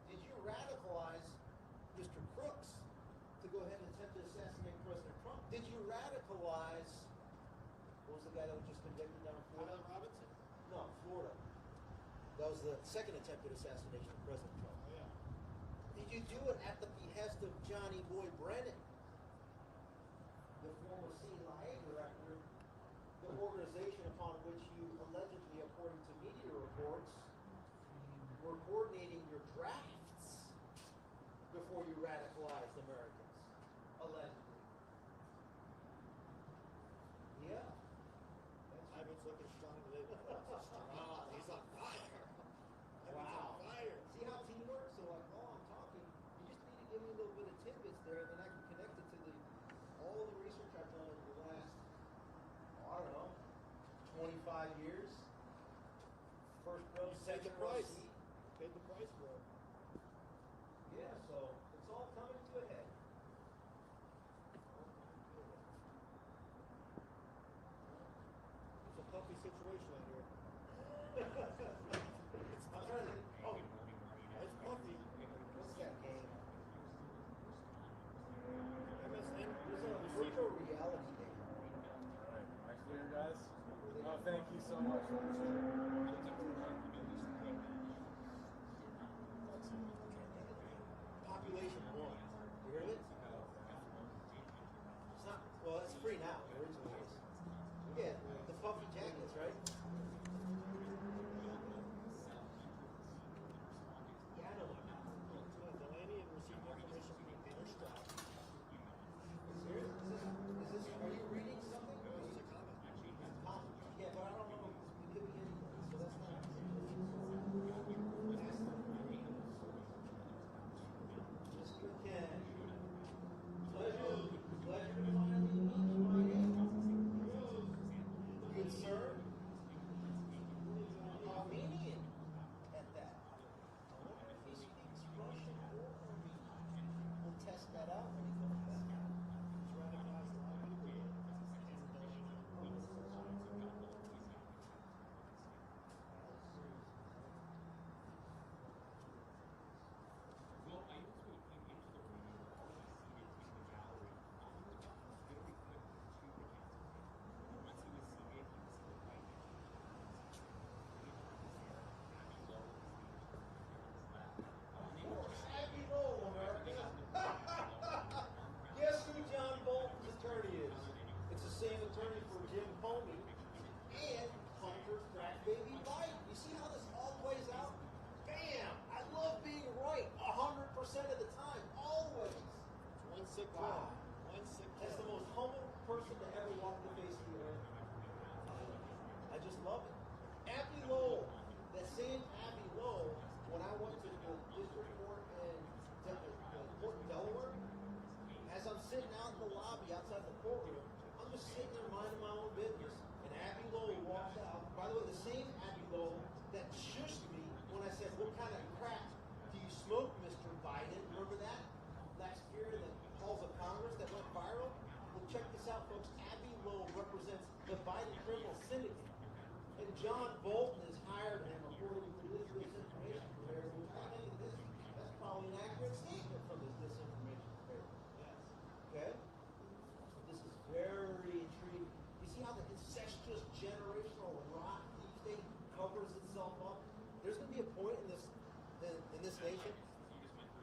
Did you radicalize Mr. Crooks to go ahead and attempt to assassinate President Trump? Did you radicalize, what was the guy that was just convicted down in Florida? Tyler Robinson? No, Florida. That was the second attempted assassination of President Trump. Oh, yeah. Did you do it at the behest of Johnny Boy Brennan, the former CIA director, the organization upon which you allegedly, according to media reports, were coordinating your drafts before you radicalized Americans? Allegedly. Yeah. Ivan's looking strong today. Strong. He's on fire. Ivan's Wow. on fire. See how team works? So like while I'm talking, you just need to give me a little bit of tidbits there, and then I can connect it to all the research I've done over the last, I don't know, 25 years. First row, Paid the second row price. seat. Paid the price for it. Yeah, so it's all coming to a head. It's a puppy situation out here. I'm trying to think, oh, It's puppy. what's that game? MSN. There's a virtual reality game. Alright, my clear, guys. Oh, thank you so much. Population 1. You heard of it? It's not, well, it's free now. It originally was. Yeah, the puffy jackets, right? Yeah, I know. Delaney had received information from their strap. Serious? Are you reading something? It was just a comment. Yeah, but I don't know. It could be anything, so that's not what kind of crack do you smoke, Mr. Biden? Remember that? Last year, the halls of Congress that went viral? Well, check this out, folks. Abby Lowe represents the Biden criminal syndicate. And John Bolton has hired him according to this disinformation preparer. Which I think that's probably an accurate statement from this disinformation preparer. Yes. Okay? This is very intriguing. You see how the incestuous generational rot deep state covers itself up? There's going to be a point in this nation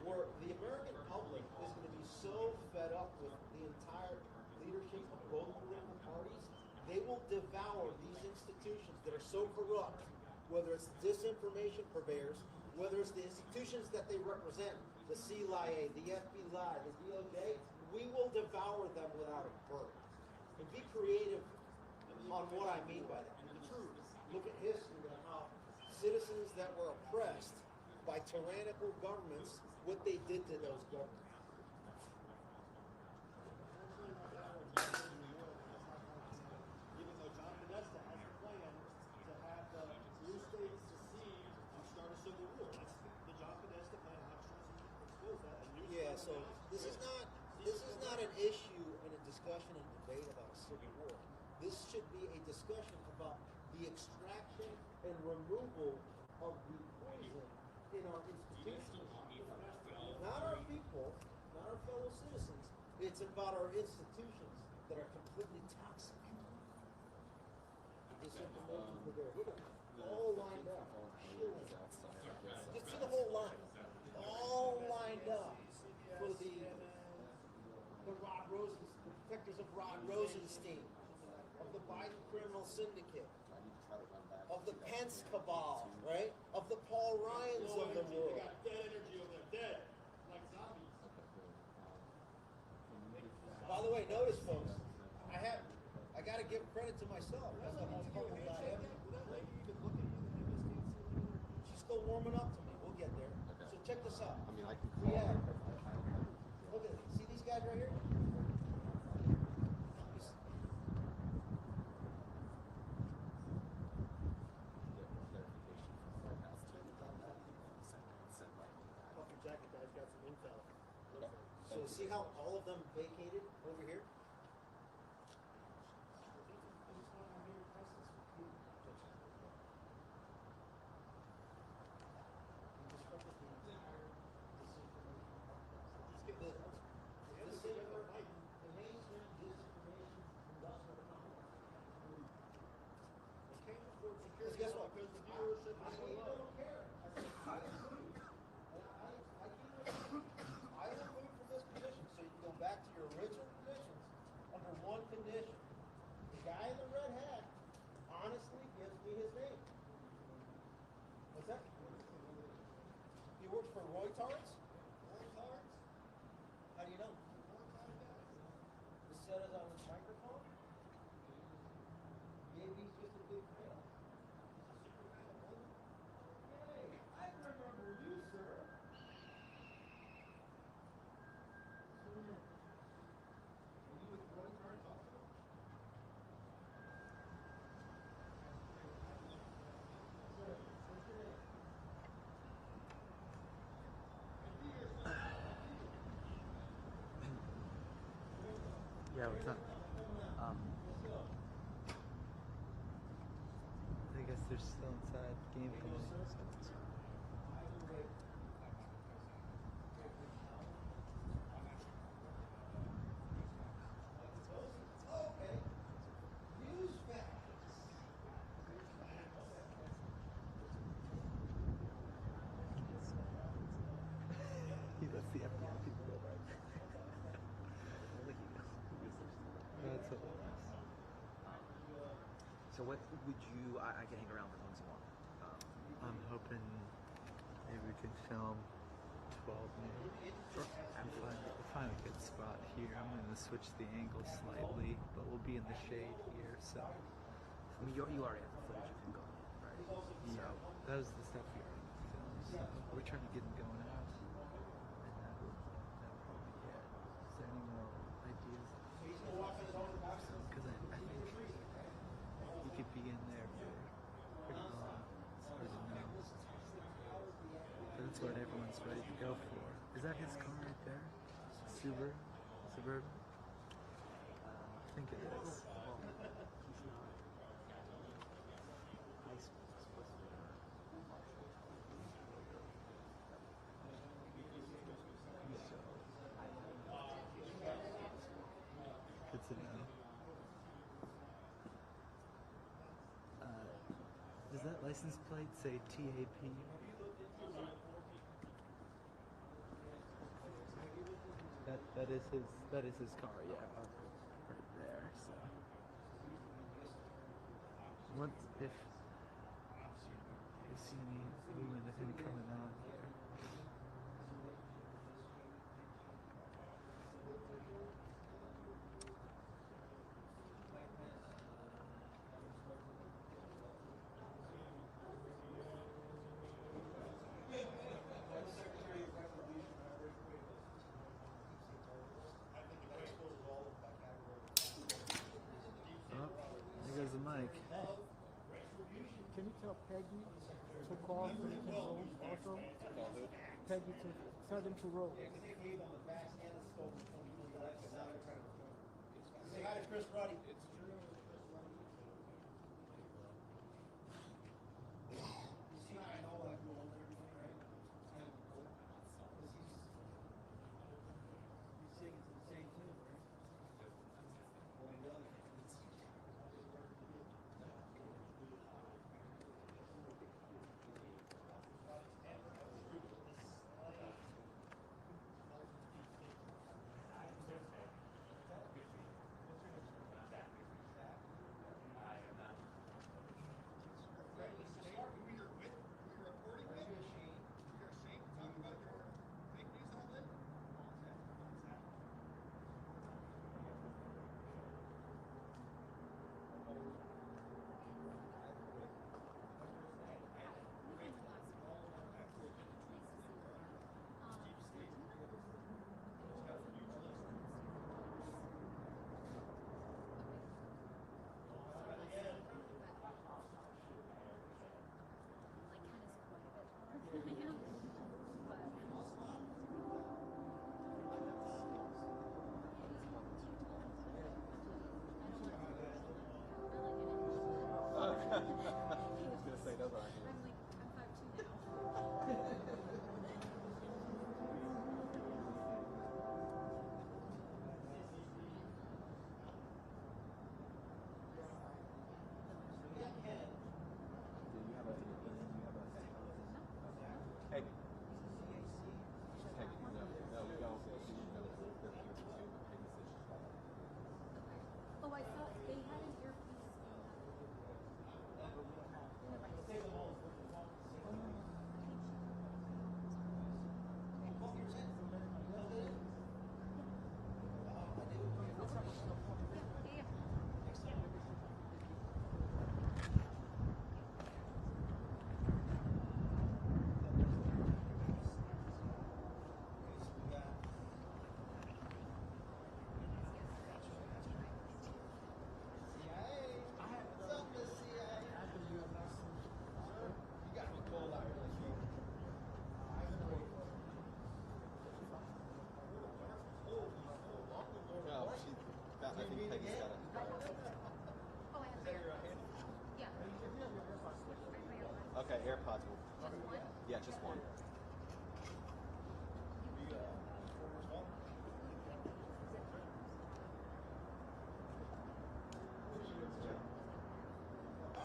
where the American public is going to be so fed up with the entire leadership of both political parties, they will devour these institutions that are so corrupt, whether it's disinformation purveyors, whether it's the institutions that they represent, the CIA, the FBI, the DOJ, we will devour them without a break. And be creative on what I mean by that. Look at history and how citizens that were oppressed by tyrannical governments, what they did to those governments. Even though John Podesta has a plan to have the blue states secede and start a civil war. That's the John Podesta plan. I'm sure expose that. Yeah, so this is not an issue and a discussion and debate about a civil war. This should be a discussion about the extraction and removal of the poison in our institutions. Not our people, not our fellow citizens. It's about our institutions that are completely toxic. Disinformation for their look at them. All lined up. Just see the whole line. All lined up for the Rod Rosen, the protectors of Rod Rosenstein, of the Biden criminal syndicate, of the Pence cabal, right? Of the Paul Ryans of the world. They got dead energy over there, dead, like zombies. By the way, notice, folks, I got to give credit to myself. As the most humble I am. She's still warming up to me. We'll get there. So check this out. I mean, I can We call have, her. look at it. See these guys right here? Puffer jacket guy's got some intel. So see how all of them vacated over here? Because guess what? Because the viewership is so low. I will move from this position so you can go back to your original positions under one condition. The guy in the red hat honestly gives me his name. What's that? He works for Roy Tarts? How do you know? It said it on his microphone? Maybe he's just a big fan. Hey, I remember you, sir. Yeah, what's up? I guess they're still inside game planning. He lets the FBI people go right. That's hilarious. So what would you, I can hang around for once in a while. I'm hoping maybe we can film 12 minutes. Sure. We'll find a good spot here. I'm going to switch the angle slightly, but we'll be in the shade here, so. I mean, you already have the footage of him going, right? Yeah, that was the stuff we already filmed. So we're trying to get him going out. And that'll probably be it. Is there any more ideas? Because I think he could be in there for pretty long. It's hard to know. that's what everyone's ready to go for. Is that his car right there? Suburban? I think it is. Good to know. Does that license plate say TAP? That is his car, yeah. Right there, so. What if you see any movement of him coming out here? There goes the mic. Can you tell Peggy to call so they can roll also? Peggy to tell them to roll. Say hi to Chris Ruddy. Oh, I thought they had an earpiece. Okay, AirPods will. Yeah, just one.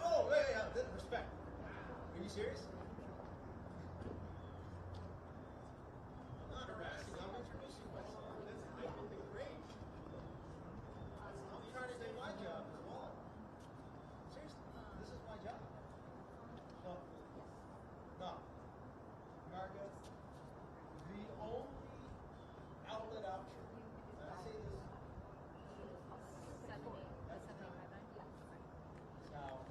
Oh, yeah, respect. Are you serious? I'm not harassing. I'm introducing myself. I'm in the range. I'm trying to do my job as well. Seriously, this is my job. No. No. America, the only outlet out here, and I say this, now,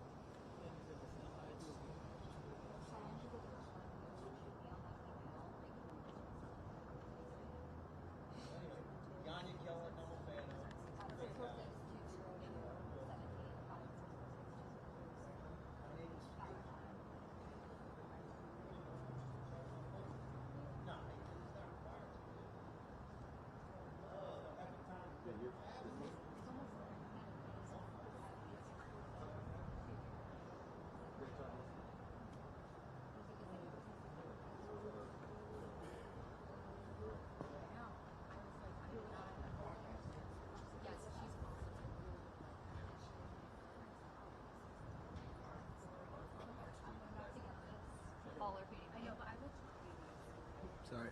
Sorry.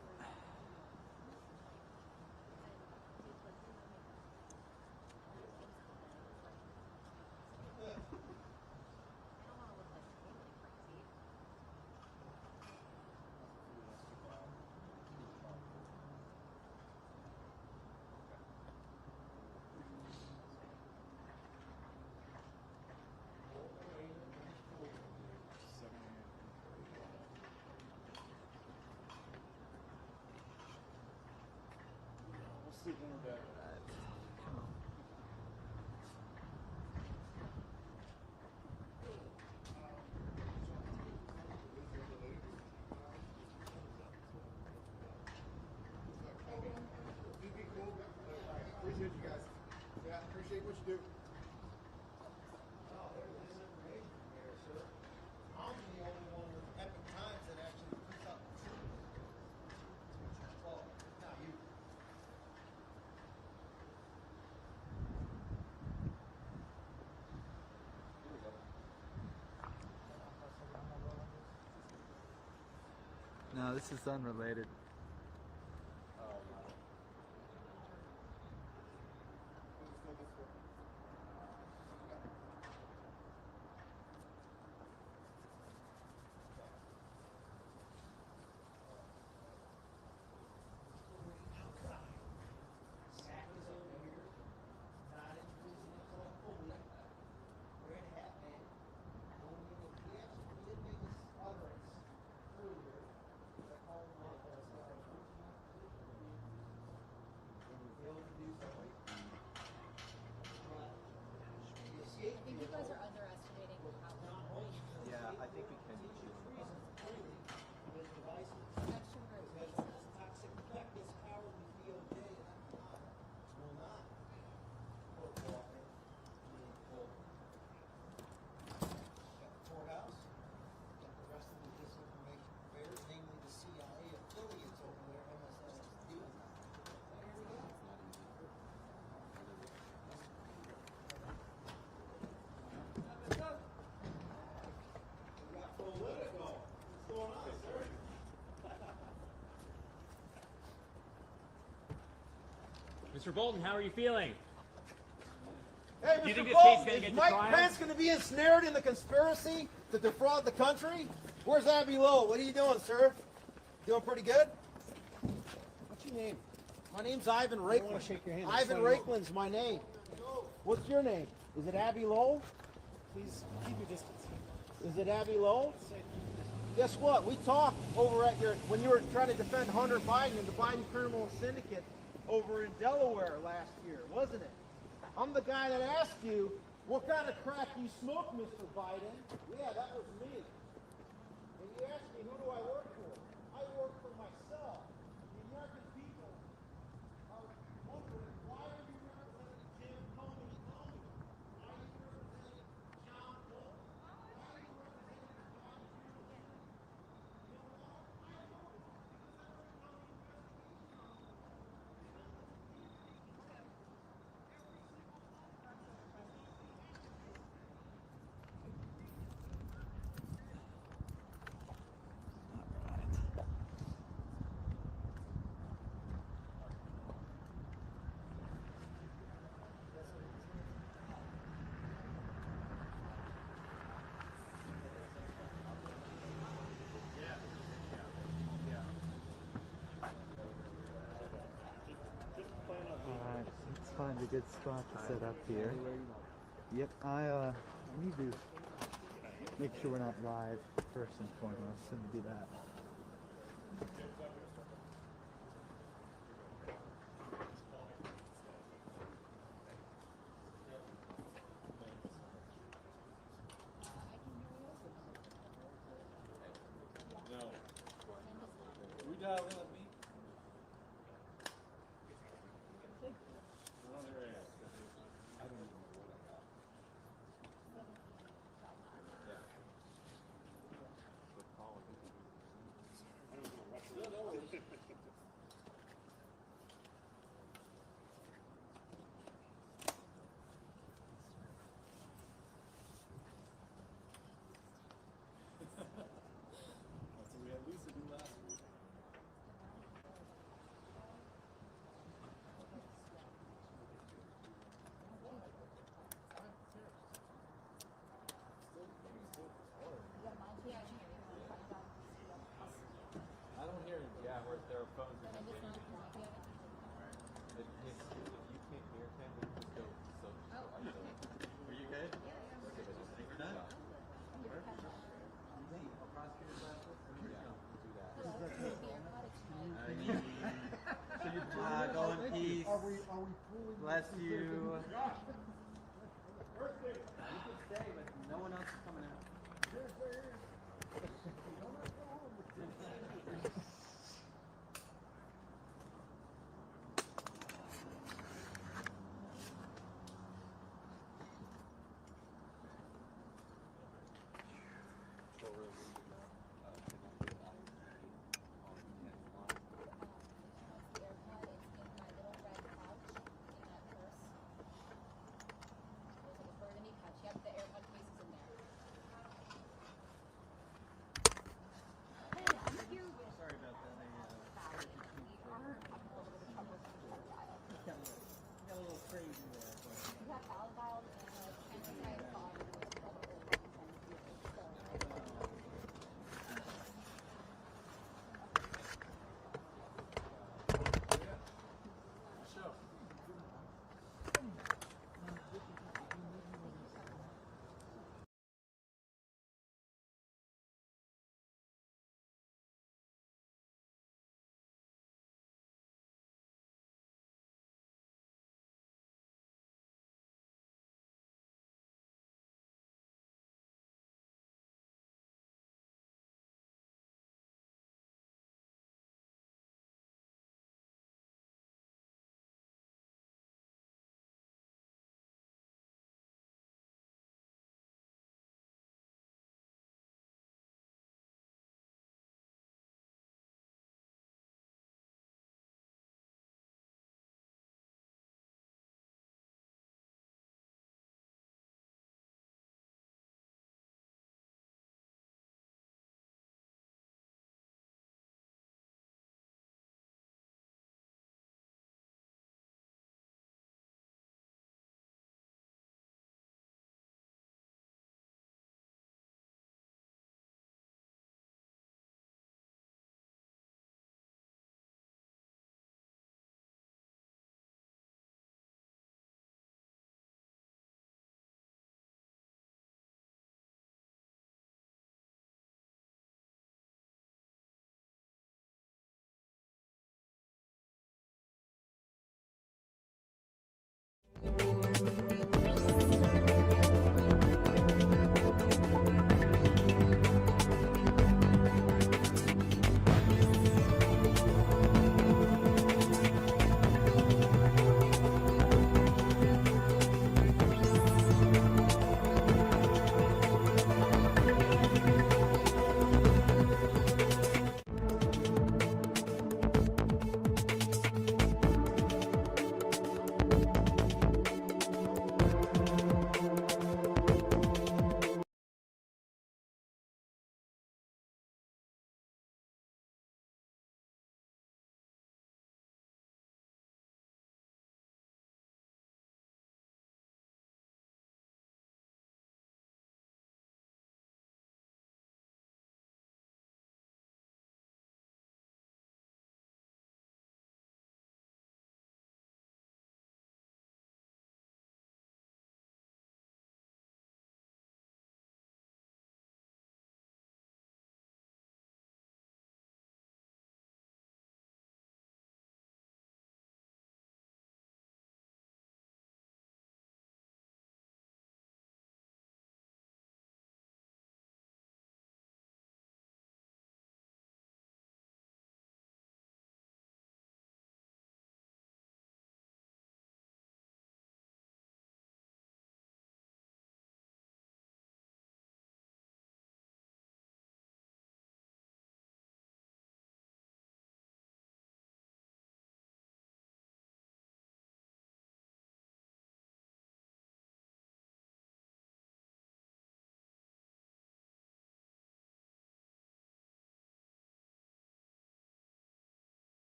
We'll see when we're back. Come on. Appreciate you guys. Yeah, appreciate what you do. I'm the only one with Epic Times that actually puts up. Well, not you. No, this is unrelated. I think you guys are underestimating how Yeah, I think we can do extrovert faces. Toxic effect is cowardly DOJ will not court walking in full. Got the courthouse, got the rest of the disinformation affairs, namely the CIA affiliates over there, MSNBC. There we go. We got political. What's going on, sir? Mr. Bolton, how are you feeling? Hey, Do you Mr. think this Bolton, case's gonna is get to Mike trial? Pence going to be ensnared in the conspiracy to defraud the country? Where's Abby Lowe? What are you doing, sir? Doing pretty good? What's your name? My name's Ivan Rakeland. I wanna shake your hand. Ivan Rakeland's my name. What's your name? Is it Abby Lowe? Please keep your distance. Is it Abby Lowe? Guess what? We talked over at when you were trying to defend Hunter Biden and the Biden criminal syndicate over in Delaware last year, wasn't it? I'm the guy that asked you, what kind of crack you smoke, Mr. Biden? Yeah, that was me. And you asked me, who do I work for? I work for myself. The American people are wondering, why are you representing Jim Comey? Why are you representing John Bolton? Why are you representing the Biden criminal syndicate? You know why? I know. Because I work on the investigation. Alright, let's find a good spot to set up here. Yep, I need to make sure we're not live first and foremost, so do that. We dial in with me. That's what we had Lisa do last week. bless you.